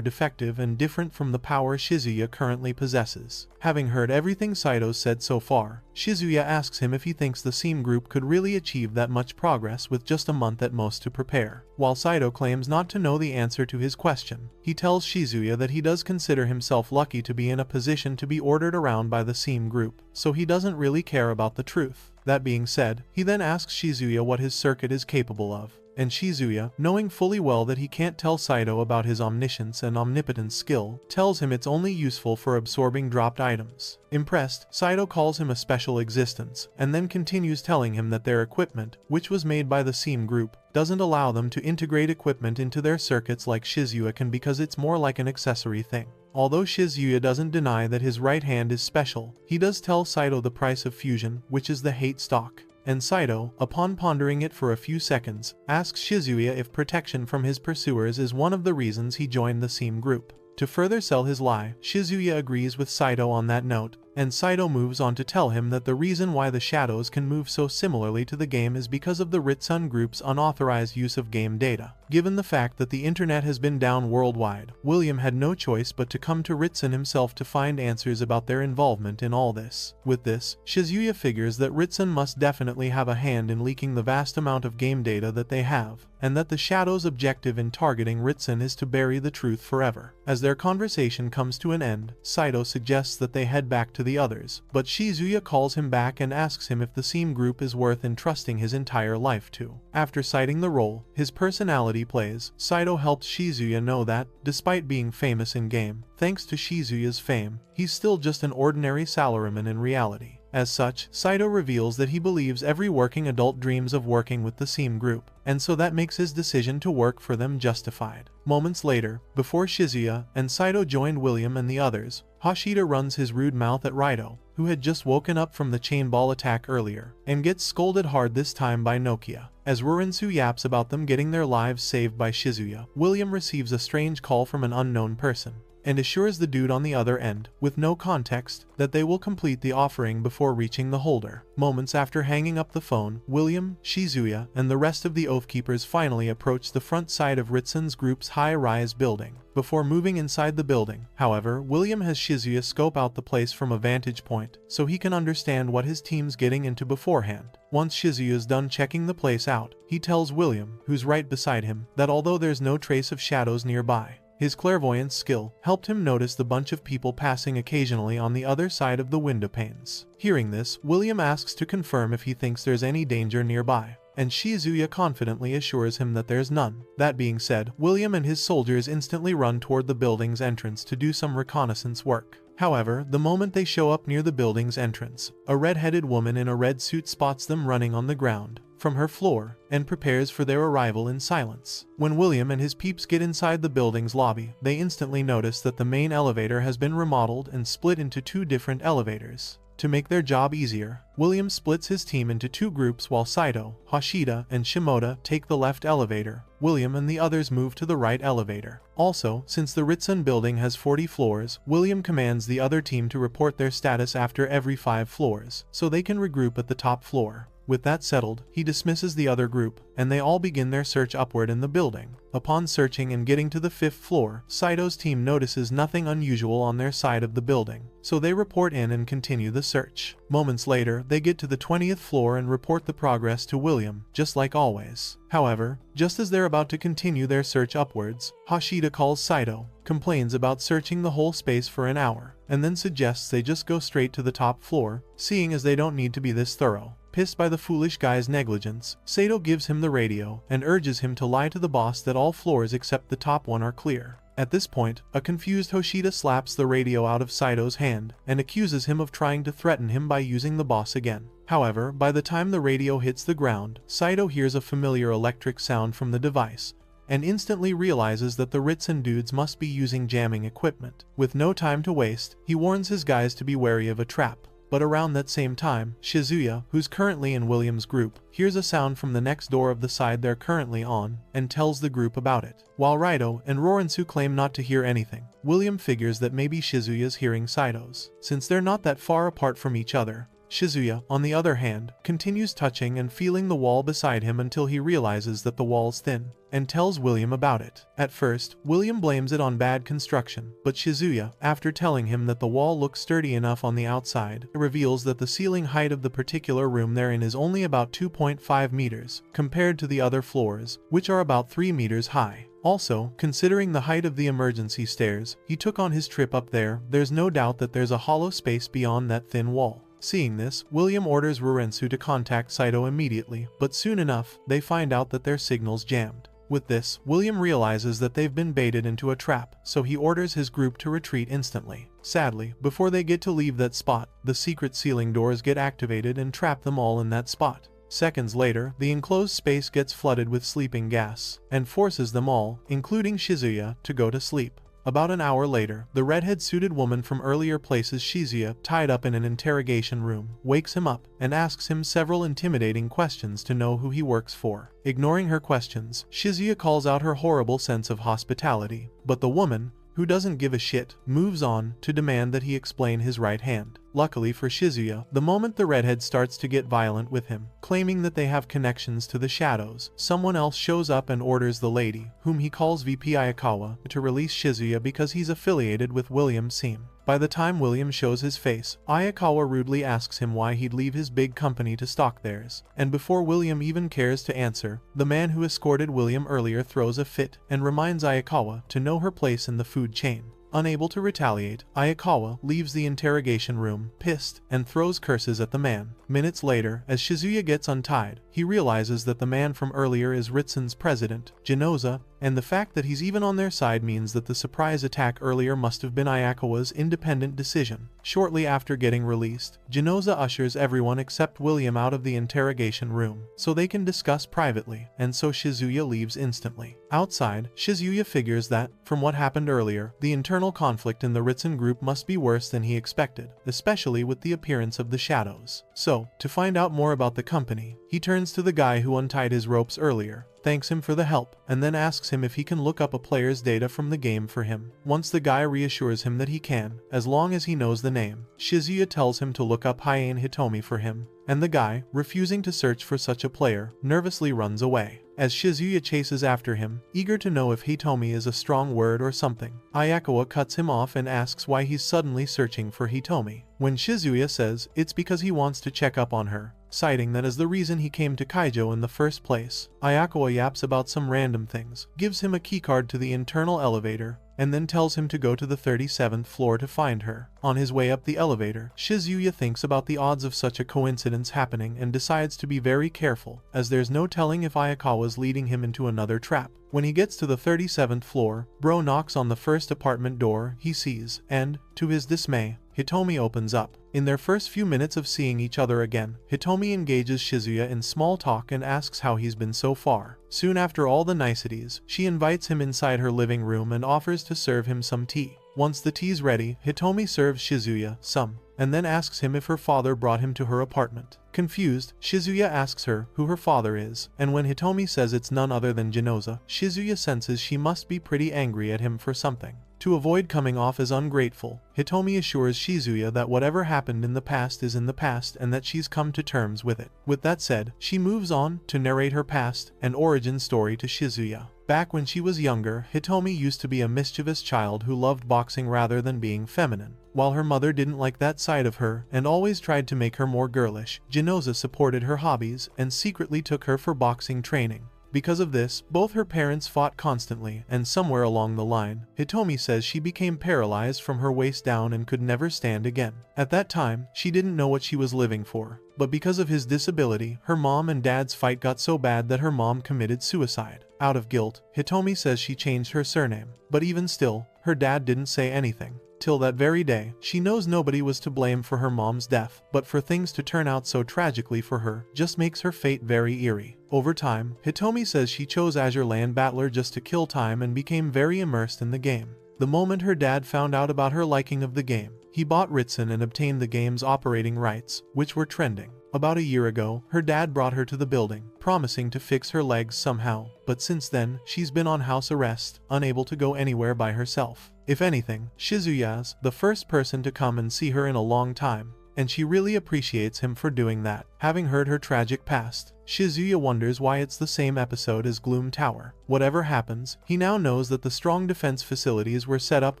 defective and different from the power Shizuya currently possesses. Having heard everything Saito said so far, Shizuya asks him if he thinks the Seam group could really achieve that much progress with just a month at most to prepare. While Saito claims not to know the answer to his question, he tells Shizuya that he does consider himself lucky to be in a position to be ordered around by the Seam group, so he doesn't really care about the truth. That being said, he then asks Shizuya what his circuit is capable of, and Shizuya, knowing fully well that he can't tell Saito about his omniscience and omnipotence skill, tells him it's only useful for absorbing dropped items. Impressed, Saito calls him a special existence, and then continues telling him that their equipment, which was made by the Seam group, doesn't allow them to integrate equipment into their circuits like Shizuya can because it's more like an accessory thing. Although Shizuya doesn't deny that his right hand is special, he does tell Saito the price of fusion, which is the hate stock. And Saito, upon pondering it for a few seconds, asks Shizuya if protection from his pursuers is one of the reasons he joined the SEAM group. To further sell his lie, Shizuya agrees with Saito on that note, and Saito moves on to tell him that the reason why the shadows can move so similarly to the game is because of the Ritsun group's unauthorized use of game data. Given the fact that the internet has been down worldwide, William had no choice but to come to Ritsun himself to find answers about their involvement in all this. With this, Shizuya figures that Ritsun must definitely have a hand in leaking the vast amount of game data that they have, and that the Shadow's objective in targeting Ritsun is to bury the truth forever. As their conversation comes to an end, Saito suggests that they head back to the others, but Shizuya calls him back and asks him if the SEAM group is worth entrusting his entire life to. After citing the role his personality plays, Saito helps Shizuya know that, despite being famous in-game, thanks to Shizuya's fame, he's still just an ordinary salaryman in reality. As such, Saito reveals that he believes every working adult dreams of working with the SEAM group, and so that makes his decision to work for them justified. Moments later, before Shizuya and Saito joined William and the others, Hashida runs his rude mouth at Raito, who had just woken up from the chain ball attack earlier, and gets scolded hard this time by Nokia. As Rurensu yaps about them getting their lives saved by Shizuya, William receives a strange call from an unknown person, and assures the dude on the other end, with no context, that they will complete the offering before reaching the holder. Moments after hanging up the phone, William, Shizuya, and the rest of the Oathkeepers finally approach the front side of Ritsun's group's high-rise building. Before moving inside the building, however, William has Shizuya scope out the place from a vantage point, so he can understand what his team's getting into beforehand. Once Shizuya's done checking the place out, he tells William, who's right beside him, that although there's no trace of shadows nearby, his clairvoyance skill helped him notice the bunch of people passing occasionally on the other side of the window panes. Hearing this, William asks to confirm if he thinks there's any danger nearby, and Shizuya confidently assures him that there's none. That being said, William and his soldiers instantly run toward the building's entrance to do some reconnaissance work. However, the moment they show up near the building's entrance, a red-headed woman in a red suit spots them running on the ground from her floor, and prepares for their arrival in silence. When William and his peeps get inside the building's lobby, they instantly notice that the main elevator has been remodeled and split into two different elevators. To make their job easier, William splits his team into two groups while Saito, Hashida, and Shimoda take the left elevator. William and the others move to the right elevator. Also, since the Ritsun building has 40 floors, William commands the other team to report their status after every 5 floors, so they can regroup at the top floor. With that settled, he dismisses the other group, and they all begin their search upward in the building. Upon searching and getting to the 5th floor, Saito's team notices nothing unusual on their side of the building, so they report in and continue the search. Moments later, they get to the 20th floor and report the progress to William, just like always. However, just as they're about to continue their search upwards, Hashida calls Saito, complains about searching the whole space for an hour, and then suggests they just go straight to the top floor, seeing as they don't need to be this thorough. Pissed by the foolish guy's negligence, Saito gives him the radio and urges him to lie to the boss that all floors except the top one are clear. At this point, a confused Hoshida slaps the radio out of Saito's hand and accuses him of trying to threaten him by using the boss again. However, by the time the radio hits the ground, Saito hears a familiar electric sound from the device, and instantly realizes that the Ritsun dudes must be using jamming equipment. With no time to waste, he warns his guys to be wary of a trap. But around that same time, Shizuya, who's currently in William's group, hears a sound from the next door of the side they're currently on, and tells the group about it. While Raito and Rorensu claim not to hear anything, William figures that maybe Shizuya's hearing Saito's. Since they're not that far apart from each other, Shizuya, on the other hand, continues touching and feeling the wall beside him until he realizes that the wall's thin, and tells William about it. At first, William blames it on bad construction, but Shizuya, after telling him that the wall looks sturdy enough on the outside, reveals that the ceiling height of the particular room they're in is only about 2.5 meters, compared to the other floors, which are about 3 meters high. Also, considering the height of the emergency stairs he took on his trip up there, there's no doubt that there's a hollow space beyond that thin wall. Seeing this, William orders Rurensu to contact Saito immediately, but soon enough, they find out that their signal's jammed. With this, William realizes that they've been baited into a trap, so he orders his group to retreat instantly. Sadly, before they get to leave that spot, the secret ceiling doors get activated and trap them all in that spot. Seconds later, the enclosed space gets flooded with sleeping gas, and forces them all, including Shizuya, to go to sleep. About an hour later, the redhead-suited woman from earlier places Shizuya, tied up in an interrogation room, wakes him up and asks him several intimidating questions to know who he works for. Ignoring her questions, Shizuya calls out her horrible sense of hospitality, but the woman, who doesn't give a shit, moves on to demand that he explain his right hand. Luckily for Shizuya, the moment the redhead starts to get violent with him, claiming that they have connections to the shadows, someone else shows up and orders the lady, whom he calls VP Ayakawa, to release Shizuya because he's affiliated with William Seam. By the time William shows his face, Ayakawa rudely asks him why he'd leave his big company to stalk theirs, and before William even cares to answer, the man who escorted William earlier throws a fit and reminds Ayakawa to know her place in the food chain. Unable to retaliate, Ayakawa leaves the interrogation room, pissed, and throws curses at the man. Minutes later, as Shizuya gets untied, he realizes that the man from earlier is Ritsun's president, Genoza, and the fact that he's even on their side means that the surprise attack earlier must have been Ayakawa's independent decision. Shortly after getting released, Genoza ushers everyone except William out of the interrogation room, so they can discuss privately, and so Shizuya leaves instantly. Outside, Shizuya figures that, from what happened earlier, the internal conflict in the Ritsun group must be worse than he expected, especially with the appearance of the shadows. So, to find out more about the company, he turns to the guy who untied his ropes earlier, thanks him for the help, and then asks him if he can look up a player's data from the game for him. Once the guy reassures him that he can, as long as he knows the name, Shizuya tells him to look up Hyane Hitomi for him, and the guy, refusing to search for such a player, nervously runs away. As Shizuya chases after him, eager to know if Hitomi is a strong word or something, Ayakawa cuts him off and asks why he's suddenly searching for Hitomi. When Shizuya says it's because he wants to check up on her, citing that as the reason he came to Kaiju in the first place, Ayakawa yaps about some random things, gives him a keycard to the internal elevator, and then tells him to go to the 37th floor to find her. On his way up the elevator, Shizuya thinks about the odds of such a coincidence happening and decides to be very careful, as there's no telling if Ayakawa's leading him into another trap. When he gets to the 37th floor, Bro knocks on the first apartment door he sees, and, to his dismay, Hitomi opens up. In their first few minutes of seeing each other again, Hitomi engages Shizuya in small talk and asks how he's been so far. Soon after all the niceties, she invites him inside her living room and offers to serve him some tea. Once the tea's ready, Hitomi serves Shizuya some, and then asks him if her father brought him to her apartment. Confused, Shizuya asks her who her father is, and when Hitomi says it's none other than Genoza, Shizuya senses she must be pretty angry at him for something. To avoid coming off as ungrateful, Hitomi assures Shizuya that whatever happened in the past is in the past and that she's come to terms with it. With that said, she moves on to narrate her past and origin story to Shizuya. Back when she was younger, Hitomi used to be a mischievous child who loved boxing rather than being feminine. While her mother didn't like that side of her and always tried to make her more girlish, Genoza supported her hobbies and secretly took her for boxing training. Because of this, both her parents fought constantly, and somewhere along the line, Hitomi says she became paralyzed from her waist down and could never stand again. At that time, she didn't know what she was living for, but because of his disability, her mom and dad's fight got so bad that her mom committed suicide. Out of guilt, Hitomi says she changed her surname, but even still, her dad didn't say anything. Till that very day, she knows nobody was to blame for her mom's death, but for things to turn out so tragically for her just makes her fate very eerie. Over time, Hitomi says she chose Azure Land Battler just to kill time and became very immersed in the game. The moment her dad found out about her liking of the game, he bought Ritsun and obtained the game's operating rights, which were trending. About a year ago, her dad brought her to the building, promising to fix her legs somehow, but since then, she's been on house arrest, unable to go anywhere by herself. If anything, Shizuya's the first person to come and see her in a long time, and she really appreciates him for doing that. Having heard her tragic past, Shizuya wonders why it's the same episode as Gloom Tower. Whatever happens, he now knows that the strong defense facilities were set up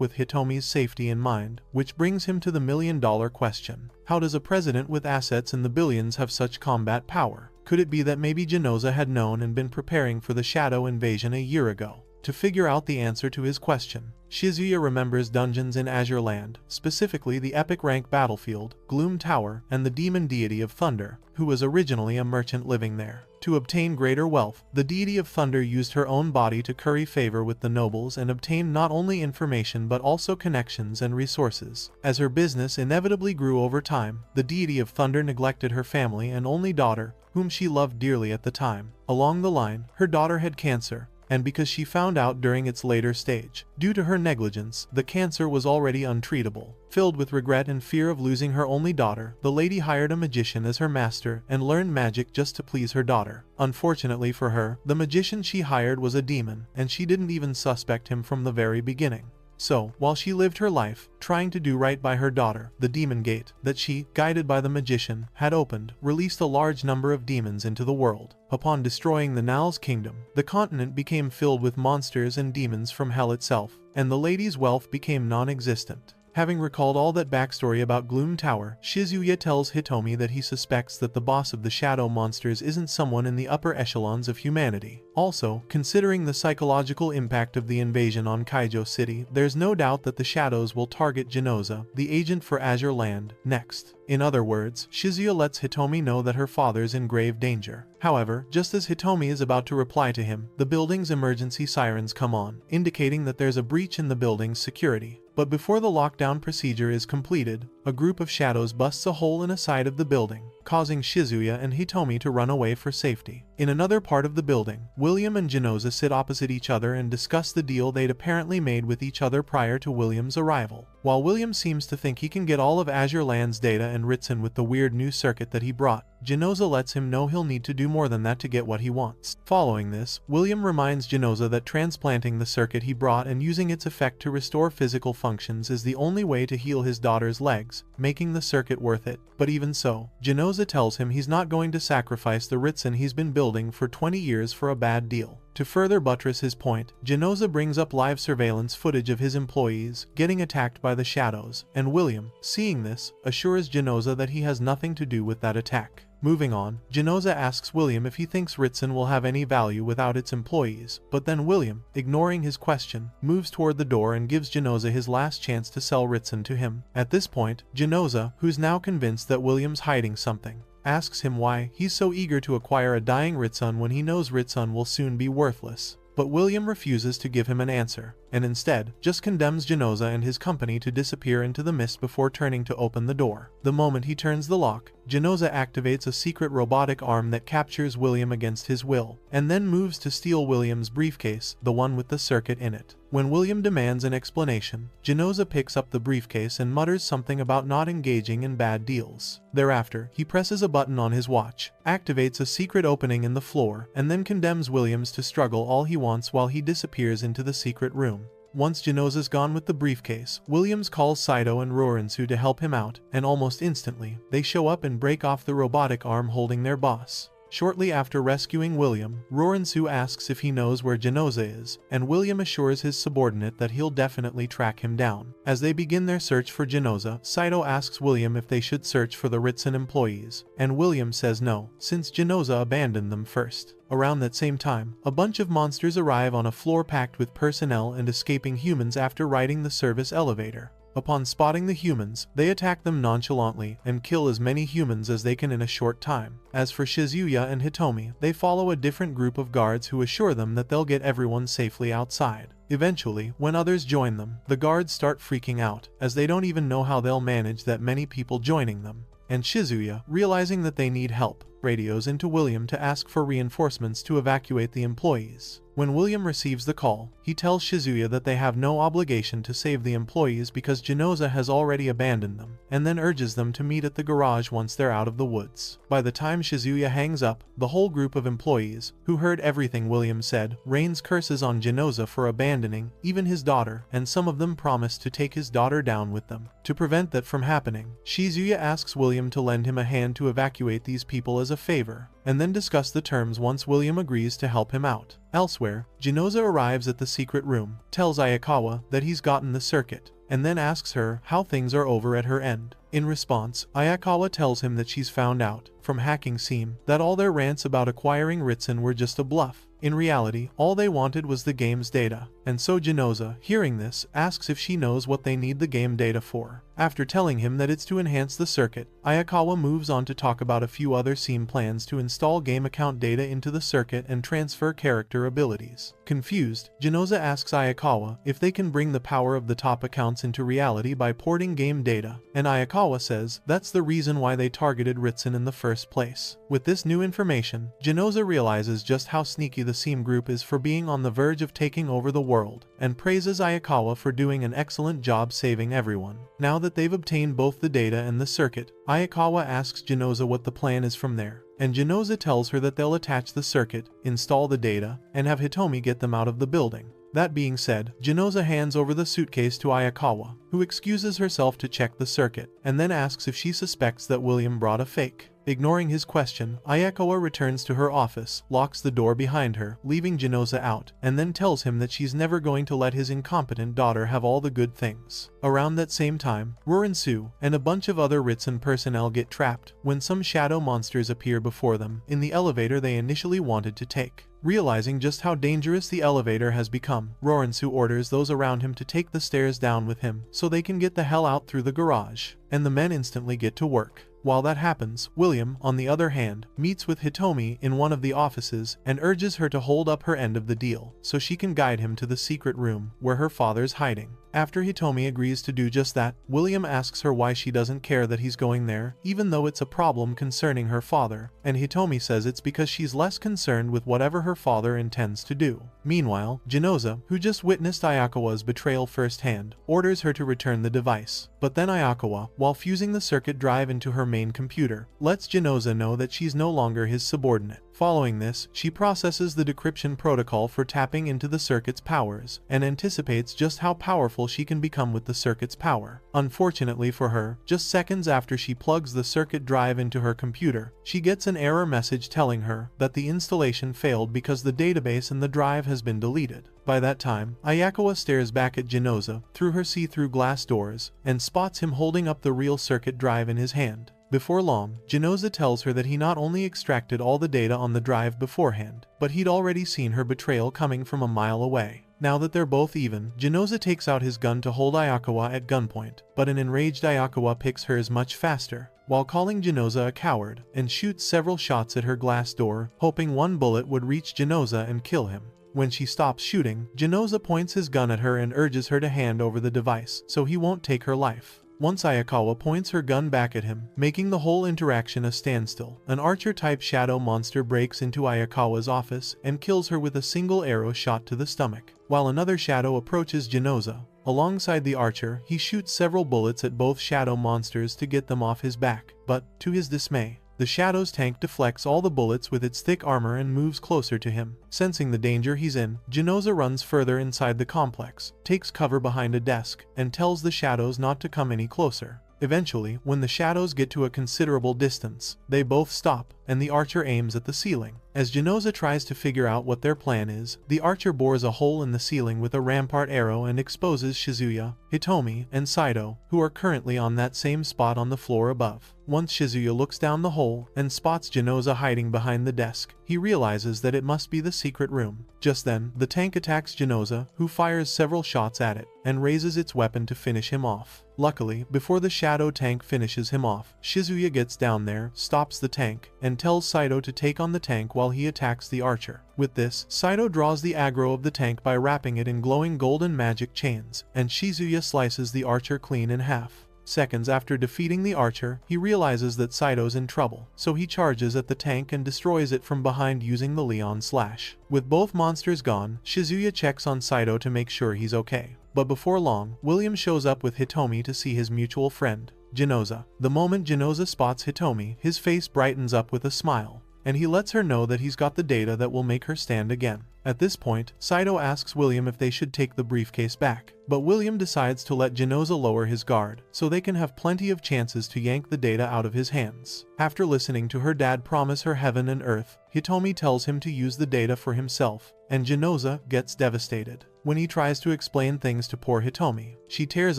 with Hitomi's safety in mind, which brings him to the million-dollar question. How does a president with assets in the billions have such combat power? Could it be that maybe Genoza had known and been preparing for the Shadow invasion a year ago? To figure out the answer to his question, Shizuya remembers dungeons in Azure Land, specifically the epic rank battlefield, Gloom Tower, and the demon deity of Thunder, who was originally a merchant living there. To obtain greater wealth, the deity of Thunder used her own body to curry favor with the nobles and obtain not only information but also connections and resources. As her business inevitably grew over time, the deity of Thunder neglected her family and only daughter, whom she loved dearly at the time. Along the line, her daughter had cancer, and because she found out during its later stage. Due to her negligence, the cancer was already untreatable. Filled with regret and fear of losing her only daughter, the lady hired a magician as her master and learned magic just to please her daughter. Unfortunately for her, the magician she hired was a demon, and she didn't even suspect him from the very beginning. So, while she lived her life, trying to do right by her daughter, the demon gate, that she, guided by the magician, had opened, released a large number of demons into the world. Upon destroying the Nal's kingdom, the continent became filled with monsters and demons from hell itself, and the lady's wealth became non-existent. Having recalled all that backstory about Gloom Tower, Shizuya tells Hitomi that he suspects that the boss of the shadow monsters isn't someone in the upper echelons of humanity. Also, considering the psychological impact of the invasion on Kaijo City, there's no doubt that the shadows will target Genoza, the agent for Azure Land, next. In other words, Shizuya lets Hitomi know that her father's in grave danger. However, just as Hitomi is about to reply to him, the building's emergency sirens come on, indicating that there's a breach in the building's security. But before the lockdown procedure is completed, a group of shadows busts a hole in a side of the building, causing Shizuya and Hitomi to run away for safety. In another part of the building, William and Genoza sit opposite each other and discuss the deal they'd apparently made with each other prior to William's arrival. While William seems to think he can get all of Azure Land's data and Ritsen with the weird new circuit that he brought, Genoza lets him know he'll need to do more than that to get what he wants. Following this, William reminds Genoza that transplanting the circuit he brought and using its effect to restore physical functions is the only way to heal his daughter's legs, making the circuit worth it. But even so, Genoza tells him he's not going to sacrifice the Ritsen he's been building for 20 years for a bad deal. To further buttress his point, Genoza brings up live surveillance footage of his employees getting attacked by the shadows, and William, seeing this, assures Genoza that he has nothing to do with that attack. Moving on, Genoza asks William if he thinks Ritsen will have any value without its employees, but then William, ignoring his question, moves toward the door and gives Genoza his last chance to sell Ritsen to him. At this point, Genoza, who's now convinced that William's hiding something, asks him why he's so eager to acquire a dying Ritsen when he knows Ritsen will soon be worthless. But William refuses to give him an answer, and instead, just condemns Genoza and his company to disappear into the mist before turning to open the door. The moment he turns the lock, Genoza activates a secret robotic arm that captures William against his will, and then moves to steal William's briefcase, the one with the circuit in it. When William demands an explanation, Genoza picks up the briefcase and mutters something about not engaging in bad deals. Thereafter, he presses a button on his watch, activates a secret opening in the floor, and then condemns Williams to struggle all he wants while he disappears into the secret room. Once Genoza's gone with the briefcase, Williams calls Saito and Rorensu to help him out, and almost instantly, they show up and break off the robotic arm holding their boss. Shortly after rescuing William, Rorensu asks if he knows where Genoza is, and William assures his subordinate that he'll definitely track him down. As they begin their search for Genoza, Saito asks William if they should search for the Ritsen employees, and William says no, since Genoza abandoned them first. Around that same time, a bunch of monsters arrive on a floor packed with personnel and escaping humans after riding the service elevator. Upon spotting the humans, they attack them nonchalantly and kill as many humans as they can in a short time. As for Shizuya and Hitomi, they follow a different group of guards who assure them that they'll get everyone safely outside. Eventually, when others join them, the guards start freaking out, as they don't even know how they'll manage that many people joining them. And Shizuya, realizing that they need help, radios into William to ask for reinforcements to evacuate the employees. When William receives the call, he tells Shizuya that they have no obligation to save the employees because Genoza has already abandoned them, and then urges them to meet at the garage once they're out of the woods. By the time Shizuya hangs up, the whole group of employees, who heard everything William said, rains curses on Genoza for abandoning even his daughter, and some of them promise to take his daughter down with them. To prevent that from happening, Shizuya asks William to lend him a hand to evacuate these people as a favor, and then discuss the terms once William agrees to help him out. Elsewhere, Genoza arrives at the secret room, tells Ayakawa that he's gotten the circuit, and then asks her how things are over at her end. In response, Ayakawa tells him that she's found out, from Hacking Seam, that all their rants about acquiring Ritsen were just a bluff. In reality, all they wanted was the game's data, and so Genoza, hearing this, asks if she knows what they need the game data for. After telling him that it's to enhance the circuit, Ayakawa moves on to talk about a few other Seam plans to install game account data into the circuit and transfer character abilities. Confused, Genoza asks Ayakawa if they can bring the power of the top accounts into reality by porting game data, and Ayakawa says that's the reason why they targeted Ritsun in the first place. With this new information, Genoza realizes just how sneaky the Seam group is for being on the verge of taking over the world, and praises Ayakawa for doing an excellent job saving everyone. Now that they've obtained both the data and the circuit, Ayakawa asks Genoza what the plan is from there, and Genoza tells her that they'll attach the circuit, install the data, and have Hitomi get them out of the building. That being said, Genoza hands over the suitcase to Ayakawa, who excuses herself to check the circuit, and then asks if she suspects that William brought a fake. Ignoring his question, Ayakawa returns to her office, locks the door behind her, leaving Genoza out, and then tells him that she's never going to let his incompetent daughter have all the good things. Around that same time, Rorinsu and a bunch of other Ritsun personnel get trapped when some shadow monsters appear before them in the elevator they initially wanted to take. Realizing just how dangerous the elevator has become, Rorinsu orders those around him to take the stairs down with him so they can get the hell out through the garage, and the men instantly get to work. While that happens, William, on the other hand, meets with Hitomi in one of the offices and urges her to hold up her end of the deal so she can guide him to the secret room where her father's hiding. After Hitomi agrees to do just that, William asks her why she doesn't care that he's going there, even though it's a problem concerning her father, and Hitomi says it's because she's less concerned with whatever her father intends to do. Meanwhile, Genoza, who just witnessed Ayakawa's betrayal firsthand, orders her to return the device. But then Ayakawa, while fusing the circuit drive into her main computer, lets Genoza know that she's no longer his subordinate. Following this, she processes the decryption protocol for tapping into the circuit's powers, and anticipates just how powerful she can become with the circuit's power. Unfortunately for her, just seconds after she plugs the circuit drive into her computer, she gets an error message telling her that the installation failed because the database in the drive has been deleted. By that time, Ayakawa stares back at Genoza through her see-through glass doors, and spots him holding up the real circuit drive in his hand. Before long, Genoza tells her that he not only extracted all the data on the drive beforehand, but he'd already seen her betrayal coming from a mile away. Now that they're both even, Genoza takes out his gun to hold Ayakawa at gunpoint, but an enraged Ayakawa picks hers much faster, while calling Genoza a coward, and shoots several shots at her glass door, hoping one bullet would reach Genoza and kill him. When she stops shooting, Genoza points his gun at her and urges her to hand over the device so he won't take her life. Once Ayakawa points her gun back at him, making the whole interaction a standstill, an archer-type shadow monster breaks into Ayakawa's office and kills her with a single arrow shot to the stomach. While another shadow approaches Genoza, alongside the archer, he shoots several bullets at both shadow monsters to get them off his back, but, to his dismay, the Shadow's tank deflects all the bullets with its thick armor and moves closer to him. Sensing the danger he's in, Genoza runs further inside the complex, takes cover behind a desk, and tells the Shadows not to come any closer. Eventually, when the Shadows get to a considerable distance, they both stop, and the archer aims at the ceiling. As Genoza tries to figure out what their plan is, the archer bores a hole in the ceiling with a rampart arrow and exposes Shizuya, Hitomi, and Saito, who are currently on that same spot on the floor above. Once Shizuya looks down the hole and spots Genoza hiding behind the desk, he realizes that it must be the secret room. Just then, the tank attacks Genoza, who fires several shots at it, and raises its weapon to finish him off. Luckily, before the shadow tank finishes him off, Shizuya gets down there, stops the tank, and tells Saito to take on the tank while he attacks the archer. With this, Saito draws the aggro of the tank by wrapping it in glowing golden magic chains, and Shizuya slices the archer clean in half. Seconds after defeating the archer, he realizes that Saito's in trouble, so he charges at the tank and destroys it from behind using the Leon Slash. With both monsters gone, Shizuya checks on Saito to make sure he's okay. But before long, William shows up with Hitomi to see his mutual friend, Genoza. The moment Genoza spots Hitomi, his face brightens up with a smile, and he lets her know that he's got the data that will make her stand again. At this point, Saito asks William if they should take the briefcase back, but William decides to let Genoza lower his guard, so they can have plenty of chances to yank the data out of his hands. After listening to her dad promise her heaven and earth, Hitomi tells him to use the data for himself, and Genoza gets devastated. When he tries to explain things to poor Hitomi, she tears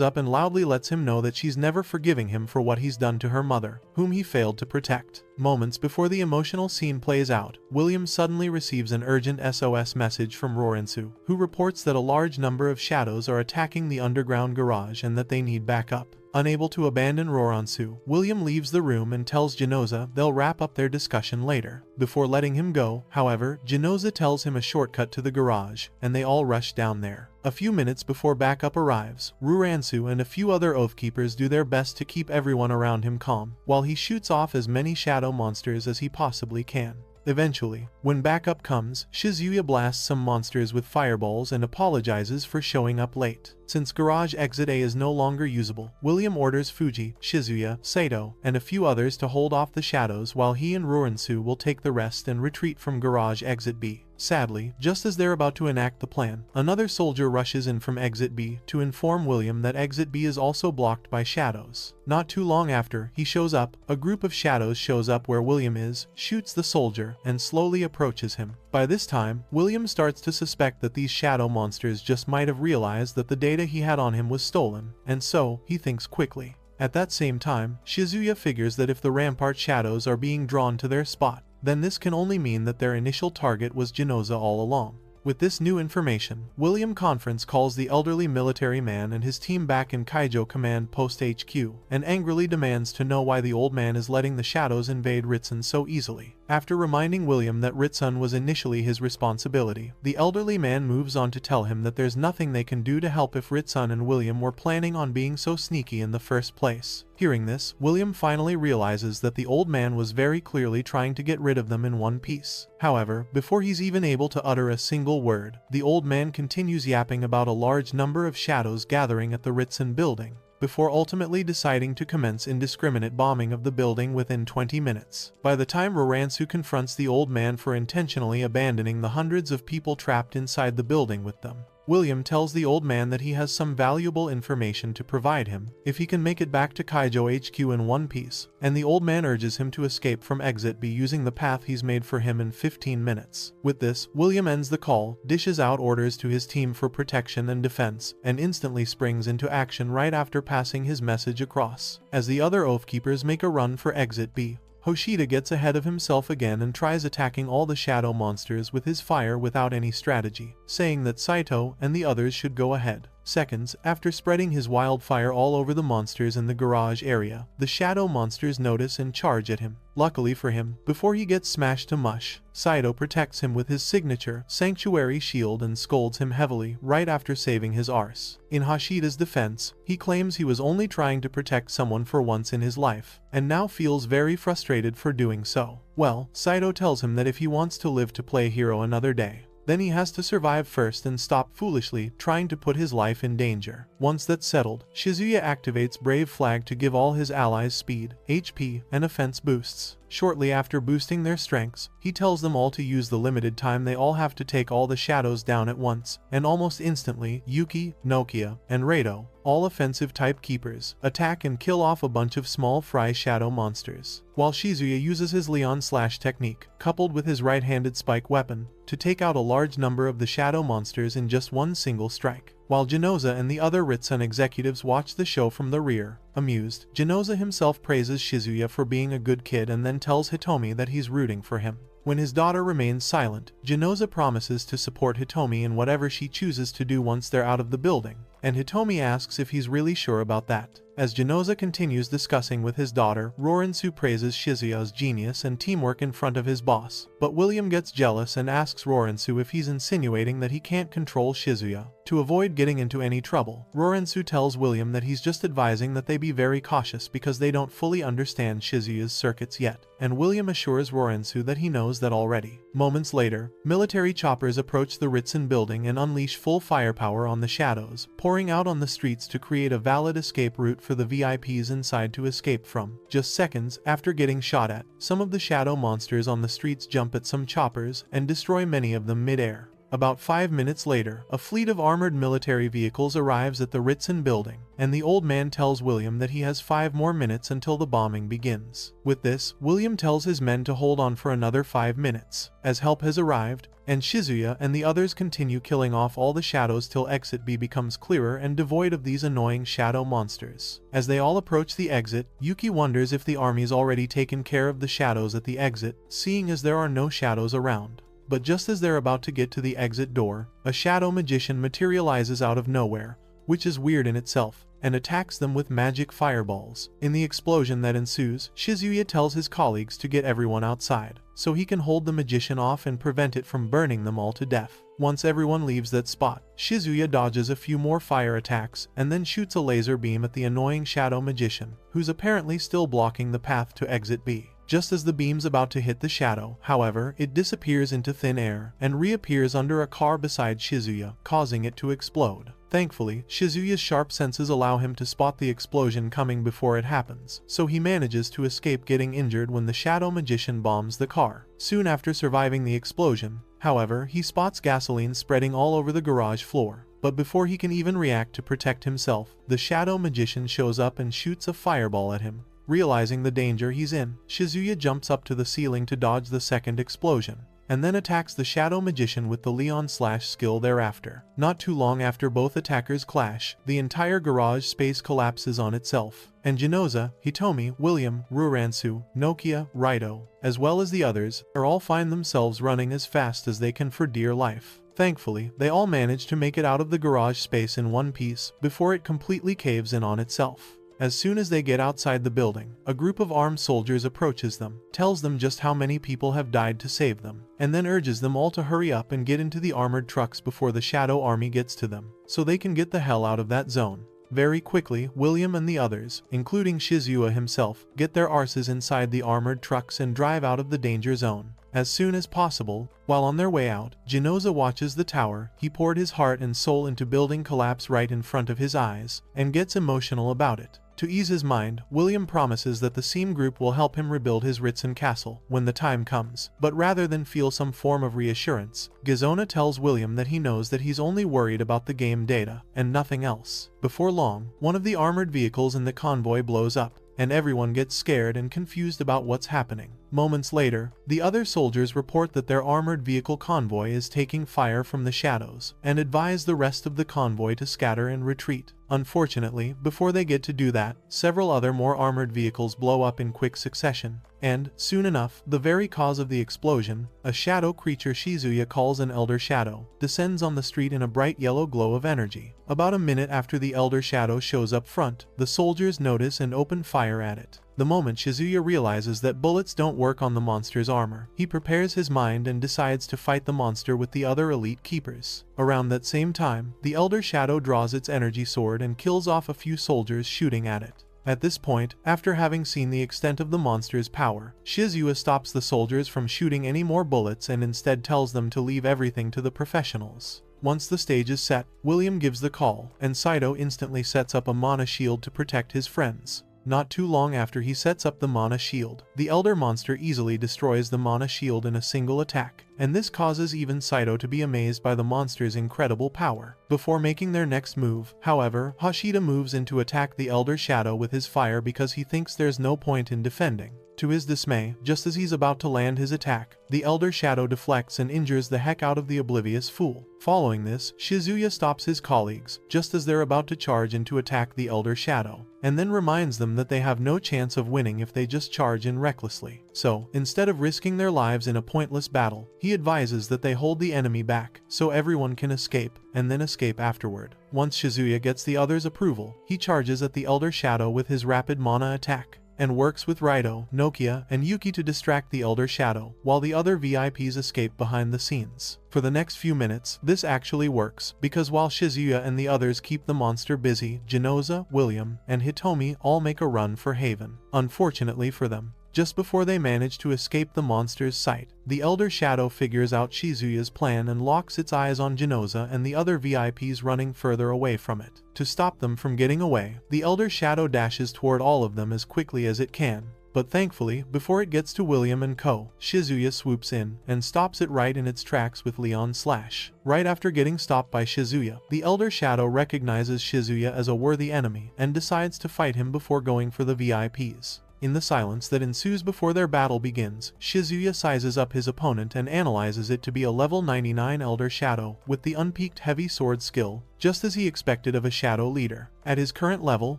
up and loudly lets him know that she's never forgiving him for what he's done to her mother, whom he failed to protect. Moments before the emotional scene plays out, William suddenly receives an urgent SOS message from Rorinsu, who reports that a large number of shadows are attacking the underground garage and that they need backup. Unable to abandon Roransu, William leaves the room and tells Genoza they'll wrap up their discussion later. Before letting him go, however, Genoza tells him a shortcut to the garage, and they all rush down there. A few minutes before backup arrives, Ruransu and a few other Oathkeepers do their best to keep everyone around him calm, while he shoots off as many shadow monsters as he possibly can. Eventually, when backup comes, Shizuya blasts some monsters with fireballs and apologizes for showing up late. Since Garage Exit A is no longer usable, William orders Fuji, Shizuya, Sato, and a few others to hold off the shadows while he and Ruransu will take the rest and retreat from Garage Exit B. Sadly, just as they're about to enact the plan, another soldier rushes in from Exit B to inform William that Exit B is also blocked by shadows. Not too long after he shows up, a group of shadows shows up where William is, shoots the soldier, and slowly approaches him. By this time, William starts to suspect that these shadow monsters just might have realized that the data he had on him was stolen, and so he thinks quickly. At that same time, Shizuya figures that if the Rampart shadows are being drawn to their spot, then this can only mean that their initial target was Genoza all along. With this new information, William Conference calls the elderly military man and his team back in Kaijo Command Post HQ, and angrily demands to know why the old man is letting the shadows invade Ritsun so easily. After reminding William that Ritsun was initially his responsibility, the elderly man moves on to tell him that there's nothing they can do to help if Ritsun and William were planning on being so sneaky in the first place. Hearing this, William finally realizes that the old man was very clearly trying to get rid of them in one piece. However, before he's even able to utter a single word, the old man continues yapping about a large number of shadows gathering at the Ritsun building, before ultimately deciding to commence indiscriminate bombing of the building within 20 minutes. By the time Roransu confronts the old man for intentionally abandoning the hundreds of people trapped inside the building with them, William tells the old man that he has some valuable information to provide him if he can make it back to Kaijo HQ in one piece, and the old man urges him to escape from Exit B using the path he's made for him in 15 minutes. With this, William ends the call, dishes out orders to his team for protection and defense, and instantly springs into action right after passing his message across. As the other Oathkeepers make a run for Exit B, Hoshida gets ahead of himself again and tries attacking all the shadow monsters with his fire without any strategy, saying that Saito and the others should go ahead. Seconds after spreading his wildfire all over the monsters in the garage area, the shadow monsters notice and charge at him. Luckily for him, before he gets smashed to mush, Saito protects him with his signature Sanctuary shield and scolds him heavily right after saving his arse. In Hashida's defense, he claims he was only trying to protect someone for once in his life, and now feels very frustrated for doing so. Well, Saito tells him that if he wants to live to play hero another day, then he has to survive first and stop foolishly trying to put his life in danger. Once that's settled, Shizuya activates Brave Flag to give all his allies speed, HP, and offense boosts. Shortly after boosting their strengths, he tells them all to use the limited time they all have to take all the shadows down at once, and almost instantly, Yuki, Nokia, and Rado, all offensive type keepers, attack and kill off a bunch of small fry shadow monsters, while Shizuya uses his Leon Slash technique, coupled with his right-handed spike weapon, to take out a large number of the shadow monsters in just one single strike. While Genoza and the other Ritsun executives watch the show from the rear, amused, Genoza himself praises Shizuya for being a good kid and then tells Hitomi that he's rooting for him. When his daughter remains silent, Genoza promises to support Hitomi in whatever she chooses to do once they're out of the building, and Hitomi asks if he's really sure about that. As Genoza continues discussing with his daughter, Roransu praises Shizuya's genius and teamwork in front of his boss, but William gets jealous and asks Roransu if he's insinuating that he can't control Shizuya. To avoid getting into any trouble, Roransu tells William that he's just advising that they be very cautious because they don't fully understand Shizuya's circuits yet, and William assures Roransu that he knows that already. Moments later, military choppers approach the Ritsun building and unleash full firepower on the shadows, pouring out on the streets to create a valid escape route for the VIPs inside to escape from. Just seconds after getting shot at, some of the shadow monsters on the streets jump at some choppers and destroy many of them mid-air. About 5 minutes later, a fleet of armored military vehicles arrives at the Ritsun building, and the old man tells William that he has 5 more minutes until the bombing begins. With this, William tells his men to hold on for another 5 minutes, as help has arrived, and Shizuya and the others continue killing off all the shadows till Exit B becomes clearer and devoid of these annoying shadow monsters. As they all approach the exit, Yuki wonders if the army's already taken care of the shadows at the exit, seeing as there are no shadows around. But just as they're about to get to the exit door, a shadow magician materializes out of nowhere, which is weird in itself, and attacks them with magic fireballs. In the explosion that ensues, Shizuya tells his colleagues to get everyone outside, so he can hold the magician off and prevent it from burning them all to death. Once everyone leaves that spot, Shizuya dodges a few more fire attacks and then shoots a laser beam at the annoying shadow magician, who's apparently still blocking the path to exit B. Just as the beam's about to hit the shadow, however, it disappears into thin air and reappears under a car beside Shizuya, causing it to explode. Thankfully, Shizuya's sharp senses allow him to spot the explosion coming before it happens, so he manages to escape getting injured when the shadow magician bombs the car. Soon after surviving the explosion, however, he spots gasoline spreading all over the garage floor. But before he can even react to protect himself, the shadow magician shows up and shoots a fireball at him. Realizing the danger he's in, Shizuya jumps up to the ceiling to dodge the second explosion, and then attacks the shadow magician with the Leon Slash skill thereafter. Not too long after both attackers clash, the entire garage space collapses on itself, and Genoza, Hitomi, William, Ruransu, Nokia, Raito, as well as the others, all find themselves running as fast as they can for dear life. Thankfully, they all manage to make it out of the garage space in one piece before it completely caves in on itself. As soon as they get outside the building, a group of armed soldiers approaches them, tells them just how many people have died to save them, and then urges them all to hurry up and get into the armored trucks before the Shadow Army gets to them, so they can get the hell out of that zone. Very quickly, William and the others, including Shizuya himself, get their arses inside the armored trucks and drive out of the danger zone as soon as possible. While on their way out, Genoza watches the tower he poured his heart and soul into building collapse right in front of his eyes, and gets emotional about it. To ease his mind, William promises that the Seam Group will help him rebuild his Ritsen castle when the time comes, but rather than feel some form of reassurance, Gizona tells William that he knows that he's only worried about the game data, and nothing else. Before long, one of the armored vehicles in the convoy blows up, and everyone gets scared and confused about what's happening. Moments later, the other soldiers report that their armored vehicle convoy is taking fire from the shadows, and advise the rest of the convoy to scatter and retreat. Unfortunately, before they get to do that, several other more armored vehicles blow up in quick succession, and, soon enough, the very cause of the explosion, a shadow creature Shizuya calls an Elder Shadow, descends on the street in a bright yellow glow of energy. About a minute after the Elder Shadow shows up front, the soldiers notice and open fire at it. The moment Shizuya realizes that bullets don't work on the monster's armor, he prepares his mind and decides to fight the monster with the other elite keepers. Around that same time, the Elder Shadow draws its energy sword and kills off a few soldiers shooting at it. At this point, after having seen the extent of the monster's power, Shizuya stops the soldiers from shooting any more bullets and instead tells them to leave everything to the professionals. Once the stage is set, William gives the call, and Saito instantly sets up a mana shield to protect his friends. Not too long after he sets up the mana shield, the Elder Monster easily destroys the mana shield in a single attack, and this causes even Saito to be amazed by the monster's incredible power. Before making their next move, however, Hashida moves in to attack the Elder Shadow with his fire because he thinks there's no point in defending. To his dismay, just as he's about to land his attack, the Elder Shadow deflects and injures the heck out of the oblivious fool. Following this, Shizuya stops his colleagues, just as they're about to charge in to attack the Elder Shadow, and then reminds them that they have no chance of winning if they just charge in recklessly. So, instead of risking their lives in a pointless battle, he advises that they hold the enemy back, so everyone can escape, and then escape afterward. Once Shizuya gets the others' approval, he charges at the Elder Shadow with his rapid mana attack, and works with Raito, Nokia, and Yuki to distract the Elder Shadow, while the other VIPs escape behind the scenes. For the next few minutes, this actually works, because while Shizuya and the others keep the monster busy, Genoza, William, and Hitomi all make a run for Haven. Unfortunately for them, just before they manage to escape the monster's sight, the Elder Shadow figures out Shizuya's plan and locks its eyes on Genoza and the other VIPs running further away from it. To stop them from getting away, the Elder Shadow dashes toward all of them as quickly as it can. But thankfully, before it gets to William and co., Shizuya swoops in and stops it right in its tracks with Leon Slash. Right after getting stopped by Shizuya, the Elder Shadow recognizes Shizuya as a worthy enemy and decides to fight him before going for the VIPs. In the silence that ensues before their battle begins, Shizuya sizes up his opponent and analyzes it to be a level 99 Elder Shadow with the unpeaked heavy sword skill, just as he expected of a shadow leader. At his current level,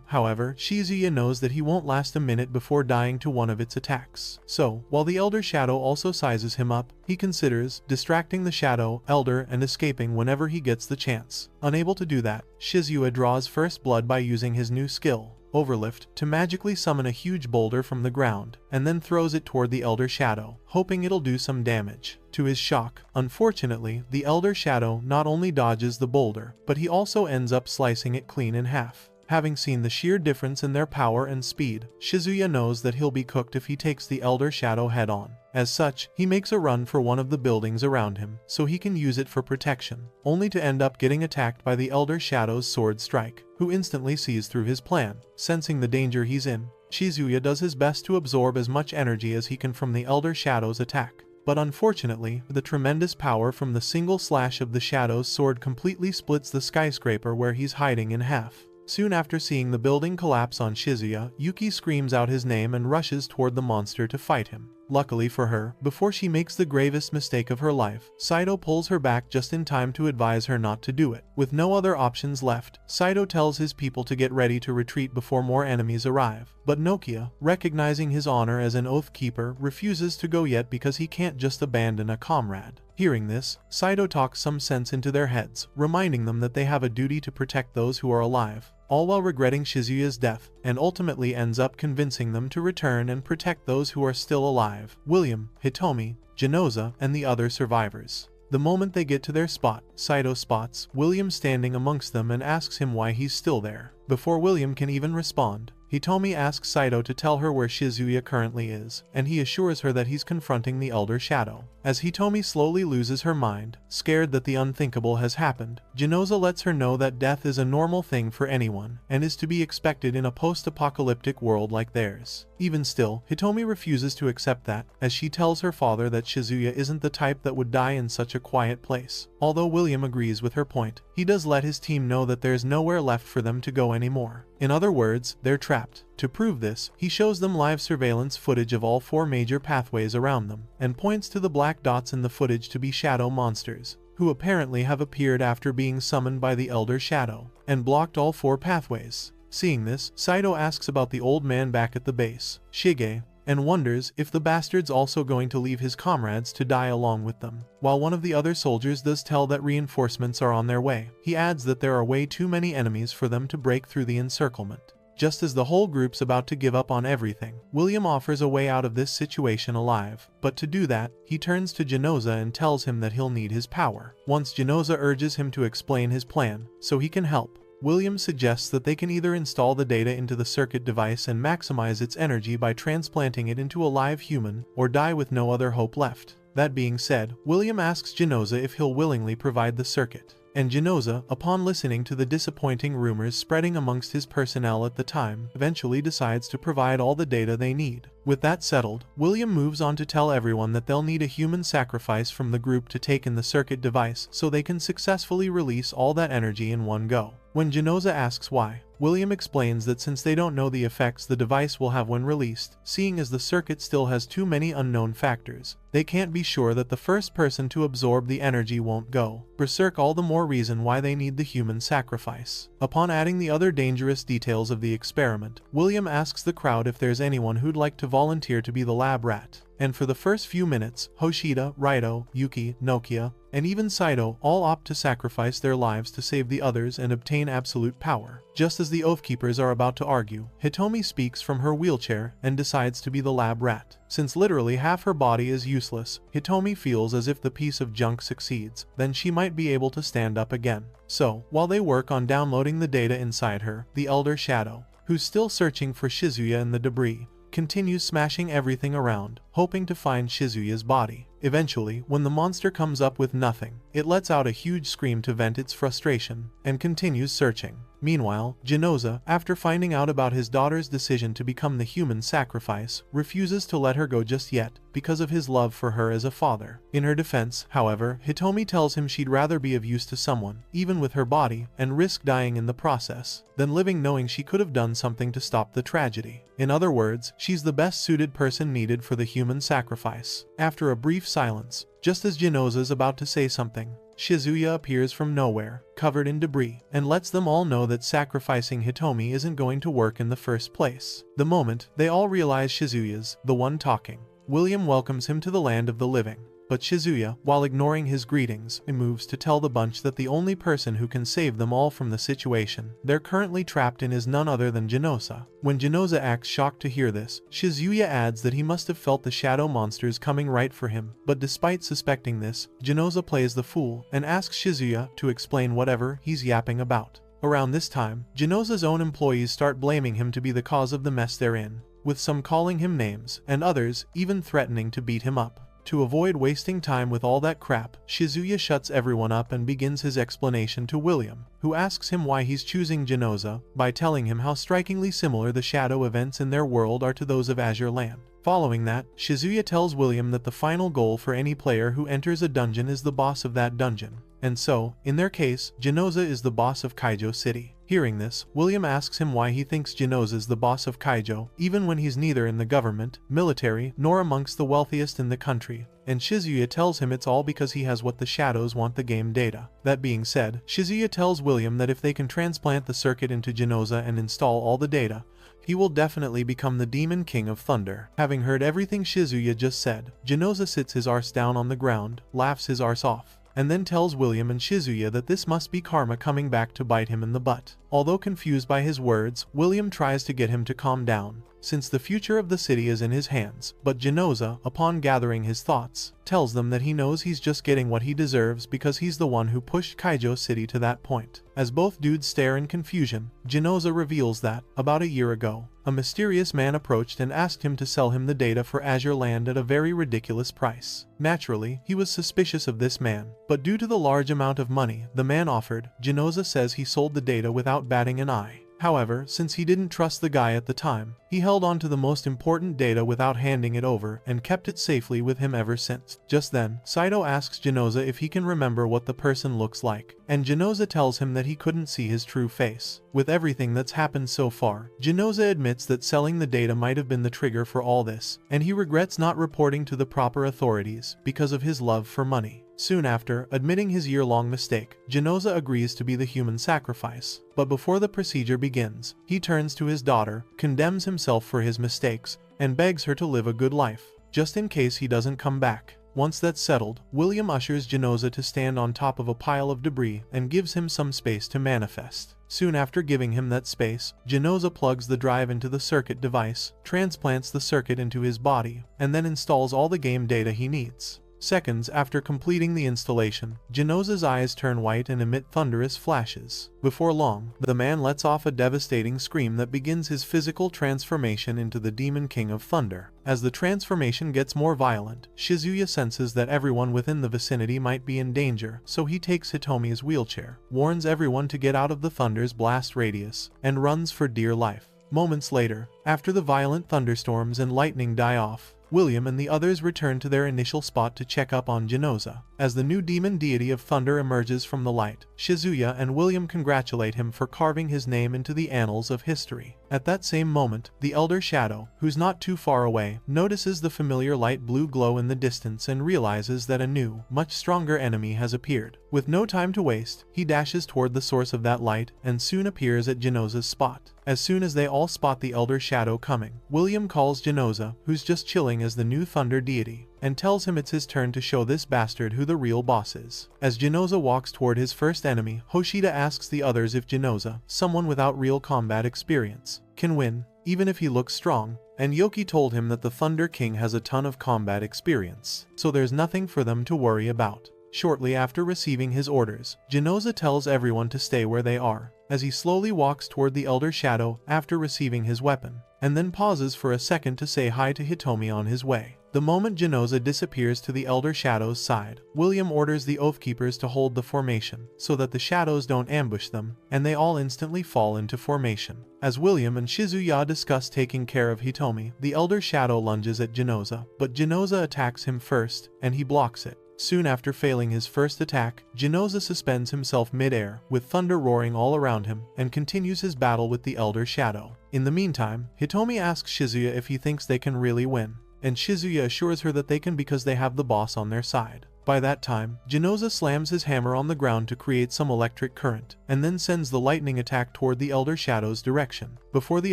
however, Shizuya knows that he won't last a minute before dying to one of its attacks. So, while the Elder Shadow also sizes him up, he considers distracting the Shadow, Elder, and escaping whenever he gets the chance. Unable to do that, Shizuya draws first blood by using his new skill, Overlift, to magically summon a huge boulder from the ground, and then throws it toward the Elder Shadow, hoping it'll do some damage. To his shock, unfortunately, the Elder Shadow not only dodges the boulder, but he also ends up slicing it clean in half. Having seen the sheer difference in their power and speed, Shizuya knows that he'll be cooked if he takes the Elder Shadow head-on. As such, he makes a run for one of the buildings around him, so he can use it for protection, only to end up getting attacked by the Elder Shadow's sword strike, who instantly sees through his plan. Sensing the danger he's in, Shizuya does his best to absorb as much energy as he can from the Elder Shadow's attack. But unfortunately, the tremendous power from the single slash of the Shadow's sword completely splits the skyscraper where he's hiding in half. Soon after seeing the building collapse on Shizuya, Yuki screams out his name and rushes toward the monster to fight him. Luckily for her, before she makes the gravest mistake of her life, Saito pulls her back just in time to advise her not to do it. With no other options left, Saito tells his people to get ready to retreat before more enemies arrive. But Nokia, recognizing his honor as an oath keeper, refuses to go yet because he can't just abandon a comrade. Hearing this, Saito talks some sense into their heads, reminding them that they have a duty to protect those who are alive, all while regretting Shizuya's death, and ultimately ends up convincing them to return and protect those who are still alive: William, Hitomi, Genoza, and the other survivors. The moment they get to their spot, Saito spots William standing amongst them and asks him why he's still there. Before William can even respond, Hitomi asks Saito to tell her where Shizuya currently is, and he assures her that he's confronting the Elder Shadow. As Hitomi slowly loses her mind, scared that the unthinkable has happened, Genoza lets her know that death is a normal thing for anyone, and is to be expected in a post-apocalyptic world like theirs. Even still, Hitomi refuses to accept that, as she tells her father that Shizuya isn't the type that would die in such a quiet place. Although William agrees with her point, he does let his team know that there's nowhere left for them to go anymore. In other words, they're trapped. To prove this, he shows them live surveillance footage of all 4 major pathways around them, and points to the black dots in the footage to be shadow monsters, who apparently have appeared after being summoned by the Elder Shadow, and blocked all 4 pathways. Seeing this, Saito asks about the old man back at the base, Shige, and wonders if the bastard's also going to leave his comrades to die along with them. While one of the other soldiers does tell that reinforcements are on their way, he adds that there are way too many enemies for them to break through the encirclement. Just as the whole group's about to give up on everything, William offers a way out of this situation alive, but to do that, he turns to Genoza and tells him that he'll need his power. Once Genoza urges him to explain his plan, so he can help, William suggests that they can either install the data into the circuit device and maximize its energy by transplanting it into a live human, or die with no other hope left. That being said, William asks Genoza if he'll willingly provide the circuit. And Genoza, upon listening to the disappointing rumors spreading amongst his personnel at the time, eventually decides to provide all the data they need. With that settled, William moves on to tell everyone that they'll need a human sacrifice from the group to take in the circuit device so they can successfully release all that energy in one go. When Genoza asks why, William explains that since they don't know the effects the device will have when released, seeing as the circuit still has too many unknown factors, they can't be sure that the first person to absorb the energy won't go berserk, all the more reason why they need the human sacrifice. Upon adding the other dangerous details of the experiment, William asks the crowd if there's anyone who'd like to volunteer to be the lab rat. And for the first few minutes, Hoshida, Raito, Yuki, Nokia, and even Saito all opt to sacrifice their lives to save the others and obtain absolute power. Just as the Oathkeepers are about to argue, Hitomi speaks from her wheelchair and decides to be the lab rat. Since literally half her body is useless, Hitomi feels as if the piece of junk succeeds, then she might be able to stand up again. So, while they work on downloading the data inside her, the Elder Shadow, who's still searching for Shizuya in the debris, continues smashing everything around, hoping to find Shizuya's body. Eventually, when the monster comes up with nothing, it lets out a huge scream to vent its frustration, and continues searching. Meanwhile, Genoza, after finding out about his daughter's decision to become the human sacrifice, refuses to let her go just yet, because of his love for her as a father. In her defense, however, Hitomi tells him she'd rather be of use to someone, even with her body, and risk dying in the process, than living knowing she could have done something to stop the tragedy. In other words, she's the best suited person needed for the human sacrifice. After a brief silence, just as Genoza's about to say something, Shizuya appears from nowhere, covered in debris, and lets them all know that sacrificing Hitomi isn't going to work in the first place. The moment they all realize Shizuya's the one talking, William welcomes him to the land of the living. But Shizuya, while ignoring his greetings, moves to tell the bunch that the only person who can save them all from the situation they're currently trapped in is none other than Genoza. When Genoza acts shocked to hear this, Shizuya adds that he must have felt the shadow monsters coming right for him, but despite suspecting this, Genoza plays the fool and asks Shizuya to explain whatever he's yapping about. Around this time, Genoza's own employees start blaming him to be the cause of the mess they're in, with some calling him names, and others even threatening to beat him up. To avoid wasting time with all that crap, Shizuya shuts everyone up and begins his explanation to William, who asks him why he's choosing Genoza, by telling him how strikingly similar the shadow events in their world are to those of Azure Land. Following that, Shizuya tells William that the final goal for any player who enters a dungeon is the boss of that dungeon, and so, in their case, Genoza is the boss of Kaijo City. Hearing this, William asks him why he thinks Genoza is the boss of Kaijo, even when he's neither in the government, military, nor amongst the wealthiest in the country, and Shizuya tells him it's all because he has what the shadows want, the game data. That being said, Shizuya tells William that if they can transplant the circuit into Genoza and install all the data, he will definitely become the Demon King of Thunder. Having heard everything Shizuya just said, Genoza sits his arse down on the ground, laughs his arse off, and then tells William and Shizuya that this must be karma coming back to bite him in the butt. Although confused by his words, William tries to get him to calm down, since the future of the city is in his hands, but Genoza, upon gathering his thoughts, tells them that he knows he's just getting what he deserves because he's the one who pushed Kaijo City to that point. As both dudes stare in confusion, Genoza reveals that, about a year ago, a mysterious man approached and asked him to sell him the data for Azure Land at a very ridiculous price. Naturally, he was suspicious of this man, but due to the large amount of money the man offered, Genoza says he sold the data without batting an eye. However, since he didn't trust the guy at the time, he held on to the most important data without handing it over and kept it safely with him ever since. Just then, Saito asks Genoza if he can remember what the person looks like, and Genoza tells him that he couldn't see his true face. With everything that's happened so far, Genoza admits that selling the data might have been the trigger for all this, and he regrets not reporting to the proper authorities because of his love for money. Soon after, admitting his year-long mistake, Genoza agrees to be the human sacrifice. But before the procedure begins, he turns to his daughter, condemns himself for his mistakes, and begs her to live a good life, just in case he doesn't come back. Once that's settled, William ushers Genoza to stand on top of a pile of debris and gives him some space to manifest. Soon after giving him that space, Genoza plugs the drive into the circuit device, transplants the circuit into his body, and then installs all the game data he needs. Seconds after completing the installation, Genoza's eyes turn white and emit thunderous flashes. Before long, the man lets off a devastating scream that begins his physical transformation into the Demon King of Thunder. As the transformation gets more violent, Shizuya senses that everyone within the vicinity might be in danger, so he takes Hitomi's wheelchair, warns everyone to get out of the thunder's blast radius, and runs for dear life. Moments later, after the violent thunderstorms and lightning die off, William and the others return to their initial spot to check up on Genoza. As the new demon deity of thunder emerges from the light, Shizuya and William congratulate him for carving his name into the annals of history. At that same moment, the Elder Shadow, who's not too far away, notices the familiar light blue glow in the distance and realizes that a new, much stronger enemy has appeared. With no time to waste, he dashes toward the source of that light and soon appears at Genoza's spot. As soon as they all spot the Elder Shadow coming, William calls Genoza, who's just chilling as the new thunder deity, and tells him it's his turn to show this bastard who the real boss is. As Genoza walks toward his first enemy, Hoshida asks the others if Genoza, someone without real combat experience, can win, even if he looks strong, and Yoki told him that the Thunder King has a ton of combat experience, so there's nothing for them to worry about. Shortly after receiving his orders, Genoza tells everyone to stay where they are, as he slowly walks toward the Elder Shadow after receiving his weapon, and then pauses for a second to say hi to Hitomi on his way. The moment Genoza disappears to the Elder Shadow's side, William orders the Oathkeepers to hold the formation, so that the shadows don't ambush them, and they all instantly fall into formation. As William and Shizuya discuss taking care of Hitomi, the Elder Shadow lunges at Genoza, but Genoza attacks him first, and he blocks it. Soon after failing his first attack, Genoza suspends himself mid-air, with thunder roaring all around him, and continues his battle with the Elder Shadow. In the meantime, Hitomi asks Shizuya if he thinks they can really win, and Shizuya assures her that they can because they have the boss on their side. By that time, Genoza slams his hammer on the ground to create some electric current, and then sends the lightning attack toward the Elder Shadow's direction. Before the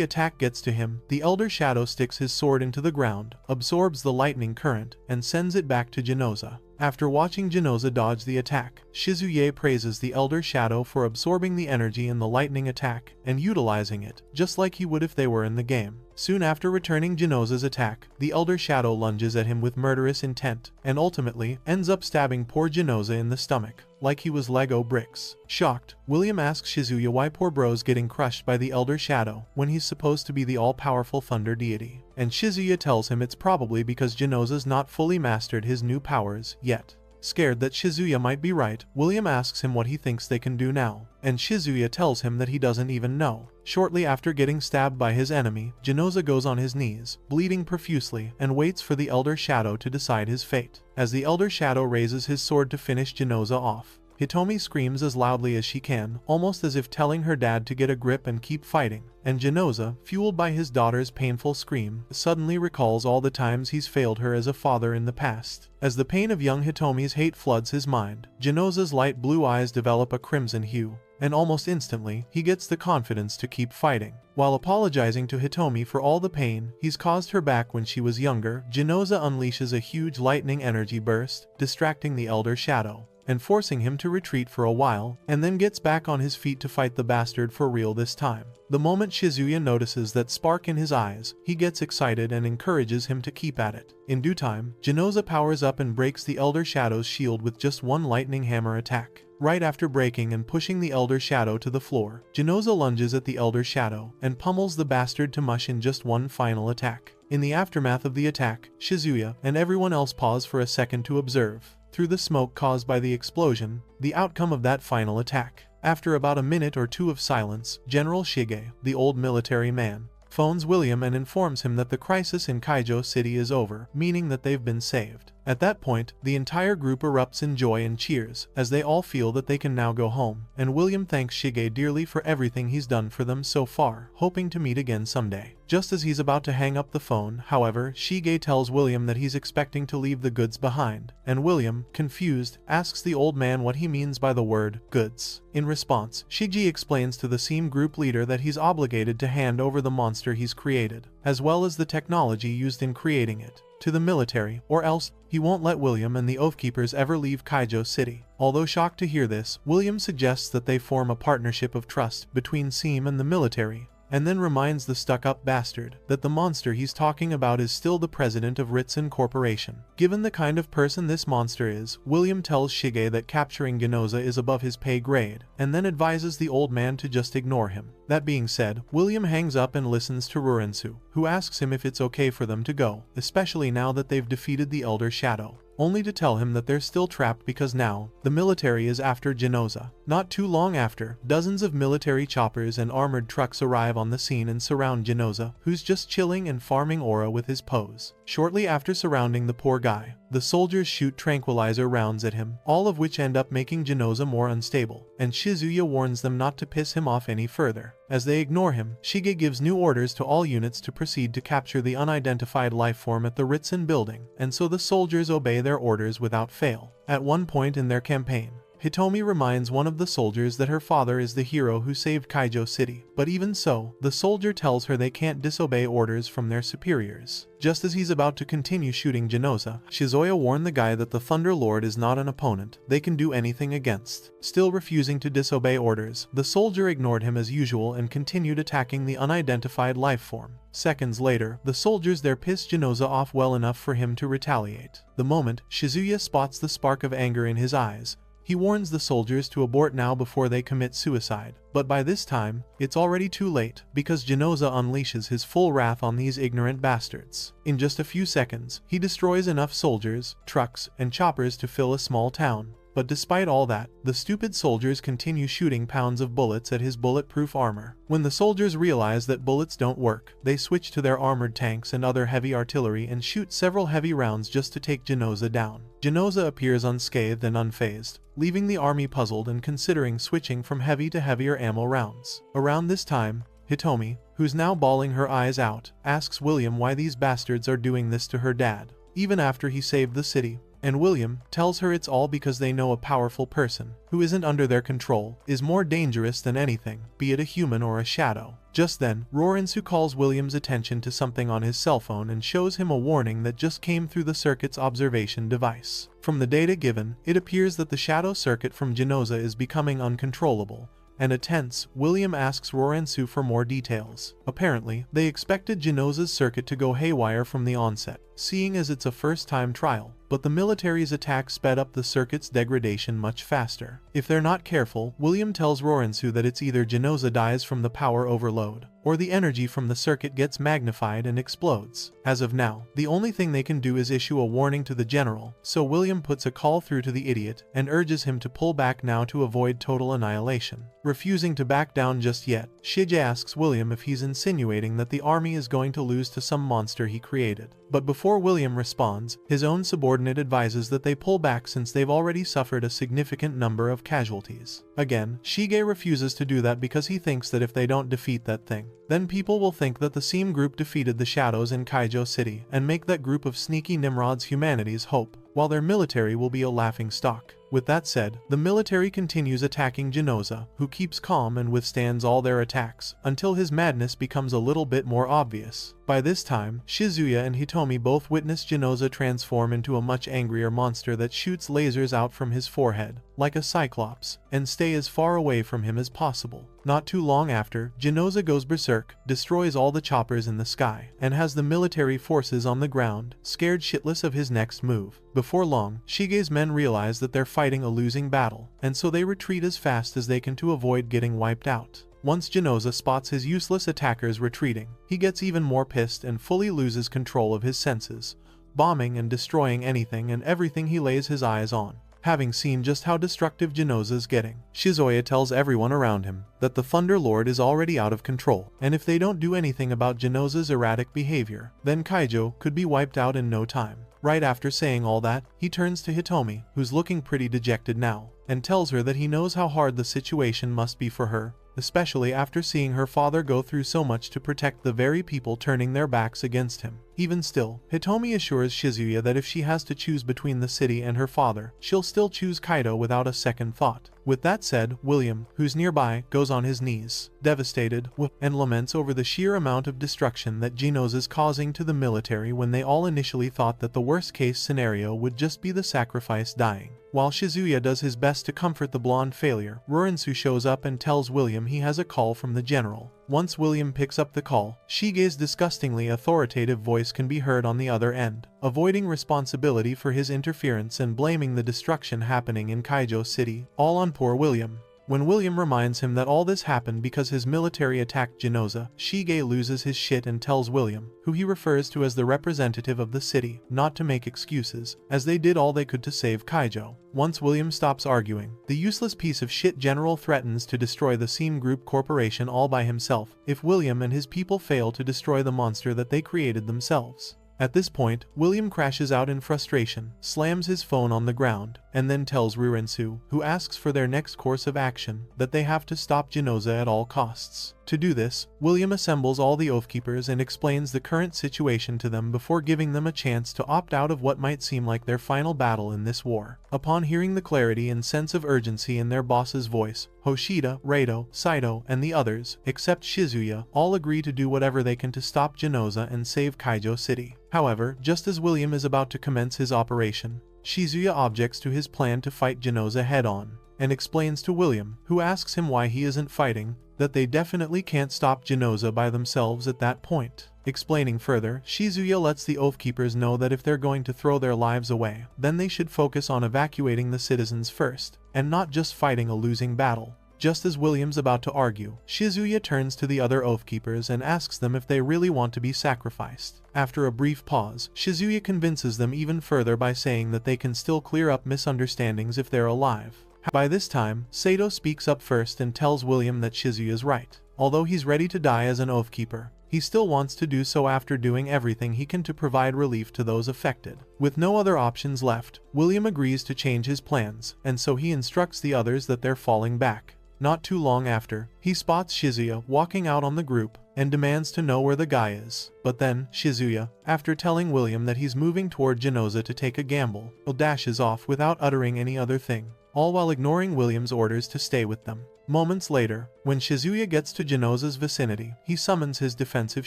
attack gets to him, the Elder Shadow sticks his sword into the ground, absorbs the lightning current, and sends it back to Genoza. After watching Genoza dodge the attack, Shizuye praises the Elder Shadow for absorbing the energy in the lightning attack and utilizing it, just like he would if they were in the game. Soon after returning Genoza's attack, the Elder Shadow lunges at him with murderous intent, and ultimately ends up stabbing poor Genoza in the stomach, like he was Lego bricks. Shocked, William asks Shizuya why poor bro's getting crushed by the Elder Shadow when he's supposed to be the all-powerful thunder deity, and Shizuya tells him it's probably because Genoza's not fully mastered his new powers yet. Scared that Shizuya might be right, William asks him what he thinks they can do now, and Shizuya tells him that he doesn't even know. Shortly after getting stabbed by his enemy, Genoza goes on his knees, bleeding profusely, and waits for the Elder Shadow to decide his fate. As the Elder Shadow raises his sword to finish Genoza off, Hitomi screams as loudly as she can, almost as if telling her dad to get a grip and keep fighting, and Genoza, fueled by his daughter's painful scream, suddenly recalls all the times he's failed her as a father in the past. As the pain of young Hitomi's hate floods his mind, Genoza's light blue eyes develop a crimson hue, and almost instantly, he gets the confidence to keep fighting. While apologizing to Hitomi for all the pain he's caused her back when she was younger, Genoza unleashes a huge lightning energy burst, distracting the Elder Shadow, and forcing him to retreat for a while, and then gets back on his feet to fight the bastard for real this time. The moment Shizuya notices that spark in his eyes, he gets excited and encourages him to keep at it. In due time, Genoza powers up and breaks the Elder Shadow's shield with just one lightning hammer attack. Right after breaking and pushing the Elder Shadow to the floor, Genoza lunges at the Elder Shadow and pummels the bastard to mush in just one final attack. In the aftermath of the attack, Shizuya and everyone else pause for a second to observe, through the smoke caused by the explosion, the outcome of that final attack. After about a minute or two of silence, General Shige, the old military man, phones William and informs him that the crisis in Kaiju City is over, meaning that they've been saved. At that point, the entire group erupts in joy and cheers, as they all feel that they can now go home, and William thanks Shige dearly for everything he's done for them so far, hoping to meet again someday. Just as he's about to hang up the phone, however, Shige tells William that he's expecting to leave the goods behind, and William, confused, asks the old man what he means by the word, goods. In response, Shige explains to the Seam group leader that he's obligated to hand over the monster he's created, as well as the technology used in creating it, to the military, or else he won't let William and the Oathkeepers ever leave Kaiju City. Although shocked to hear this, William suggests that they form a partnership of trust between Seam and the military, and then reminds the stuck-up bastard that the monster he's talking about is still the president of Ritsen Corporation. Given the kind of person this monster is, William tells Shige that capturing Genoza is above his pay grade, and then advises the old man to just ignore him. That being said, William hangs up and listens to Rurensu, who asks him if it's okay for them to go, especially now that they've defeated the Elder Shadow, only to tell him that they're still trapped because now, the military is after Genoza. Not too long after, dozens of military choppers and armored trucks arrive on the scene and surround Genoza, who's just chilling and farming aura with his pose. Shortly after surrounding the poor guy, the soldiers shoot tranquilizer rounds at him, all of which end up making Genoza more unstable, and Shizuya warns them not to piss him off any further. As they ignore him, Shige gives new orders to all units to proceed to capture the unidentified lifeform at the Ritsen building, and so the soldiers obey their orders without fail. At one point in their campaign, Hitomi reminds one of the soldiers that her father is the hero who saved Kaiju City, but even so, the soldier tells her they can't disobey orders from their superiors. Just as he's about to continue shooting Genoza, Shizuya warned the guy that the Thunder Lord is not an opponent they can do anything against. Still refusing to disobey orders, the soldier ignored him as usual and continued attacking the unidentified lifeform. Seconds later, the soldiers there pissed Genoza off well enough for him to retaliate. The moment Shizuya spots the spark of anger in his eyes, He warns the soldiers to abort now before they commit suicide, but by this time, it's already too late because Genoza unleashes his full wrath on these ignorant bastards. In just a few seconds, he destroys enough soldiers, trucks, and choppers to fill a small town. But despite all that, the stupid soldiers continue shooting pounds of bullets at his bulletproof armor. When the soldiers realize that bullets don't work, they switch to their armored tanks and other heavy artillery and shoot several heavy rounds just to take Genoza down. Genoza appears unscathed and unfazed, leaving the army puzzled and considering switching from heavy to heavier ammo rounds. Around this time, Hitomi, who's now bawling her eyes out, asks William why these bastards are doing this to her dad, even after he saved the city. And William tells her it's all because they know a powerful person, who isn't under their control, is more dangerous than anything, be it a human or a shadow. Just then, Rorensu calls William's attention to something on his cell phone and shows him a warning that just came through the circuit's observation device. From the data given, it appears that the shadow circuit from Genoza is becoming uncontrollable, and tense, William asks Rorensu for more details. Apparently, they expected Genoza's circuit to go haywire from the onset, seeing as it's a first-time trial, but the military's attack sped up the circuit's degradation much faster. If they're not careful, William tells Rorensu that it's either Genoza dies from the power overload, or the energy from the circuit gets magnified and explodes. As of now, the only thing they can do is issue a warning to the general, so William puts a call through to the idiot and urges him to pull back now to avoid total annihilation. Refusing to back down just yet, Shige asks William if he's insinuating that the army is going to lose to some monster he created. But before William responds, his own subordinate advises that they pull back since they've already suffered a significant number of casualties. Again, Shige refuses to do that because he thinks that if they don't defeat that thing, then people will think that the same group defeated the shadows in Kaiju City and make that group of sneaky Nimrods humanity's hope, while their military will be a laughing stock. With that said, the military continues attacking Genoza, who keeps calm and withstands all their attacks, until his madness becomes a little bit more obvious. By this time, Shizuya and Hitomi both witness Genoza transform into a much angrier monster that shoots lasers out from his forehead, like a cyclops, and stay as far away from him as possible. Not too long after, Genoza goes berserk, destroys all the choppers in the sky, and has the military forces on the ground, scared shitless of his next move. Before long, Shige's men realize that they're fighting a losing battle, and so they retreat as fast as they can to avoid getting wiped out. Once Genoza spots his useless attackers retreating, he gets even more pissed and fully loses control of his senses, bombing and destroying anything and everything he lays his eyes on. Having seen just how destructive Genoza's getting, Shizuya tells everyone around him that the Thunder Lord is already out of control, and if they don't do anything about Genoza's erratic behavior, then Kaiju could be wiped out in no time. Right after saying all that, he turns to Hitomi, who's looking pretty dejected now, and tells her that he knows how hard the situation must be for her, especially after seeing her father go through so much to protect the very people turning their backs against him. Even still, Hitomi assures Shizuya that if she has to choose between the city and her father, she'll still choose Kaido without a second thought. With that said, William, who's nearby, goes on his knees, devastated, and laments over the sheer amount of destruction that Genoza's causing to the military when they all initially thought that the worst-case scenario would just be the sacrifice dying. While Shizuya does his best to comfort the blonde failure, Rorensu shows up and tells William he has a call from the general. Once William picks up the call, Shige's disgustingly authoritative voice can be heard on the other end, avoiding responsibility for his interference and blaming the destruction happening in Kaiju City, all on poor William. When William reminds him that all this happened because his military attacked Genoza, Shige loses his shit and tells William, who he refers to as the representative of the city, not to make excuses, as they did all they could to save Kaiju. Once William stops arguing, the useless piece of shit general threatens to destroy the Seam Group Corporation all by himself if William and his people fail to destroy the monster that they created themselves. At this point, William crashes out in frustration, slams his phone on the ground, and then tells Rorensu, who asks for their next course of action, that they have to stop Genoza at all costs. To do this, William assembles all the Oathkeepers and explains the current situation to them before giving them a chance to opt out of what might seem like their final battle in this war. Upon hearing the clarity and sense of urgency in their boss's voice, Hoshida, Rado, Saito, and the others, except Shizuya, all agree to do whatever they can to stop Genoza and save Kaiju City. However, just as William is about to commence his operation, Shizuya objects to his plan to fight Genoza head-on, and explains to William, who asks him why he isn't fighting, that they definitely can't stop Genoza by themselves at that point. Explaining further, Shizuya lets the Oathkeepers know that if they're going to throw their lives away, then they should focus on evacuating the citizens first, and not just fighting a losing battle. Just as William's about to argue, Shizuya turns to the other Oathkeepers and asks them if they really want to be sacrificed. After a brief pause, Shizuya convinces them even further by saying that they can still clear up misunderstandings if they're alive. By this time, Sato speaks up first and tells William that Shizuya's right. Although he's ready to die as an Oathkeeper, he still wants to do so after doing everything he can to provide relief to those affected. With no other options left, William agrees to change his plans, and so he instructs the others that they're falling back. Not too long after, he spots Shizuya walking out on the group and demands to know where the guy is. But then, Shizuya, after telling William that he's moving toward Genoza to take a gamble, dashes off without uttering any other thing, all while ignoring William's orders to stay with them. Moments later, when Shizuya gets to Genoza's vicinity, he summons his defensive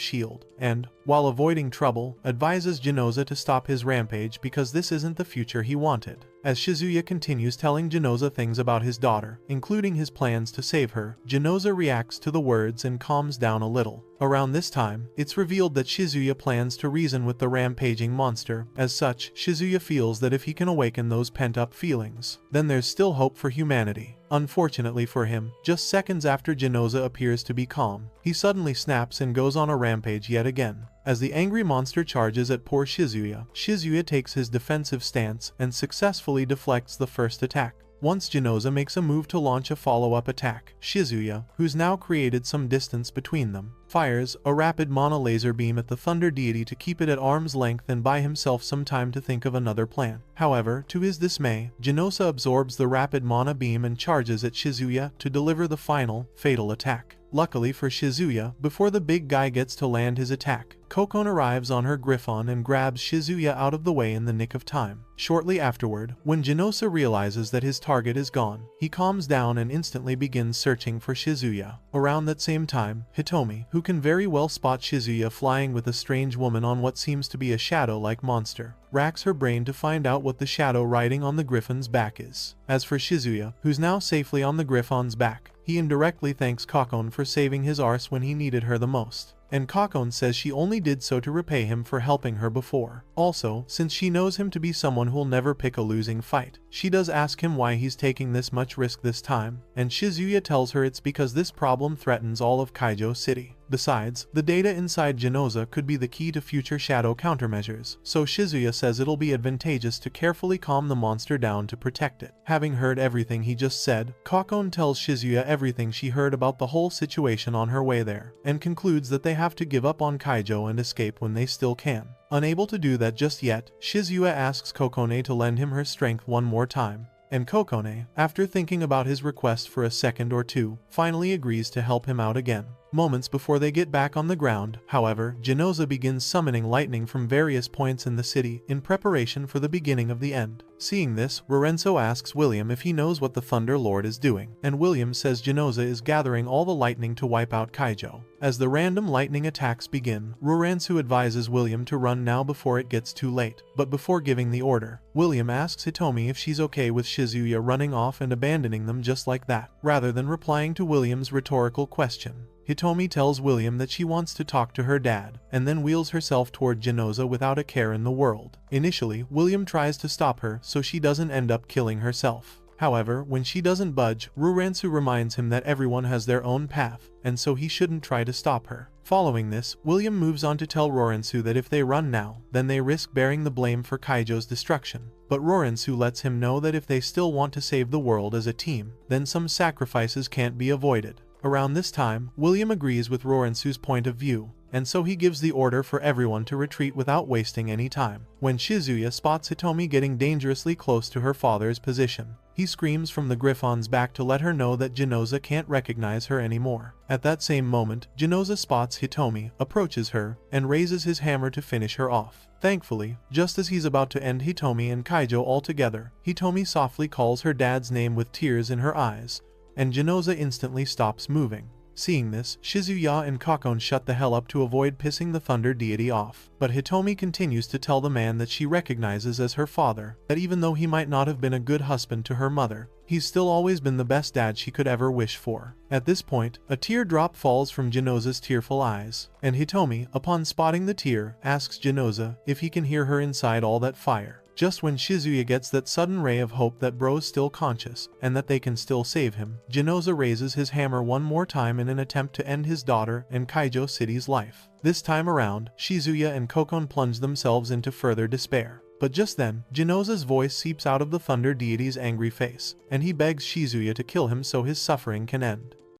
shield, and, while avoiding trouble, advises Genoza to stop his rampage because this isn't the future he wanted. As Shizuya continues telling Genoza things about his daughter, including his plans to save her, Genoza reacts to the words and calms down a little. Around this time, it's revealed that Shizuya plans to reason with the rampaging monster. As such, Shizuya feels that if he can awaken those pent-up feelings, then there's still hope for humanity. Unfortunately for him, just seconds after Genoza appears to be calm, he suddenly snaps and goes on a rampage yet again. As the angry monster charges at poor Shizuya, Shizuya takes his defensive stance and successfully deflects the first attack. Once Genoza makes a move to launch a follow-up attack, Shizuya, who's now created some distance between them, fires a rapid mana laser beam at the thunder deity to keep it at arm's length and buy himself some time to think of another plan. However, to his dismay, Genoza absorbs the rapid mana beam and charges at Shizuya to deliver the final, fatal attack. Luckily for Shizuya, before the big guy gets to land his attack, Kokon arrives on her Griffon and grabs Shizuya out of the way in the nick of time. Shortly afterward, when Genoza realizes that his target is gone, he calms down and instantly begins searching for Shizuya. Around that same time, Hitomi, who can very well spot Shizuya flying with a strange woman on what seems to be a shadow-like monster, racks her brain to find out what the shadow riding on the Griffon's back is. As for Shizuya, who's now safely on the Griffon's back, he indirectly thanks Kokon for saving his arse when he needed her the most. And Kokon says she only did so to repay him for helping her before. Also, since she knows him to be someone who'll never pick a losing fight, she does ask him why he's taking this much risk this time, and Shizuya tells her it's because this problem threatens all of Kaijo City. Besides, the data inside Genoza could be the key to future shadow countermeasures, so Shizuya says it'll be advantageous to carefully calm the monster down to protect it. Having heard everything he just said, Kokon tells Shizuya everything she heard about the whole situation on her way there, and concludes that they have to give up on Kaijo and escape when they still can. Unable to do that just yet, Shizuya asks Kokone to lend him her strength one more time, and Kokone, after thinking about his request for a second or two, finally agrees to help him out again. Moments before they get back on the ground, however, Genoza begins summoning lightning from various points in the city in preparation for the beginning of the end. Seeing this, Lorenzo asks William if he knows what the Thunder Lord is doing, and William says Genoza is gathering all the lightning to wipe out Kaijo. As the random lightning attacks begin, Lorenzo advises William to run now before it gets too late. But before giving the order, William asks Hitomi if she's okay with Shizuya running off and abandoning them just like that, rather than replying to William's rhetorical question. Hitomi tells William that she wants to talk to her dad, and then wheels herself toward Genoza without a care in the world. Initially, William tries to stop her so she doesn't end up killing herself. However, when she doesn't budge, Ruransu reminds him that everyone has their own path, and so he shouldn't try to stop her. Following this, William moves on to tell Lorenzo that if they run now, then they risk bearing the blame for Kaijo's destruction. But Lorenzo lets him know that if they still want to save the world as a team, then some sacrifices can't be avoided. Around this time, William agrees with Lorenzo's point of view, and so he gives the order for everyone to retreat without wasting any time. When Shizuya spots Hitomi getting dangerously close to her father's position, he screams from the Griffon's back to let her know that Genoza can't recognize her anymore. At that same moment, Genoza spots Hitomi, approaches her, and raises his hammer to finish her off. Thankfully, just as he's about to end Hitomi and Kaijo altogether, Hitomi softly calls her dad's name with tears in her eyes, and Genoza instantly stops moving. Seeing this, Shizuya and Kokon shut the hell up to avoid pissing the thunder deity off. But Hitomi continues to tell the man that she recognizes as her father, that even though he might not have been a good husband to her mother, He's still always been the best dad she could ever wish for. At this point, a teardrop falls from Genoza's tearful eyes, and Hitomi, upon spotting the tear, asks Genoza if he can hear her inside all that fire. Just when Shizuya gets that sudden ray of hope that bro's still conscious, and that they can still save him, Genoza raises his hammer one more time in an attempt to end his daughter and Kaijo City's life. This time around, Shizuya and Kokon plunge themselves into further despair. But just then, Genoza's voice seeps out of the thunder deity's angry face, and he begs Shizuya to kill him so his suffering can end.